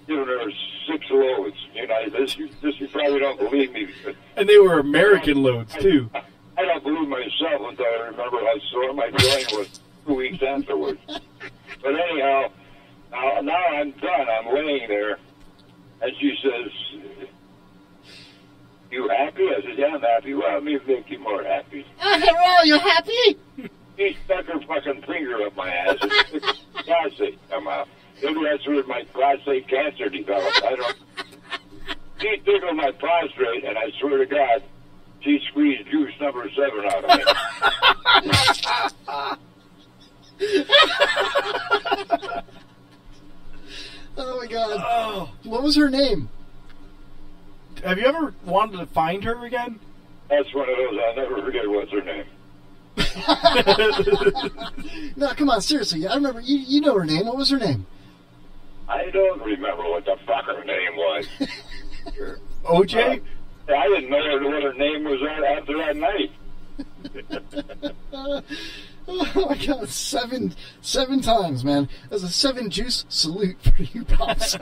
given her 6 loads. This you probably don't believe me. And they were American loads too. I don't believe myself until I remember how sore my joint was 2 weeks afterwards. But anyhow, now I'm done. I'm laying there, and she says, "You happy?" I said, "Yeah, I'm happy." "Well, let me make you more happy." Hello, you happy? She stuck her fucking finger up my ass and took prostate come out. Maybe that's where my prostate cancer developed. I don't. She tickled my prostate, and I swear to God, she squeezed juice number 7 out of me. Oh my God! Oh. What was her name? Have you ever wanted to find her again? That's one of those I'll never forget. What's her name? No, come on, seriously. I remember. You know her name. What was her name? I don't remember what the fuck her name was. OJ? I didn't know what her name was after that night. Oh my God! 7 times, man. That's a 7 juice salute for you, Pops.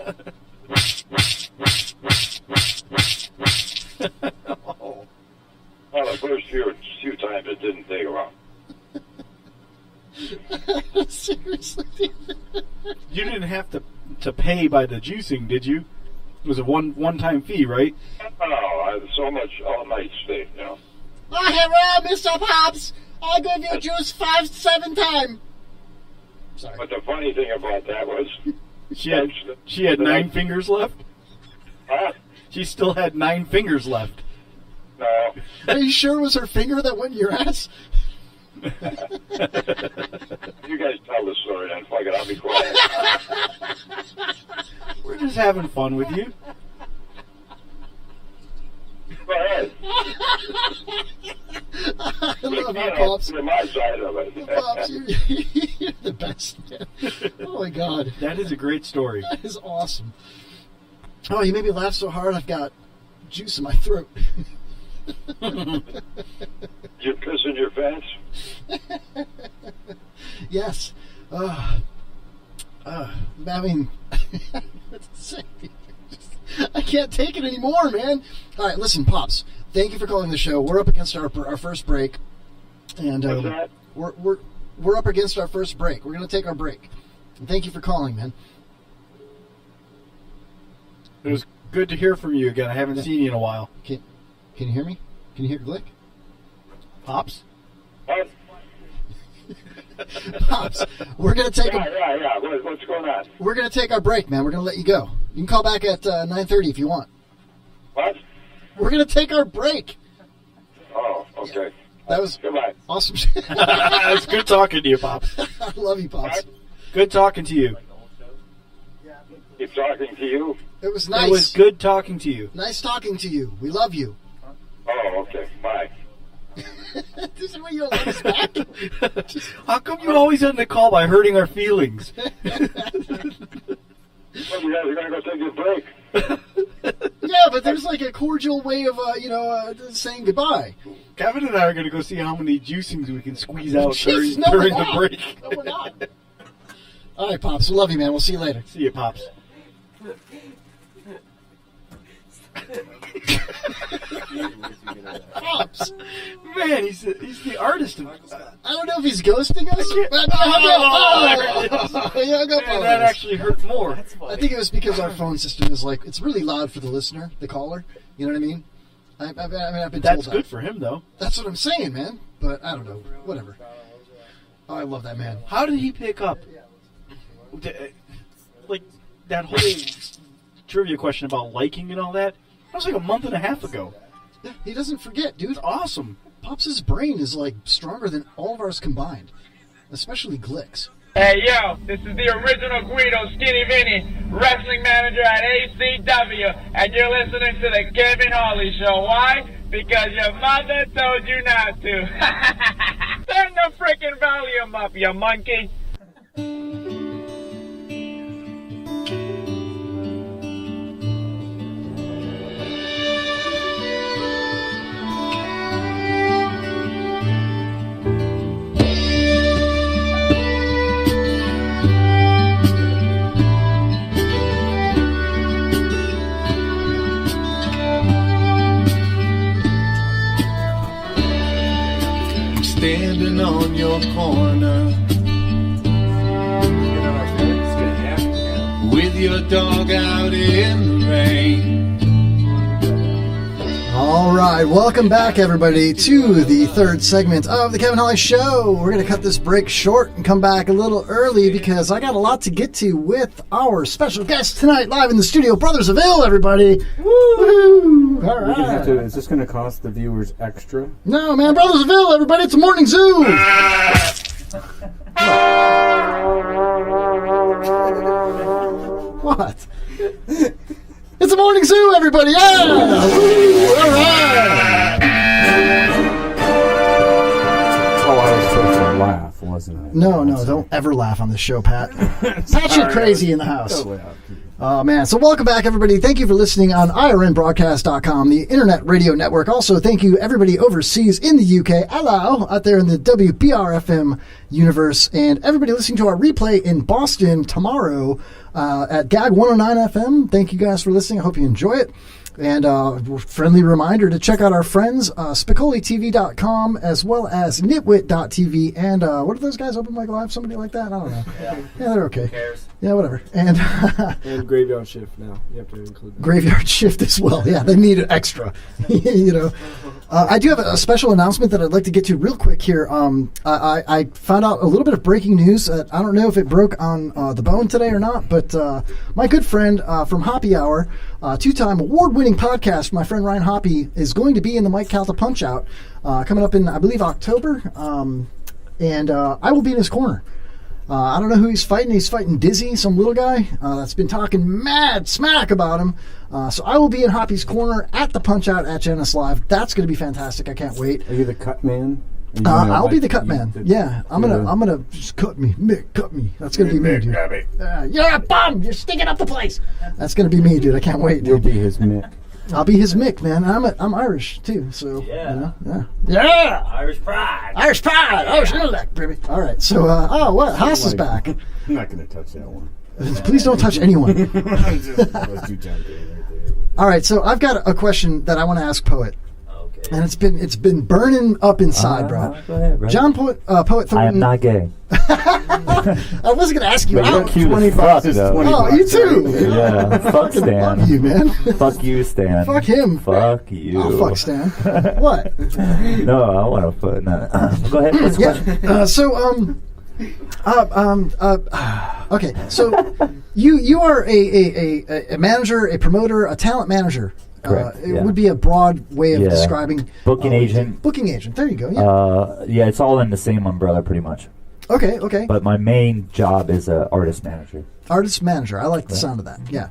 Well, the first few times it didn't take long. Seriously? You didn't have to pay by the juicing, did you? It was a one-time fee, right? No, I had so much all-night stay, Oh, hello, Mr. Pops. I gave you juice 7 times. Sorry. But the funny thing about that was... She had 9 fingers left? Huh? She still had 9 fingers left. No. Are you sure it was her finger that went in your ass? You guys tell the story then. Fuck it, I'll be quiet. We're just having fun with you. Go ahead. I love you, Pops. You're my side of it. Pops, you're the best, man. Oh, my God. That is a great story. That is awesome. Oh, you made me laugh so hard I've got juice in my throat. You pissing your pants? Yes. I mean, I can't take it anymore, man. All right, listen, Pops. Thank you for calling the show. We're up against our first break, and What's that? we're up against our first break. We're going to take our break. And thank you for calling, man. It was good to hear from you again. I haven't seen you in a while. Can you hear me? Can you hear Glick? Pops? What? Pops, we're going to take Yeah. What's going on? We're going to take our break, man. We're going to let you go. You can call back at 9:30 if you want. What? We're going to take our break. Oh, okay. That was Goodbye. Awesome. It's good talking to you, Pops. I love you, Pops. Good talking to you. Keep talking to you? It was nice. It was good talking to you. Nice talking to you. We love you. Oh, okay. Bye. This is why you don't like us back. How come you always end the call by hurting our feelings? Well, you're going to go take a break. Yeah, but there's like a cordial way of, saying goodbye. Kevin and I are going to go see how many juicings we can squeeze out Jeez, during we're the not. break. No, we're not. All right, Pops. We love you, man. We'll see you later. See you, Pops. Pops. Man, he's the artist. I don't know if he's ghosting us. That actually hurt more. I think it was because our phone system is like, it's really loud for the listener, the caller. You know what I mean? I've been That's told good that. for him, though. That's what I'm saying, man. But I don't know. Whatever. Oh, I love that man. How did he pick up, like, that whole trivia question about liking and all that? That was like a month and a half ago. Yeah, he doesn't forget, dude. It's awesome. Pops' brain is like stronger than all of ours combined, especially Glick's. Hey, yo, this is the original Guido, Skinny Vinny, wrestling manager at ACW, and you're listening to the Kevin Hawley Show. Why? Because your mother told you not to. Turn the freaking volume up, you monkey. Standing on your corner with your dog out in the rain. All right, welcome back, everybody, to the third segment of the Kevin Hawley Show. We're going to cut this break short and come back a little early because I got a lot to get to with our special guest tonight, live in the studio, Brthrs of Ill, everybody. Woo! All right. Is this going to cost the viewers extra? No, man, Brthrs of Ill, everybody, it's a morning zoo. What? It's a morning zoo, everybody! Yeah! Woo! All right! Oh, I was supposed to laugh, wasn't I? No, don't ever laugh on this show, Pat. Pat, you're crazy in the house. Oh, man. So welcome back, everybody. Thank you for listening on IRNbroadcast.com, the Internet Radio Network. Also, thank you, everybody overseas in the UK. Hello, out there in the WBR-FM universe. And everybody listening to our replay in Boston tomorrow at GAG 109 FM. Thank you guys for listening. I hope you enjoy it. And friendly reminder to check out our friends, SpicolliTV.com, as well as Nitwit.tv. And what are those guys, Open Mic Live? Somebody like that? I don't know. Yeah, they're okay. Who cares? Yeah, whatever. And and Graveyard Shift now. You have to include that. Graveyard Shift as well. Yeah, they need it extra. You know. I do have a special announcement that I'd like to get to real quick here. I found out a little bit of breaking news. I don't know if it broke on the bone today or not, but my good friend from Hoppy Hour, two-time award-winning podcast, my friend Ryan Hoppy, is going to be in the Mike Calta Punch-Out coming up in, I believe, October, and I will be in his corner. I don't know who he's fighting. He's fighting Dizzy, some little guy that's been talking mad smack about him. So I will be in Hoppy's corner at the Punch-Out at Genesis Live. That's going to be fantastic. I can't wait. Are you the cut man? I'll be the cut man. Yeah, I'm gonna just cut me, Mick, cut me. That's gonna be me, dude. You're a bum. You're stinking up the place. That's gonna be me, dude. I can't wait. Dude. You'll be his Mick. I'll be his Mick, man. I'm Irish too, so yeah, yeah. Irish pride. Irish pride. Irish intellect, baby. All right, so what? Haas is back. I'm not gonna touch that one. Please don't touch anyone. All right, so I've got a question that I want to ask Poet. And it's been burning up inside, bro. Go ahead, bro. John Poet Thornton. I am not gay. I wasn't going to ask you But you're out. cute as fuck, though. Oh, you too. Yeah, fuck Stan. Love you, man. Fuck you, Stan. Fuck him. Fuck you. Oh, fuck Stan. What? No, I want to put. No. Go ahead. What's the question? Okay, so you are a manager, a promoter, a talent manager. Correct. It would be a broad way of describing booking agent. Booking agent. There you go. Yeah. Yeah, it's all in the same umbrella, pretty much. Okay. But my main job is artist manager. Artist manager. I like the sound of that. Yeah.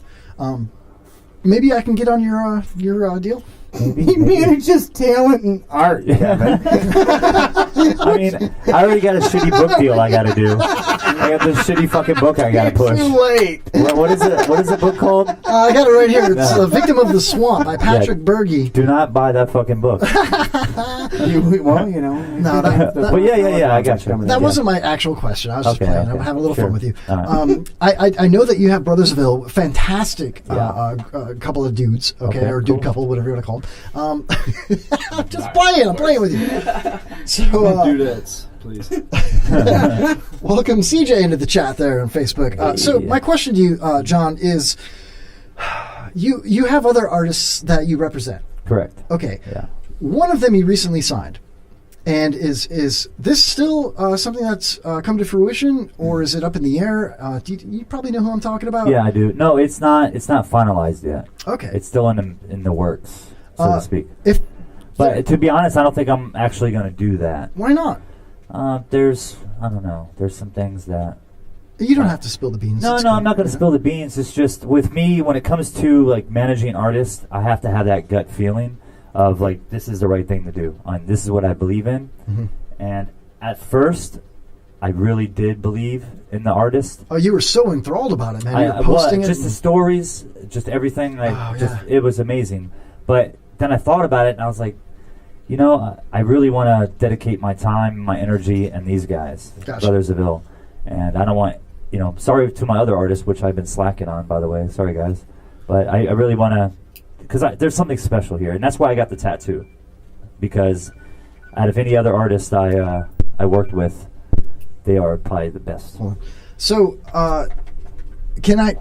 Maybe I can get on your deal. He manages talent and art, Kevin. I mean, I already got a shitty book deal I got to do. I got this shitty fucking book I got to push. Too late. What is it? What is the book called? I got it right here. It's The Victim of the Swamp by Patrick Berge. Do not buy that fucking book. No, but yeah, I got you. That wasn't my actual question. I was just playing. I'm having a little fun with you. Right. I know that you have Brothersville, fantastic couple of dudes, or dude couple, whatever you want to call them. I'm just playing. I'm playing with you. So, dudettes, please. Welcome CJ into the chat there on Facebook. So my question to you, John, is you have other artists that you represent. Correct. Okay. Yeah. One of them you recently signed. And is this still something that's come to fruition, or is it up in the air? You probably know who I'm talking about. Yeah, I do. No, it's not. It's not finalized yet. Okay. It's still in the works, so to speak. But to be honest, I don't think I'm actually going to do that. Why not? I don't know. There's some things that. You don't have to spill the beans. No, I'm not going to spill the beans. It's just with me, when it comes to like managing artists, I have to have that gut feeling of like, this is the right thing to do, and this is what I believe in. Mm-hmm. And at first, I really did believe in the artist. Oh, you were so enthralled about it, man. You were posting just the stories, just everything. It was amazing. But then I thought about it, and I was like, I really want to dedicate my time, my energy, and these guys, Brothers of Ill. And I don't want, sorry to my other artists, which I've been slacking on, by the way. Sorry, guys. But I really want to, because there's something special here. And that's why I got the tattoo. Because out of any other artist I worked with, they are probably the best. So, can I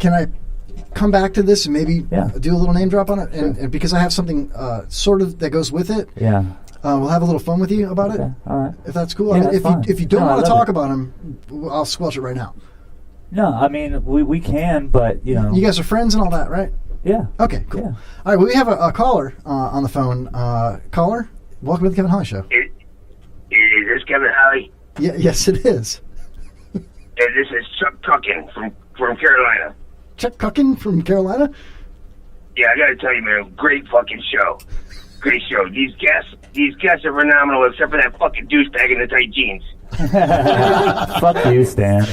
come back to this and maybe do a little name drop on it? And because I have something sort of that goes with it. Yeah. We'll have a little fun with you about it. All right. If that's cool. Yeah, I mean, if you don't want to talk it. about him, I'll squelch it right now. No, I mean, we can, but, You guys are friends and all that, right? Yeah. Okay, cool. Yeah. All right, well, we have a caller on the phone. Caller, welcome to the Kevin Holly Show. Is this Kevin Holly? Yeah, yes, it is. This is Chuck Tuckin from Carolina. Chuck Cuckin from Carolina? Yeah, I gotta tell you, man, great fucking show. Great show. These guests are phenomenal, except for that fucking douchebag in the tight jeans. Fuck you, Stan.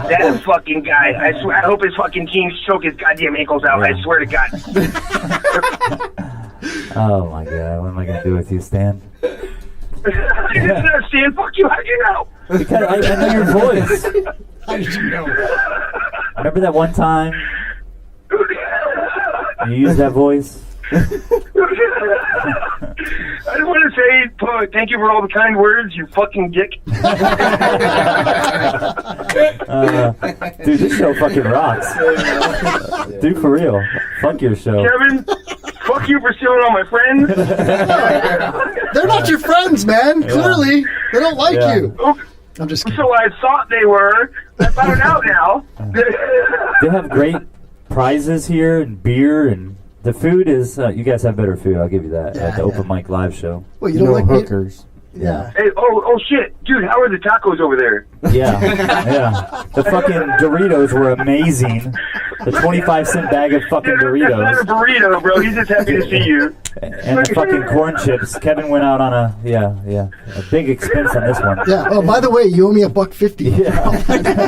That fucking guy. I swear. I hope his fucking jeans choke his goddamn ankles out. I swear to God. Oh my God, what am I gonna do with you, Stan? Stan, fuck you. How do you know? Because I know your voice. How did you know? Remember that one time you used that voice? I just want to say thank you for all the kind words, you fucking dick. Dude, this show fucking rocks. Dude, for real. Fuck your show. Kevin, fuck you for stealing all my friends. They're not your friends, man. Clearly, they don't like you. I'm just kidding. So I thought they were. I found out now. They have great prizes here and beer, and the food is, you guys have better food, I'll give you that, at the Open Mic Live show. Well, you don't like hookers. Yeah. Hey, oh shit, dude! How are the tacos over there? Yeah, yeah. The fucking Doritos were amazing. The 25-cent bag of fucking Doritos. That's not a burrito, bro. He's just happy to see you. And the fucking corn chips. Kevin went out on a big expense on this one. Yeah. Oh, by the way, you owe me $1.50. Yeah.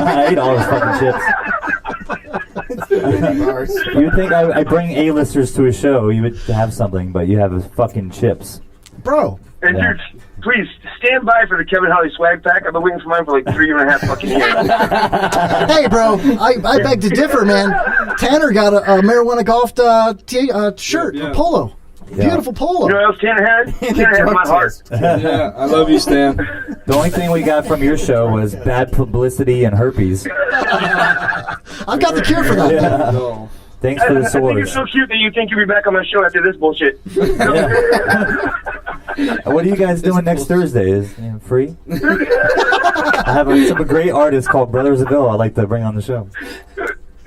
I ate all his fucking chips. You'd think I bring A-listers to a show, you would have something, but you have his fucking chips. Bro. And dude, please stand by for the Kevin Holly swag pack. I've been waiting for mine for like 3.5 fucking years. Hey, bro, I beg to differ, man. Tanner got a marijuana golfed shirt, a polo. Yeah. Beautiful polo. You know what else Tanner has? Tanner has my heart. Yeah, I love you, Stan. The only thing we got from your show was bad publicity and herpes. I've got the cure for that. Yeah. No. Thanks for the I think swords. it's so cute that you think you'll be back on my show after this bullshit. What are you guys doing next Thursday? Is free? I have a great artist called Brothers of Ill I'd like to bring on the show.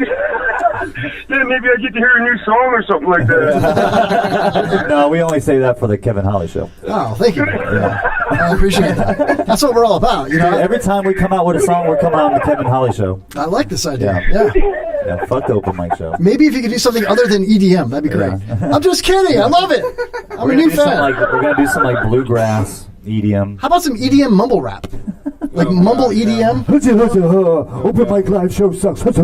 Yeah, maybe I get to hear a new song or something like that. No, we only say that for the Kevin Holly show. Oh, thank you. Yeah. I appreciate that. That's what we're all about, you know. Dude, every time we come out with a song, we're coming out on the Kevin Holly show. I like this idea. Yeah. Yeah, fuck the open mic show. Maybe if you could do something other than EDM, that'd be great. Yeah. I'm just kidding. I love it. I'm a new fan. We're gonna do some like bluegrass EDM. How about some EDM mumble rap? Like mumble EDM? Open mic live show sucks. Dude,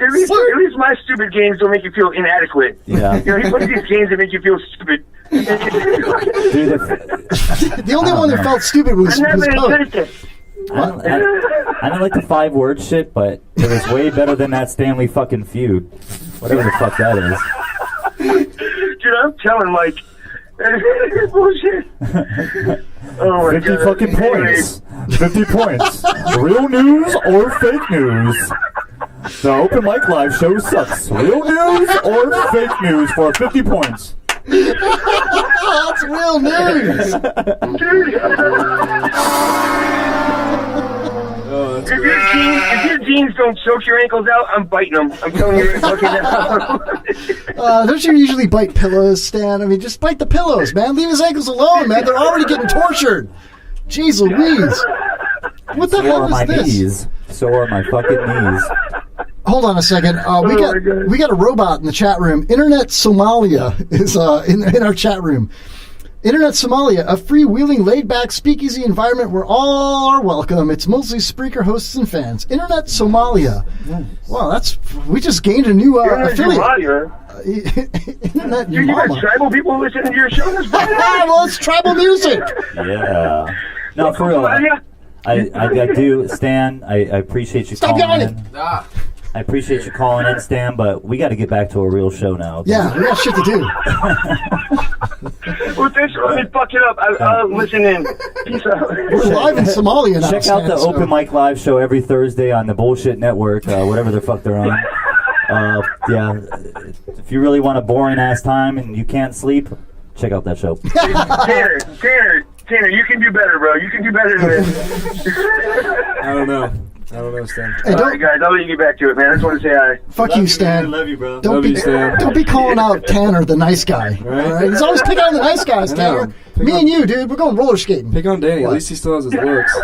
at least my stupid games don't make you feel inadequate. Yeah. You know, you play these games that make you feel stupid. The only one that felt stupid was I'm not very Poe. good at this. I don't like the 5-word shit, but it was way better than that Stanley fucking feud. Whatever the fuck that is. Dude, I'm telling, like, bullshit. Oh my 50 God. fucking points. 50 points. Real news or fake news? The open mic live show sucks. Real news or fake news for 50 points? That's real news. If your jeans don't choke your ankles out, I'm biting them. I'm telling you. Don't you usually bite pillows, Stan? I mean, just bite the pillows, man. Leave his ankles alone, man. They're already getting tortured. Jeez Louise. What the hell is this? Knees. So are my fucking knees. Hold on a second. We got a robot in the chat room. Internet Somalia is in our chat room. Internet Somalia, a freewheeling, laid-back speakeasy environment where all are welcome. It's mostly Spreaker hosts and fans. Internet Somalia. Wow, we just gained a new affiliate. Internet You got tribal people listening to your show? Well, it's tribal music. Yeah. No, for real. I do, Stan. I appreciate you calling in. I appreciate you calling in, Stan, but we got to get back to a real show now. Okay? Yeah, we got shit to do. Well, thanks for letting me fuck it up. I'll listen in. Peace out. We're live in Somalia now. Check out the Open Mic Live show every Thursday on the Bullshit Network, whatever the fuck they're on. Yeah, if you really want a boring-ass time and you can't sleep, check out that show. Tanner, you can do better, bro. You can do better than this. I don't know, Stan. Hey, all right, guys, I'll let you get back to it, man. I just want to say hi. Fuck you, Stan. Love you, bro. Don't be calling out Tanner the nice guy. Right? All right? He's always picking on the nice guys, Tanner. Me and you, dude, we're going roller skating. Pick on Danny. At least he still has his looks.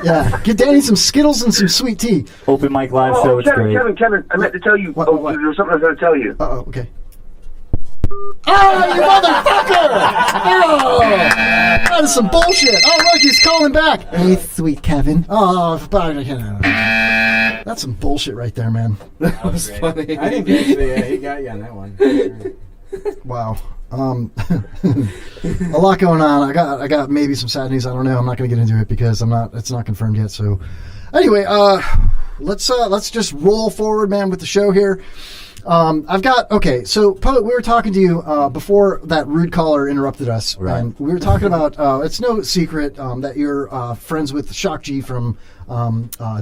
Yeah, get Danny some Skittles and some sweet tea. Open mic live show, it's great. Kevin, I meant to tell you. There was something I was going to tell you. Uh-oh, okay. Oh, you motherfucker! Oh, that is some bullshit. Oh, look, he's calling back. Hey, sweet Kevin. Oh, that's some bullshit right there, man. That was funny. I didn't get it. He got you on that one. Wow. A lot going on. I got maybe some sad news. I don't know. I'm not going to get into it because it's not confirmed yet. So, anyway, let's just roll forward, man, with the show here. So Poet, we were talking to you before that rude caller interrupted us, right. And we were talking about it's no secret that you're friends with Shock G from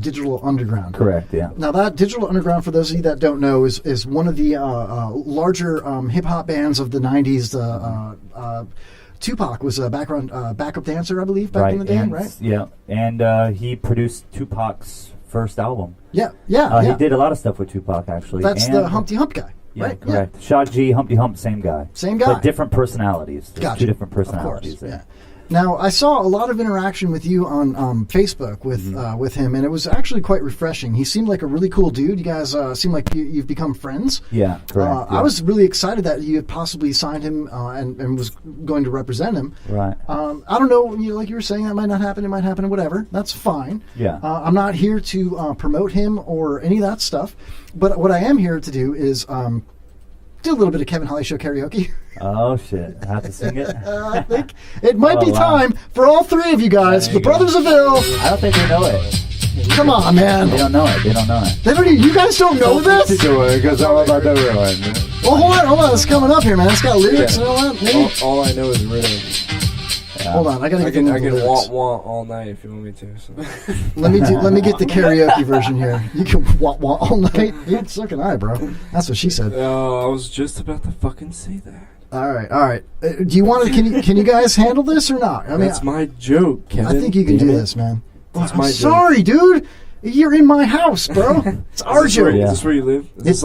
Digital Underground. Correct, yeah. Now that Digital Underground, for those of you that don't know, is one of the larger hip hop bands of the '90s. Tupac was a backup dancer, I believe, back in the day, right? Yeah, and he produced Tupac's first album. Yeah. He did a lot of stuff with Tupac, actually. That's the Humpty Hump guy, yeah, right? Correct. Yeah. Shock G, Humpty Hump, same guy. Same guy. But different personalities. There's Gotcha. Two different personalities. Of course, yeah. Now, I saw a lot of interaction with you on Facebook with him, and it was actually quite refreshing. He seemed like a really cool dude. You guys seem like you've become friends. Yeah, correct. I was really excited that you had possibly signed him and was going to represent him. Right. I don't know, like you were saying, that might not happen, it might happen, whatever. That's fine. Yeah. I'm not here to promote him or any of that stuff, but what I am here to do is do a little bit of Kevin Holly Show karaoke. Oh, shit. I have to sing it? I think it might be time for all three of you guys, the Brothers of Ill. I don't think they know it. Come on, man. They don't know it. They don't. You guys don't know this? Because I'm about to ruin. Well, hold on. It's coming up here, man. It's got lyrics and all that. All I know is rhythm. Yeah. Hold on, I can want all night if you want me to. So. Let me get the karaoke version here. You can want all night. Yeah, so can I, bro. That's what she said. I was just about to fucking say that. All right. Do you want to? Can you guys handle this or not? I mean, that's my joke, Kevin. I think you can do this, man. That's I'm sorry, dude. You're in my house, bro. It's our joke. Is this where you live? Is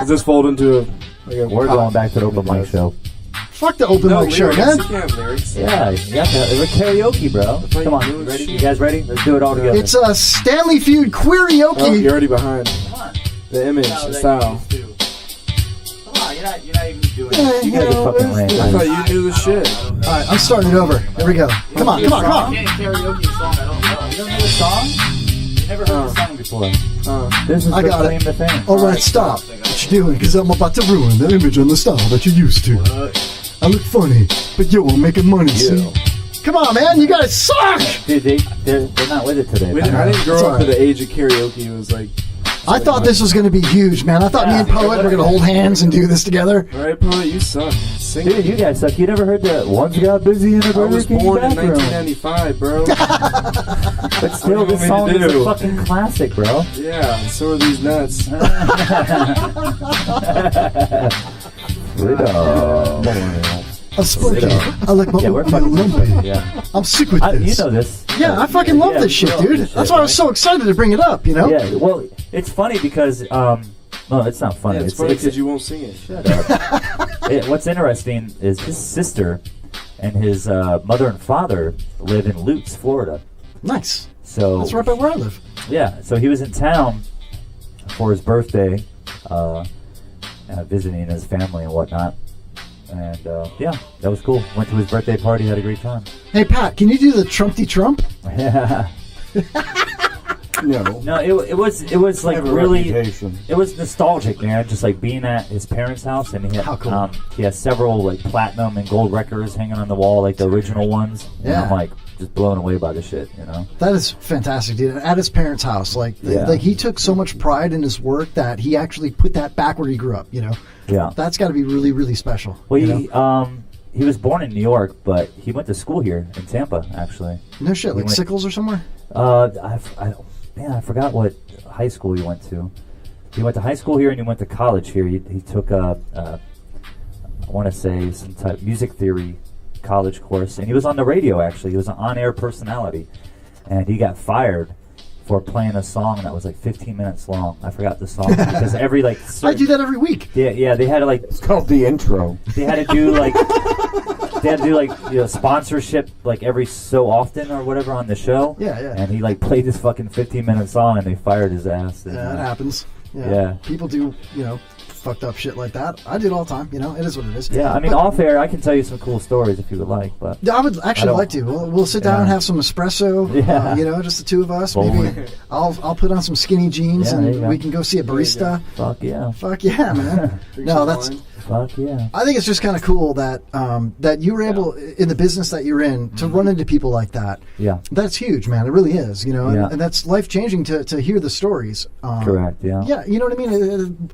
this fold into a? We're going back to the open mic show. Fuck the open mic show, man. Yeah, you have to have a karaoke, bro. Come on, you ready? You guys ready? Let's do it all together. It's a Stanley Feud queerioke. Oh, you're already behind. The image, the style. Come on, you're not even doing it. You gotta get fucking lame. I thought you knew the shit. All right, I'm starting it over. Here we go. Come on. I can't karaoke a song I don't know. You don't know the song? You never heard the song before. This is I the got claim it. to fame. All right, stop. What you doing? Because I'm about to ruin the image and the style that you used to. I look funny, but yo, I'm making money, see? Come on, man. You guys suck! Dude, they're not with it today. I didn't grow up to the age of karaoke. It was like... I thought this was going to be huge, man. I thought me and Poet were going to hold hands and do this together. All right, Poet, you suck. Sing Dude, you guys suck. You never heard that one's got busy in a Burger I was King born in bathroom. 1995, bro. But still, this song is a fucking classic, bro. Yeah, so are these nuts. I'm spunky. I like my oatmeal lumpy. Yeah. I'm sick with this. You know this. Yeah, I fucking love this shit, dude. That's why I was so excited to bring it up, you know? Yeah, well, it's funny because, no, it's not funny. Yeah, it's funny because you won't sing it. Shut up. What's interesting is his sister and his mother and father live in Lutz, Florida. Nice. So that's right by where I live. Yeah, so he was in town for his birthday, visiting his family and whatnot. And, yeah, that was cool. Went to his birthday party, had a great time. Hey, Pat, can you do the Trumpty Trump? Yeah. No, it was like really, it was nostalgic, man. Just like being at his parents' house, and he had, how cool. He has several like platinum and gold records hanging on the wall, like the original ones. Yeah. And I'm like just blown away by the shit, you know. That is fantastic, dude. At his parents' house, like he took so much pride in his work that he actually put that back where he grew up, you know. Yeah. That's got to be really, really special. Well, you he was born in New York, but he went to school here in Tampa, actually. No shit, like Sickles or somewhere? I forgot what high school he went to. He went to high school here and he went to college here. He took I want to say some type of music theory college course, and he was on the radio, actually. He was an on-air personality, and he got fired for playing a song that was like 15 minutes long. I forgot the song because every like I do that every week. Yeah, they had to like, it's called the intro. They had to do like sponsorship like every so often or whatever on the show. Yeah. And he like played this fucking 15-minute song and they fired his ass. And, that happens. Yeah. People do, fucked up shit like that. I do it all the time, It is what it is. Yeah, I mean, off air, I can tell you some cool stories if you would like, but I would actually like to. We'll sit down and have some espresso. Yeah. Just the two of us. Maybe I'll put on some skinny jeans and we can go see a barista. Fuck yeah, man. No, that's. Fuck yeah. I think it's just kind of cool that that you were able in the business that you're in to run into people like that. Yeah, that's huge, man. It really is. And that's life changing to hear the stories. Correct. Yeah. Yeah, you know what I mean.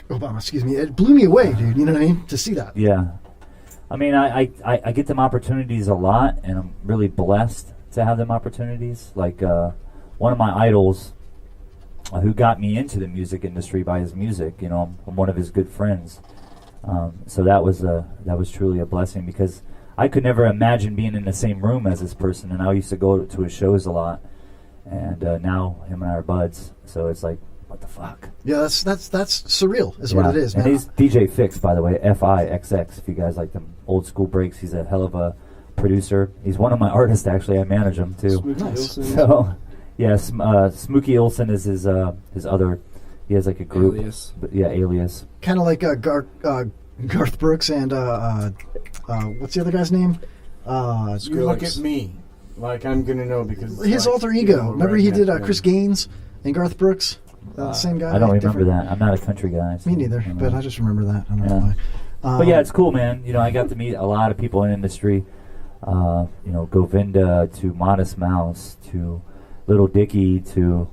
Obama, excuse me. It blew me away, dude. You know what I mean? To see that. Yeah. I mean, I get them opportunities a lot, and I'm really blessed to have them opportunities. Like one of my idols, who got me into the music industry by his music. I'm one of his good friends. So that was truly a blessing because I could never imagine being in the same room as this person, and I used to go to his shows a lot. And now him and I are buds, so it's like, what the fuck? Yeah, that's surreal, is what it is, man. And he's DJ Fix, by the way, FIXX. If you guys like them old school breaks, he's a hell of a producer. He's one of my artists, actually. I manage him too. Nice. So, yeah, Smokey Olsen is his other. He has like a group. Alias. Alias. Kind of like Garth Brooks and what's the other guy's name? You look at me like I'm gonna know because his alter ego. Remember he did Chris Gaines and Garth Brooks. Same guy. I don't remember that. I'm not a country guy. So me neither, but I just remember that. I don't know why. But yeah, it's cool, man. I got to meet a lot of people in the industry. Govinda to Modest Mouse to Little Dicky to,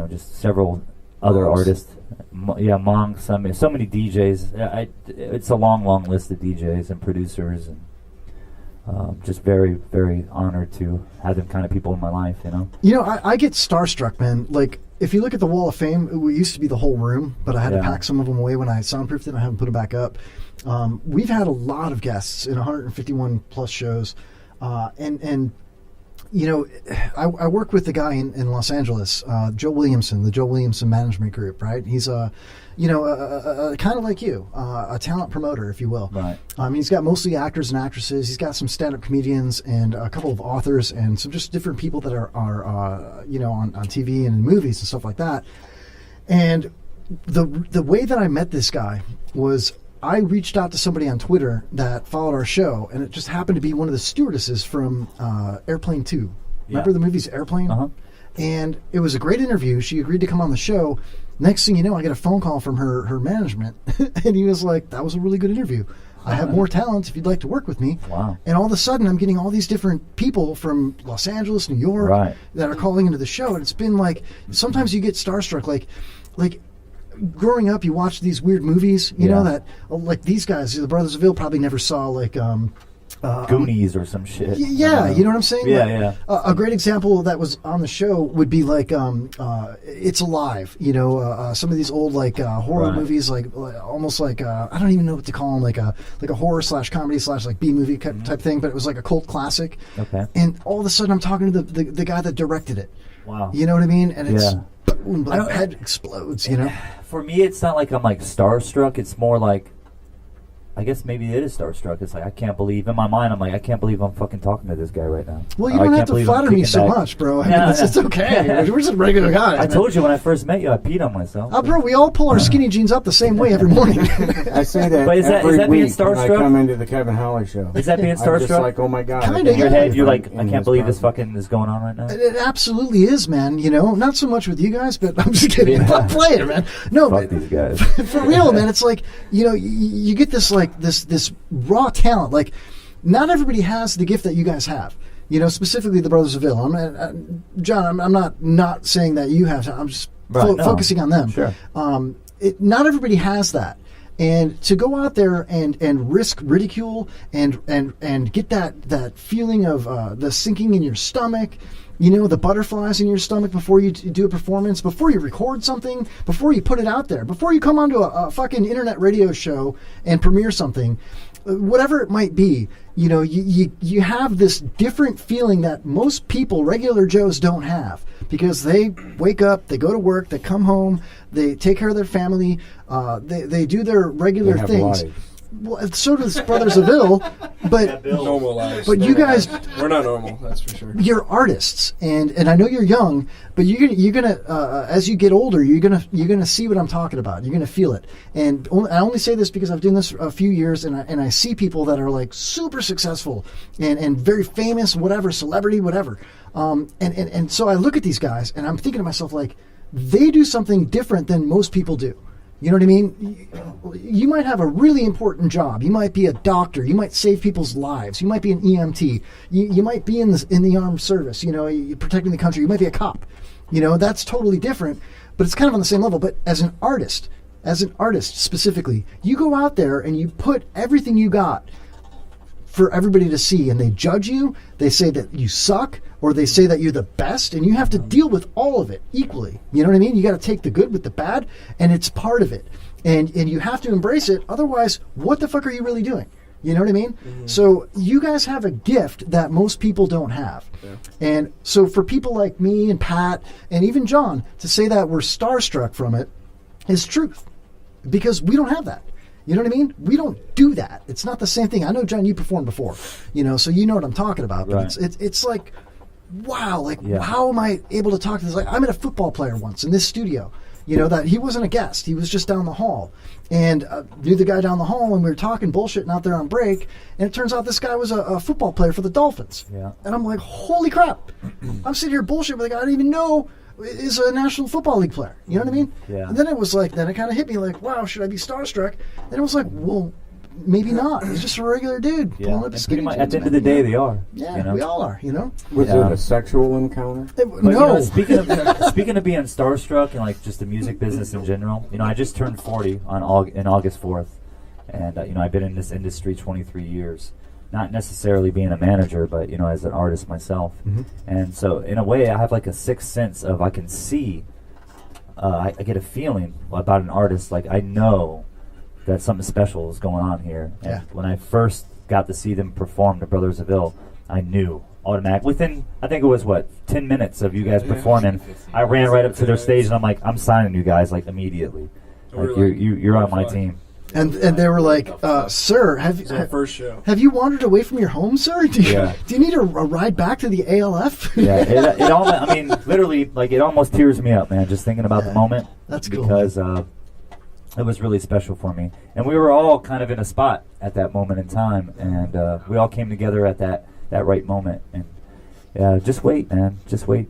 just several other artists. Monks. So many DJs. It's a long list of DJs and producers, and just very, very honored to have them kind of people in my life. I get starstruck, man. Like, if you look at the Wall of Fame, it used to be the whole room, but I had to pack some of them away when I soundproofed it. I haven't put them back up. We've had a lot of guests in 151 plus shows, and you know, I work with the guy in Los Angeles, Joe Williamson, the Joe Williamson Management Group, right? He's you know, kind of like you, a talent promoter, if you will. Right. He's got mostly actors and actresses. He's got some stand-up comedians and a couple of authors and some just different people that are you know, on TV and in movies and stuff like that. And the way that I met this guy was I reached out to somebody on Twitter that followed our show, and it just happened to be one of the stewardesses from Airplane 2. Remember the movie's Airplane? Uh-huh. And it was a great interview. She agreed to come on the show. Next thing you know, I get a phone call from her management, and he was like, that was a really good interview. I have more talent if you'd like to work with me. Wow. And all of a sudden, I'm getting all these different people from Los Angeles, New York, that are calling into the show. And it's been like, sometimes you get starstruck. Like growing up, you watch these weird movies, you know, that, like these guys, the Brthrs of Ill probably never saw, like, Goonies or some shit. Yeah, you know what I'm saying? Yeah, like, a great example that was on the show would be like It's Alive. You know, some of these old like horror movies, like almost like I don't even know what to call them, like a horror / comedy / like B movie type thing. But it was like a cult classic. Okay. And all of a sudden, I'm talking to the guy that directed it. Wow. You know what I mean? And it's boom, my head explodes. You know. For me, it's not like I'm like starstruck. It's more like, I guess maybe it is starstruck. It's like, I can't believe, in my mind, I'm like, I can't believe I'm fucking talking to this guy right now. Well, you don't have to flatter me so much, bro. I mean, it's okay. We're just a regular guy. I told you when I first met you, I peed on myself. Oh, bro, we all pull our skinny jeans up the same way every morning. I say that But is that every being week when I starstruck? come into the Kevin Holly show. Is that being I'm starstruck? just like, oh my God. Kinda, in your head, you're like, I in can't his believe this presence. fucking is going on right now. It absolutely is, man. You know, not so much with you guys, but I'm just kidding. Yeah. I'm playing, man. No, Fuck these guys. for real, man. It's like, you know, you get this like this raw talent. Like, not everybody has the gift that you guys have. You know, specifically the Brthrs of Ill. John, I'm not saying that you have. I'm just focusing on them. Sure. Not everybody has that. And to go out there and risk ridicule and get that feeling of the sinking in your stomach, you know, the butterflies in your stomach before you do a performance, before you record something, before you put it out there, before you come onto a fucking internet radio show and premiere something, whatever it might be, you know, you have this different feeling that most people, regular Joes, don't have, because they wake up, they go to work, they come home, they take care of their family, they do their regular things. Lives. Well, so does Brthrs of Ill, but Normal lives. But you guys, we're not normal. That's for sure. You're artists, and I know you're young, but you're gonna as you get older, you're gonna see what I'm talking about. You're gonna feel it. And I only say this because I've done this a few years, and I see people that are like super successful and very famous, whatever, celebrity, whatever. And so I look at these guys, and I'm thinking to myself, like, they do something different than most people do. You know what I mean? You might have a really important job. You might be a doctor. You might save people's lives. You might be an EMT. You might be in the armed service. You know, you're protecting the country. You might be a cop. You know, that's totally different, but it's kind of on the same level. But as an artist specifically, you go out there and you put everything you got for everybody to see, and they judge you, they say that you suck, or they say that you're the best, and you have to deal with all of it equally. You know what I mean? You got to take the good with the bad, and it's part of it. And you have to embrace it, otherwise, what the fuck are you really doing? You know what I mean? Mm-hmm. So you guys have a gift that most people don't have. Yeah. And so for people like me and Pat, and even John, to say that we're starstruck from it is truth. Because we don't have that. You know what I mean? We don't do that. It's not the same thing. I know, John, you performed before, you know, so you know what I'm talking about. But it's like, wow, like, how am I able to talk to this? Like, I met a football player once in this studio, you know, that he wasn't a guest. He was just down the hall. And knew the guy down the hall, and we were talking bullshit out there on break, and it turns out this guy was a football player for the Dolphins. Yeah. And I'm like, holy crap. I'm sitting here bullshit with a guy I didn't even know is a National Football League player. You know what I mean? Yeah. And then it was like, then it kind of hit me like, wow, should I be starstruck? And it was like, well, maybe not. He's just a regular dude. Yeah. At the end of the day, they are. Yeah, you know? we all are, you know? Was it a sexual encounter? But, no. You know, speaking of being starstruck and like just the music business in general, you know, I just turned 40 in August 4th, and you know, I've been in this industry 23 years. Not necessarily being a manager, but you know, as an artist myself. Mm-hmm. And so in a way I have like a sixth sense of, I can see, I get a feeling about an artist, like I know that something special is going on here. And when I first got to see them perform the Brthrs of Ill, I knew automatic. Within, I think it was 10 minutes of you guys performing, I ran right up to their stage and I'm like, I'm signing you guys like immediately. Like you're on my team. And they were like, sir, first show. Have you wandered away from your home, sir? Do you need a ride back to the ALF? Yeah, it almost, I mean, literally, like, it almost tears me up, man, just thinking about the moment. That's cool. Because it was really special for me. And we were all kind of in a spot at that moment in time, and we all came together at that right moment. And yeah, just wait, man. Just wait.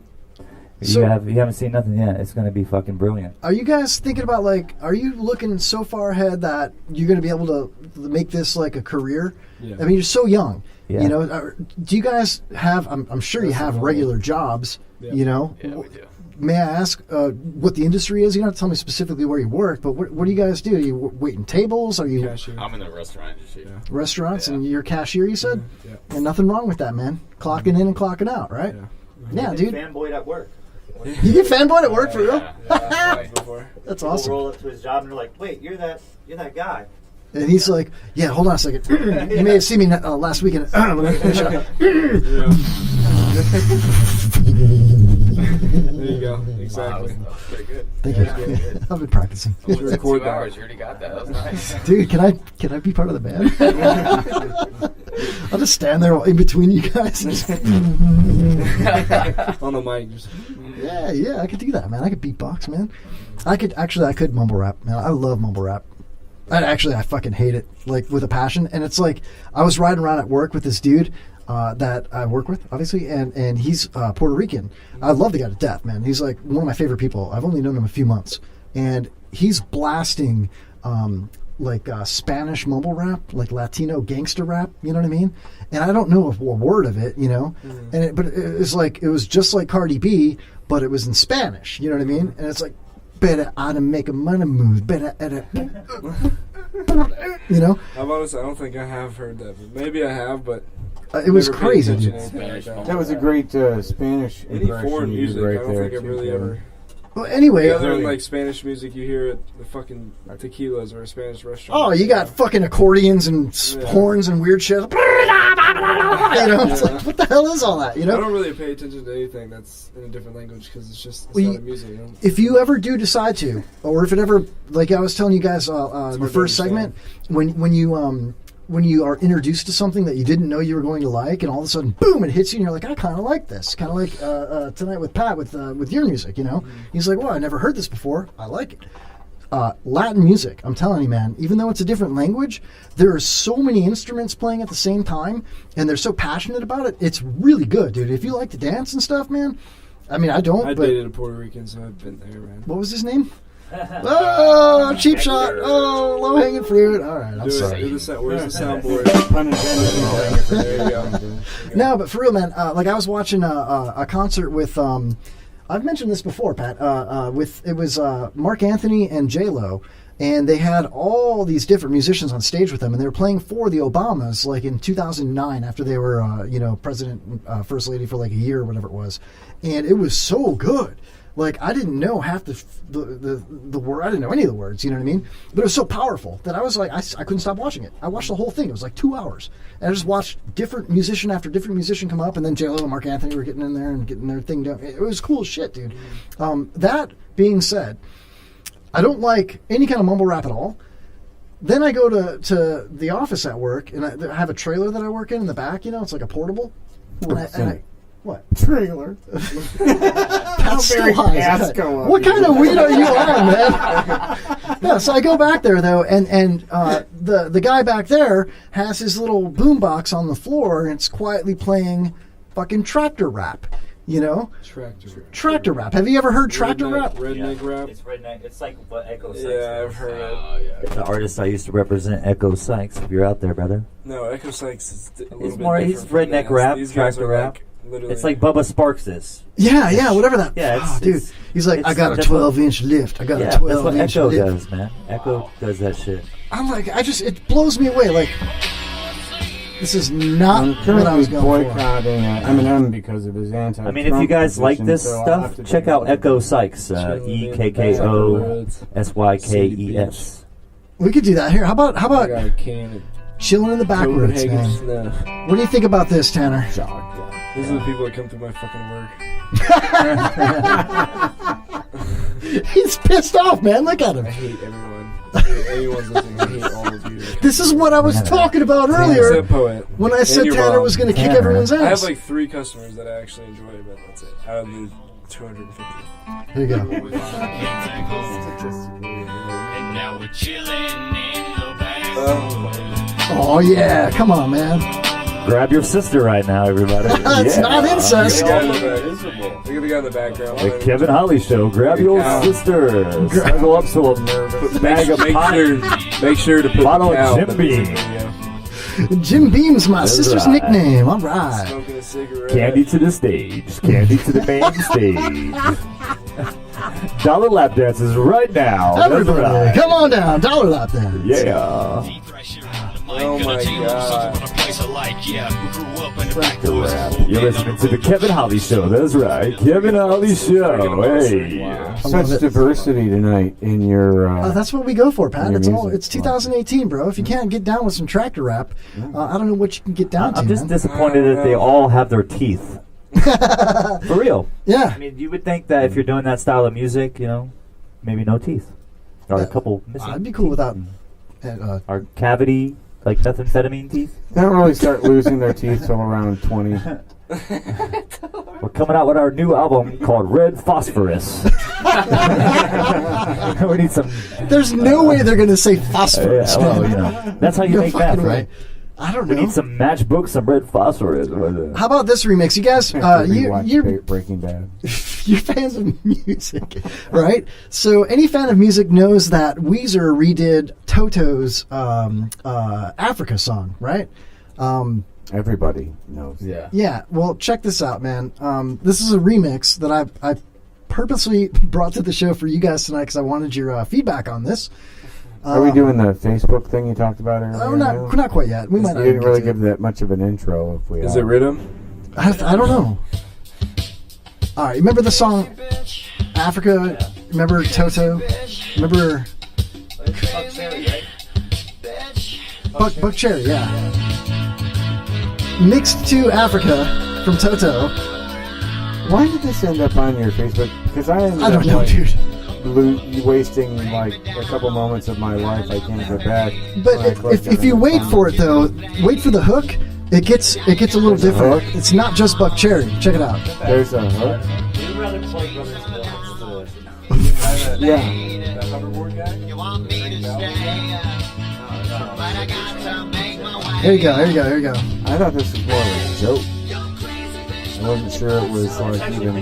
You haven't seen nothing yet. It's going to be fucking brilliant. Are you guys thinking about, like, are you looking so far ahead that you're going to be able to make this like a career? Yeah. I mean, you're so young. Yeah. You know, do you guys have? I'm sure you have regular jobs. Yeah. You know. Yeah, we do. May I ask what the industry is? You don't have to tell me specifically where you work, but what do you guys do? Are you waiting tables? Are you Cashier. I'm in the restaurant industry. restaurants and you're a cashier? You said. Yeah. And nothing wrong with that, man. Clocking in and clocking out, right? Yeah, dude. Fanboyed at work. You get fanboyed at work for real? That's People awesome. roll up to his job and they're like, "Wait, you're that guy." And he's like, "Yeah, hold on a second. You may have seen me last weekend." Let me finish up. There you go. Exactly. That was pretty good. Thank you. I've been practicing. It took 2 hours. You already got that. That was nice. Dude, can I be part of the band? I'll just stand there in between you guys. And just on the mic. Just yeah, I could do that, man. I could beatbox, man. I could mumble rap, man. I love mumble rap. I fucking hate it, like, with a passion. And it's like, I was riding around at work with this dude that I work with, obviously, and he's Puerto Rican. I love the guy to death, man. He's like one of my favorite people. I've only known him a few months, and he's blasting Spanish mumble rap, like Latino gangster rap. You know what I mean? And I don't know a word of it, you know. Mm-hmm. But it was just like Cardi B, but it was in Spanish. You know what I mean? And it's like, better I to make a money move, better at it. You know? I'm honest, I don't think I have heard that. But maybe I have, but it was crazy, dude. That was a great Spanish Any impression foreign you music, did right I don't there, think I've too, really Kevin. ever. Well, anyway, Other than like Spanish music you hear at the fucking tequilas or a Spanish restaurant. Oh, you got fucking accordions and horns and weird shit. You know, it's like, what the hell is all that? You know, I don't really pay attention to anything that's in a different language because it's Well, not a music. You know? if you ever do decide to, or if it ever, like I was telling you guys the first segment, when you are introduced to something that you didn't know you were going to like, and all of a sudden, boom, it hits you, and you're like, I kind of like this. Kind of like tonight with Pat with your music, you know? He's like, well, I never heard this before. I like it. Latin music, I'm telling you, man, even though it's a different language, there are so many instruments playing at the same time, and they're so passionate about it. It's really good, dude. If you like to dance and stuff, man, I mean, I don't, I but dated a Puerto Rican, so I've been there, man. what was his name? Oh, cheap shot. Oh, low hanging fruit. All right, I'm sorry. Where's the soundboard? There you go. No, but for real, man. Like I was watching a concert with. I've mentioned this before, Pat. It was Mark Anthony and J-Lo, and they had all these different musicians on stage with them, and they were playing for the Obamas, like in 2009, after they were, president, first lady for like a year or whatever it was, and it was so good. Like, I didn't know half the word. I didn't know any of the words, you know what I mean? But it was so powerful that I was like, I couldn't stop watching it. I watched the whole thing. It was like 2 hours. And I just watched different musician after different musician come up, and then J-Lo and Mark Anthony were getting in there and getting their thing done. It was cool as shit, dude. That being said, I don't like any kind of mumble rap at all. Then I go to the office at work, and I have a trailer that I work in the back, you know? It's like a portable. What? Trailer. That's still high. What kind of weed are you on, man? Yeah, so I go back there though, and the guy back there has his little boombox on the floor, and it's quietly playing fucking tractor rap. You know? Tractor rap. Have you ever heard tractor rap? Redneck rap. It's redneck. It's like what Echo Sykes. Yeah, I've heard it. The artist I used to represent, Echo Sykes. If you're out there, brother. No, Echo Sykes is a little He's bit more. different He's from redneck us. rap, These guys tractor are rap. like literally. It's like Bubba Sparks is. Yeah, whatever that. Yeah, dude. He's like, I got a 12-inch lift. I got a 12-inch lift. That's what Echo does, man. Echo does that shit. I'm like, it blows me away. Like, this is not I'm what I currently was going for. boycotting Eminem because of his anti-Trump I mean, if you guys like position, this so I'll stuff, have to check do out that. Echo Sykes. EKKOSYKES. We could do that here. How about I got a can of chilling in the backwoods, Copenhagen man? snuff. What do you think about this, Tanner? These are the people that come through my fucking work. He's pissed off, man. Look at him. I hate everyone. I hate anyone's listening. I hate all of you. This is what I was talking about earlier. Except Poet. When I said And your Tanner mom. was going to kick everyone's ass. I have like 3 customers that I actually enjoy, but that's it. Out of the 250. Here you go. And now we're chilling in the back. Oh, yeah. Come on, man. Grab your sister right now, everybody. It's not incest. Look at the guy in the background. The Kevin Holly Show. Grab your sister. Snuggle up to a bag of pie. Make sure to put bottle the cow of Jim Beam. Jim Beam's my That's sister's right. nickname. All right. Smoking a cigarette. Candy to the stage. Candy to the main stage. Dollar lap dances right now. That's Everybody, right. come on down. Dollar lap dance. Yeah. Oh my god. The rap. You're listening to the Kevin Holly Show. That's right. Kevin Holly Show. Hey. Such diversity tonight in your. That's what we go for, Pat. your It's all. music. It's 2018, bro. If you can't get down with some tractor rap, I don't know what you can get down to. I'm just man. disappointed that they all have their teeth. For real. Yeah. I mean, you would think that if you're doing that style of music, maybe no teeth. Or a couple missing. I'd be cool without. Or cavity, like methamphetamine teeth. They don't really start losing their teeth till around 20. We're coming out with our new album called Red Phosphorus. We need some. There's no way they're going to say phosphorus. Yeah, well, man. that's how you No make fucking math, way. right? I don't We know. need some matchbooks, some red phosphorus. How about this remix, you guys? You're Breaking Bad. you're fans of music, right? So any fan of music knows that Weezer redid Toto's Africa song, right? Everybody knows. Yeah. Yeah. Well, check this out, man. This is a remix that I purposely brought to the show for you guys tonight because I wanted your feedback on this. Are we doing the Facebook thing you talked about earlier? Oh, not quite yet. We might You not didn't get really to give that much of an intro. If we Is are. it rhythm? I don't know. All right, remember the song Africa? Remember Toto? Remember Buck Cherry? Yeah. Mixed to Africa from Toto. Why did this end up on your Facebook? Because I ended I don't up, know, like, dude. wasting like a couple moments of my life. I can't get back. But when I clicked if on you it. wait for it though, wait for the hook. It gets a little There's a different. hook? It's not just Buck Cherry. Check it out. There's a hook. We'd rather play Brothers Yeah. That hoverboard guy? Here you go. Here you go. Here you go. I thought this was more of a joke. I wasn't sure it was like even.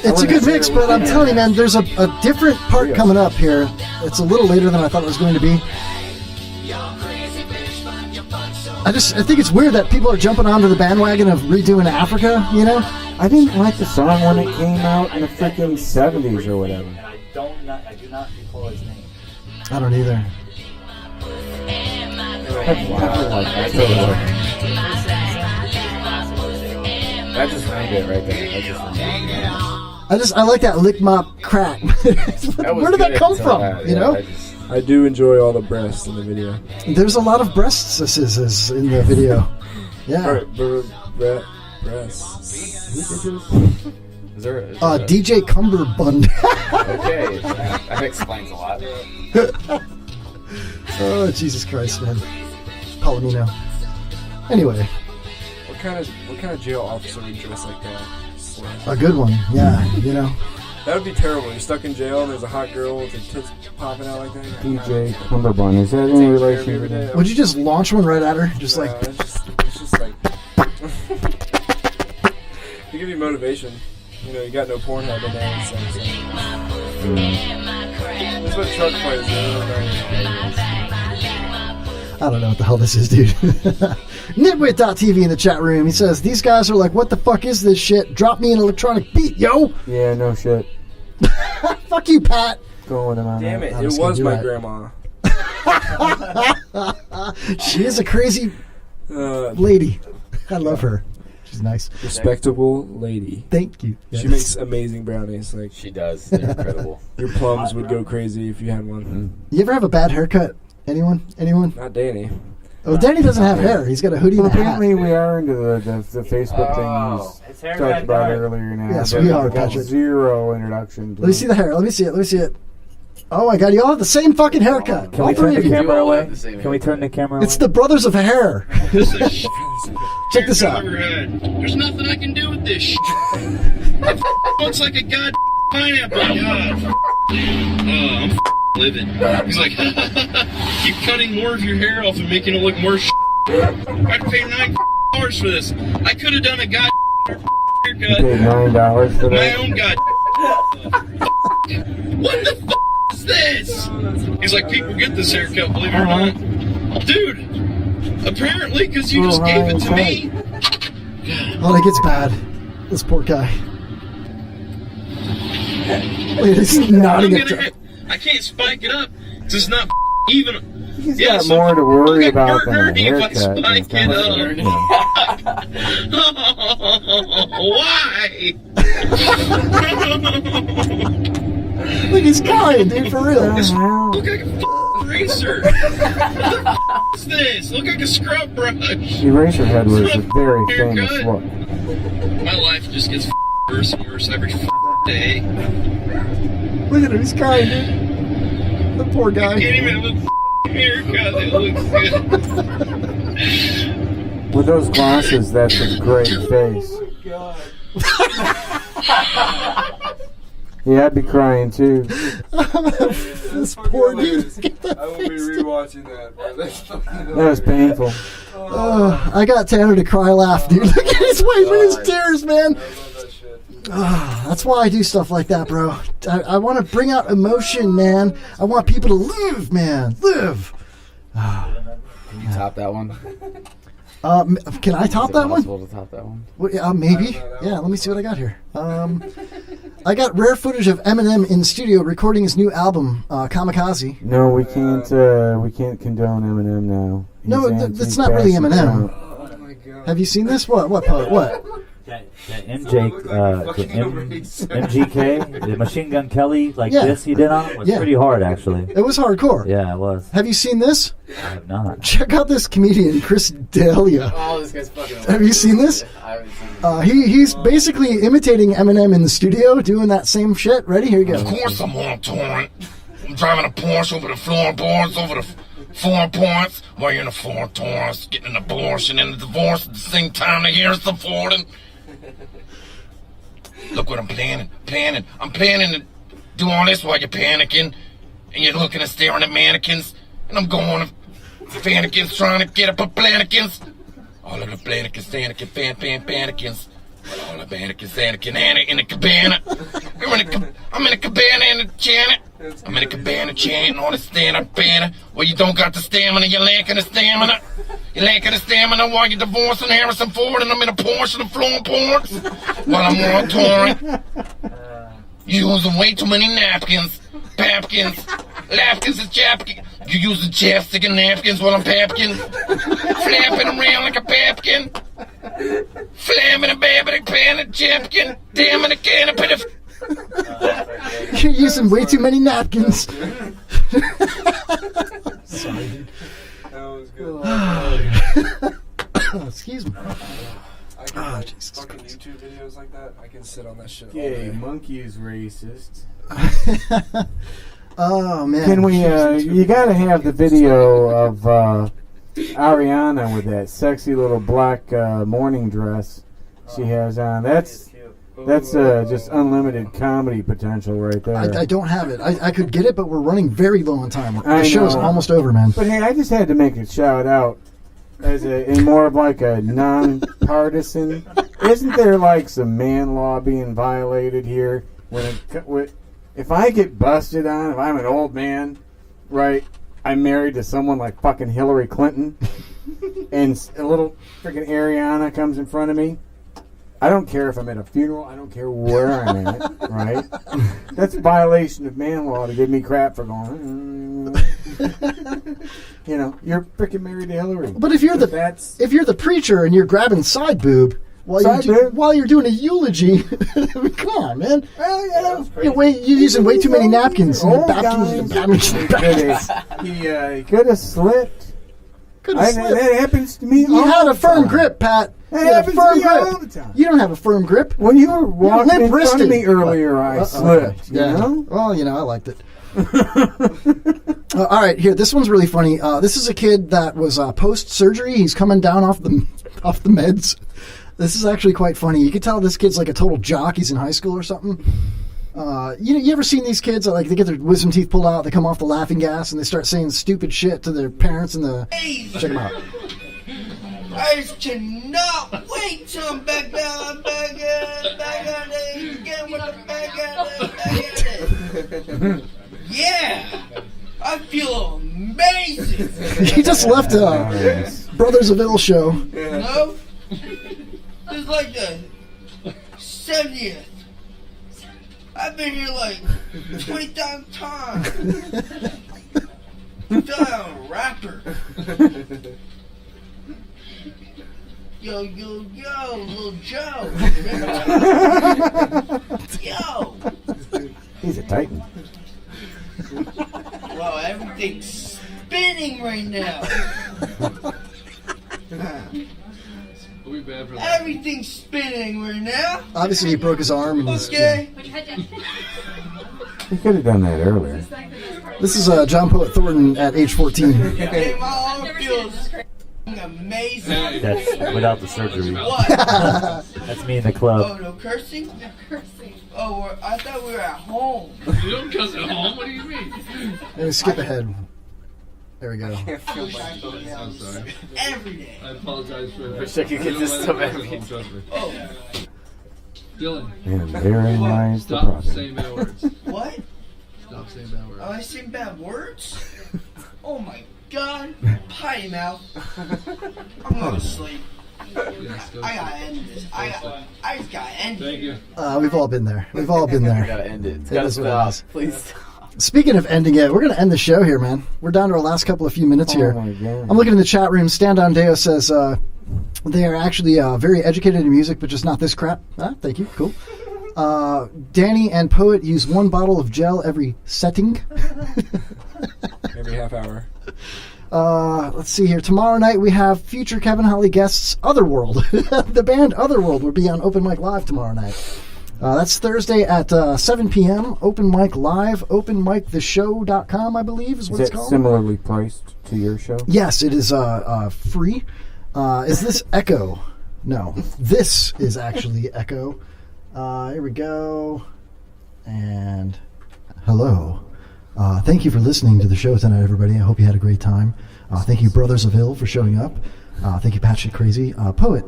It's a good mix, but I'm telling you, man, there's a different part coming up here. It's a little later than I thought it was going to be. I think it's weird that people are jumping onto the bandwagon of redoing Africa, you know? I didn't like the song when it came out in the freaking 70s or whatever. I do not recall his name. I don't either. That just ruined it right there. That just ruined it. I like that lick mop crack. Where did that come from? You know? I do enjoy all the breasts in the video. There's a lot of breasts in the video. Yeah. Breasts. Is there DJ Cumberbund. Okay, that explains a lot. Oh, Jesus Christ, man. Palomino. Anyway, What kind of jail officer would dress like that? a good one. Yeah, you know. That would be terrible. You're stuck in jail and there's a hot girl with her tits popping out like that. DJ Cumberbund. Is that any relation to that? Would you just launch one right at her? Just like. It's just like. To give you motivation. You know, you got no Pornhub in there. So. That's what truck players do. I don't know what the hell this is, dude. Nitwit.tv in the chat room. He says, these guys are like, what the fuck is this shit? Drop me an electronic beat, yo! Yeah, no shit. Fuck you, Pat. Going on. Damn it, I'm it just gonna was do my that. grandma. She is a crazy lady. I love her. She's nice. Respectable lady. Thank you. She Yes. makes amazing brownies. Like she does. They're incredible. Your plums would go crazy if you had one. You ever have a bad haircut? Anyone? Not Danny. Oh, Danny doesn't have hair. He's got a hoodie and a hat. Apparently, we are into the Facebook thing His you hair talked got about dark. earlier now. Yes, but we are, got Patrick. Zero introduction. To Let me see the hair. Let me see it. Let me see it. Oh my God! You all have the same fucking haircut. Can All we three turn of the you. camera away? Can we turn the camera away? It's the Brothers of Hair. Check this out. There's nothing I can do with this shit. It looks like a god pineapple. God. I'm livid. He's like, keep cutting more of your hair off and making it look more shit. I'd pay $9 for this. I could have done a god haircut. You paid $9 for My that. own god. What the is this? He's like, people get this haircut, believe it or not. Dude, apparently, because you just gave it to me. Oh, that gets bad. This poor guy. Look at he's nodding at Jack. I can't spike it up. It's not even. He's got more to worry about than a haircut. Spike it up. Why? Look, he's crying, dude, for real. This look like a eraser. What the is this? Look like a scrub brush. Eraserhead was a very famous look. My life just gets worse and worse every day. Look at him, he's crying, dude. The poor guy. I can't even have a haircut that looks good. With those glasses, that's a great face. Yeah, I'd be crying too. This poor dude. I will be rewatching that. That was painful. I got Tanner to cry laugh, dude. Look at his wiping his tears, man. That's why I do stuff like that, bro. I want to bring out emotion, man. I want people to live, man. Live. Can you top that one? Can I top that one? Is it possible to top that one? Well, maybe. Yeah, let me see what I got here. I got rare footage of Eminem in studio recording his new album, Kamikaze. No, we can't condone Eminem now. No, that's not really Eminem. Have you seen this? What? That MGK, the Machine Gun Kelly, this he did on it was pretty hard, actually. It was hardcore. Yeah, it was. Have you seen this? I have not. Check out this comedian, Chris D'Elia. Oh, this guy's fucking Have you seen this? I haven't seen this. He's basically imitating Eminem in the studio, doing that same shit. Ready? Here you go. Of course I'm on torrent. I'm driving a Porsche over the floorboards, over the 4 points, while you're in a Ford Taurus, getting an abortion and a divorce at the same time the years affording. Look what I'm planning. I'm planning to do all this while you're panicking, and you're looking and staring at mannequins, and I'm going to Fannikins trying to get up a Planikins. All of the Planikins, Panikins. All the Panikins, Anna in the cabana. I'm in a cabana in the Janet. I'm in a cabana chanting on the stand-up banner. Well, you don't got the stamina, you're lacking the stamina. You're lacking the stamina while you're divorcing Harrison Ford, and I'm in a Porsche and floor ports while I'm on touring. You're using way too many napkins. Papkins. Lapkins and chapkins. You're using chapstick and napkins while I'm papkin. Flapping around like a papkin. Flamming a baby pan and chapkin. Damn it, I can't put a... You're using way too many napkins. Sorry, dude. That was good. Excuse me. I can make fucking YouTube videos like that. I can sit on that shit all Yay, day. monkey is racist. Oh man! Can we? You gotta have the video of Ariana with that sexy little black morning dress she has on. That's just unlimited comedy potential right there. I don't have it. I could get it, but we're running very low on time. I The show's know. almost over, man. But hey, I just had to make a shout out as in more of like a non-partisan. Isn't there like some man law being violated here? If I get busted on, if I'm an old man, right? I'm married to someone like fucking Hillary Clinton, and a little freaking Ariana comes in front of me. I don't care if I'm at a funeral. I don't care where I'm at, right? That's a violation of man law to give me crap for going. You know, you're freaking married to Hillary. But if you're the preacher and you're grabbing side boob while you're doing a eulogy, come on, man. You're using way too many napkins. He could have slipped. Could have slipped. That happens to me. You all had a the firm time. grip, Pat. That You had a happens to firm me grip. all the time. You don't have a firm grip. When you were walking in front limp-wristed. of me earlier, I slipped. Yeah. You know? Well, I liked it. All right, here. This one's really funny. This is a kid that was post surgery. He's coming down off the meds. This is actually quite funny. You can tell this kid's like a total jock. He's in high school or something. You ever seen these kids? Like they get their wisdom teeth pulled out, they come off the laughing gas, and they start saying stupid shit to their parents. Check them out. I just cannot wait till I'm back on it again with the back on it. Yeah, I feel amazing. He just left Brothers of Ill show. No, this is like the 70th. I've been here like 20,000 times. I feel like I'm a rapper. Yo, Lil Joe. Yo. He's a titan. Wow, everything's spinning right now. Everything's spinning right now. Obviously, he broke his arm. And Okay. He could have done that earlier. This is John Poet Thornton at age 14. Hey, my arm feels amazing. That's without the surgery. What? That's me in the club. Oh, no cursing? No cursing. Oh, I thought we were at home. You don't cuss at home? What do you mean? Let me skip ahead. There we go. I'm sorry. Every day. I apologize for that. Wish I could get this stuff out of me. Oh. Dylan. And therein lies the Stop problem. saying bad words. What? Stop saying bad words. Am I saying bad words? Oh my god. Potty mouth. I'm going to sleep. I gotta end this. I just gotta end it. Thank you. We've all been there. We've all been there. We gotta end it. It's It gotta is what it stop. is. Please. Speaking of ending it, we're going to end the show here, man. We're down to our last couple of few minutes here. Oh my God. I'm looking in the chat room. Stand on Deo says they are actually very educated in music, but just not this crap. Thank you. Cool. Danny and Poet use one bottle of gel every setting. Every half hour. Let's see here. Tomorrow night we have future Kevin Holly guests Otherworld. The band Otherworld will be on Open Mic Live tomorrow night. That's Thursday at 7 p.m. Open Mic Live. OpenMicTheShow.com, I believe, is what Is it's it called. similarly priced to your show? Yes, it is free. Is this Echo? No, this is actually Echo. Here we go. And hello. Thank you for listening to the show tonight, everybody. I hope you had a great time. Thank you, Brothers of Ill, for showing up. Thank you, Pat Shit Crazy.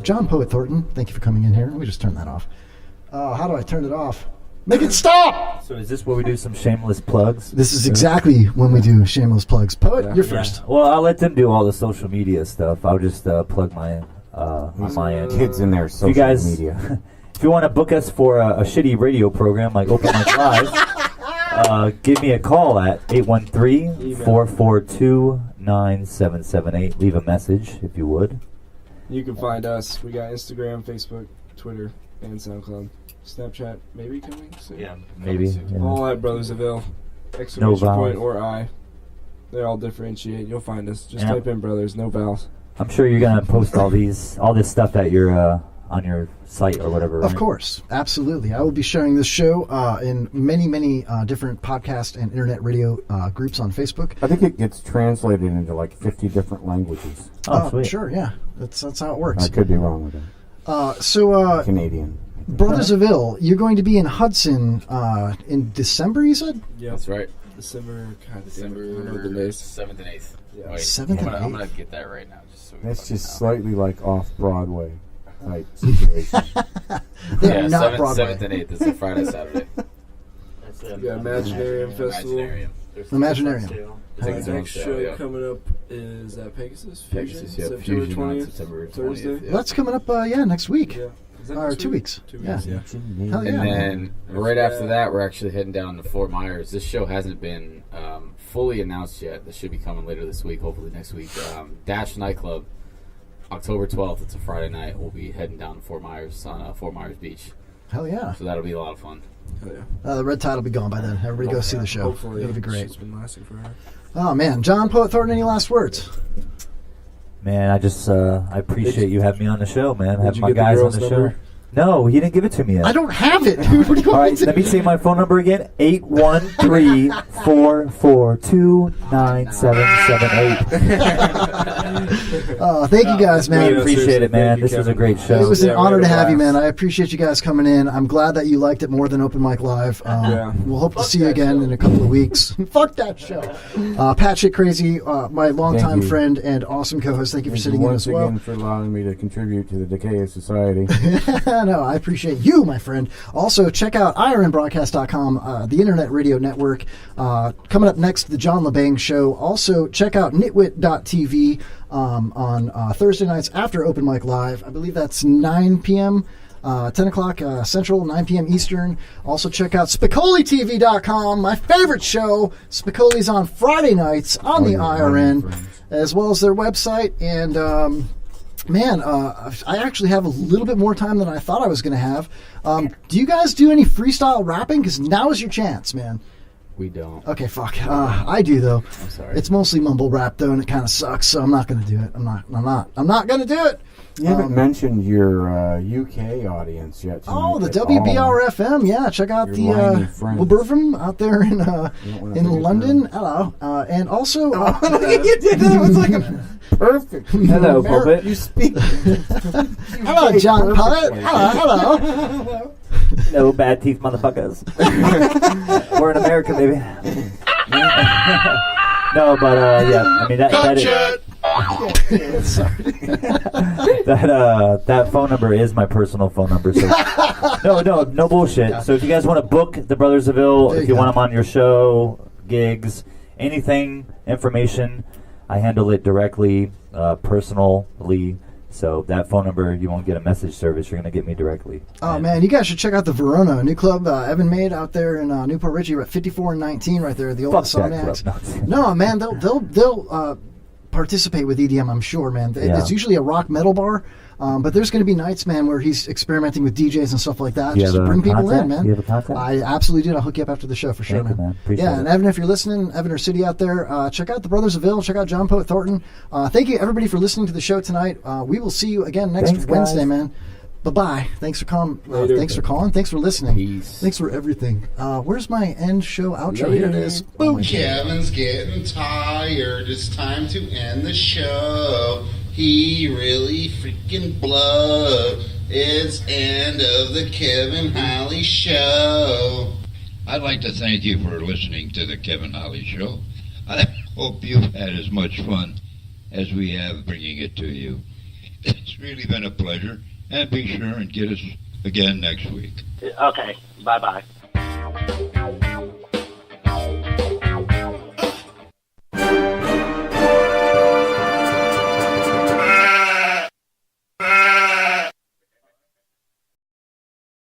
John Poet Thornton, thank you for coming in here. Let me just turn that off. How do I turn it off? Make it stop! So is this where we do some shameless plugs? This is exactly when we do shameless plugs. Poet, you're first. Well, I'll let them do all the social media stuff. I'll just plug my on my end. Kids in their If social you guys, media. If you want to book us for a shitty radio program like Open Mic Live, give me a call at 813-442-9778. Leave a message if you would. You can find us. We got Instagram, Facebook, Twitter, and SoundCloud. Snapchat maybe coming soon. Yeah, maybe. Yeah. All at Brothers of Ill. No Exclamation vowels. point or I. They all differentiate. You'll find us. Just Yeah. type in Brothers, no vowels. I'm sure you're gonna post all this stuff at your on your site or whatever. Of right? course, absolutely. I will be sharing this show in many different podcast and internet radio groups on Facebook. I think it gets translated into like 50 different languages. Oh, sweet. Sure, yeah. That's how it works. I could be wrong with that. Canadian. Brothers of Ill, you're going to be in Hudson in December, you said? Yeah, That's right. December. December 7th and 8th. Yeah. Wait, 7th and I'm gonna 8th. get that right now. Just so we That's fucking just know. slightly like off-Broadway type situation. They Yeah, are not 7th, Broadway. 7th and 8th. It's a Friday, Saturday. We got Imaginarium Festival. Imaginarium. Our It's a next sale, show yeah. coming up is at Pegasus. Pegasus, yeah, September Fusion on 20th. September 20th. Thursday. Yeah. Well, that's coming up, next week. Yeah. Is that Or next 2 week? weeks. 2 Yeah. weeks, yeah. Hell yeah. And then right after that, we're actually heading down to Fort Myers. This show hasn't been fully announced yet. This should be coming later this week, hopefully next week. Dash Nightclub, October 12th. It's a Friday night. We'll be heading down to Fort Myers on Fort Myers Beach. Hell yeah. So that'll be a lot of fun. Hell yeah. The red tide will be gone by then. Everybody go see the show. Hopefully. It'll be great. It's been lasting forever. Oh, man. John Poet Thornton, any last words? Man, I just I appreciate you having me on the show, man. Have you my get the guys on girl's the number? show. No, he didn't give it to me yet. I don't have it, dude. What do you All want right, me let me to say my phone number again: 813-442-9778. Thank you guys, man. We appreciate it, man. This was a great show. It was an honor to have you, man. I appreciate you guys coming in. I'm glad that you liked it more than Open Mic Live. We'll hope to see you again in a couple of weeks. Fuck that show. Pat Shit Crazy, my longtime friend and awesome co-host. Thank you for sitting in as well. Once again for allowing me to contribute to the decay of society. No, I appreciate you, my friend. Also, check out IronBroadcast.com, the Internet Radio Network. Coming up next, the John LeBang Show. Also, check out Nitwit.tv on Thursday nights after Open Mic Live. I believe that's 9 p.m., 10 o'clock Central, 9 p.m. Eastern. Also, check out SpicoliTV.com, my favorite show. Spicoli's on Friday nights on the IRN, as well as their website. And man, I actually have a little bit more time than I thought I was going to have. Do you guys do any freestyle rapping? Because now is your chance, man. We don't. Okay, fuck. I do though. I'm sorry. It's mostly mumble rap though, and it kind of sucks. So I'm not going to do it. I'm not going to do it. You haven't mentioned your UK audience yet. Oh, the WBRFM. Yeah, check out the Wilburfam out there in London. Hello, and also you did that. It was like a perfect. Hello, Puppet. You speak. Hello, John Puppet. Hello. No bad teeth, motherfuckers. We're in America, baby. No, but yeah, I mean that that phone number is my personal phone number. So no bullshit. So if you guys want to book the Brthrs of Ill, if you want them on your show, gigs, anything, information, I handle it directly, personally. So that phone number, you won't get a message service. You're going to get me directly. Oh, man, you guys should check out the Verona, a new club Evan made out there in Newport Richie, at 54 and 19 right there, the old Insomniacs. No, man, they'll participate with EDM, I'm sure, man. It's usually a rock metal bar, but there's going to be nights, man, where he's experimenting with DJs and stuff like that. Just to bring people in, man. Do you have a contact? I absolutely do. I'll hook you up after the show for sure, Thank you, man. Appreciate it. And Evan, if you're listening, Evan or City out there, check out the Brthrs of Ill. Check out John Poet Thornton. Thank you, everybody, for listening to the show tonight. We will see you again next Wednesday, man. Bye-bye. Thanks for calling. Thanks for calling. Thanks for listening. Peace. Thanks for everything. Where's my end show outro? Here it is. Boom. Kevin's getting tired. It's time to end the show. He really freaking blew. It's end of the Kevin Holly Show. I'd like to thank you for listening to the Kevin Holly Show. I hope you've had as much fun as we have bringing it to you. It's really been a pleasure. And be sure and get us again next week. Okay, bye-bye.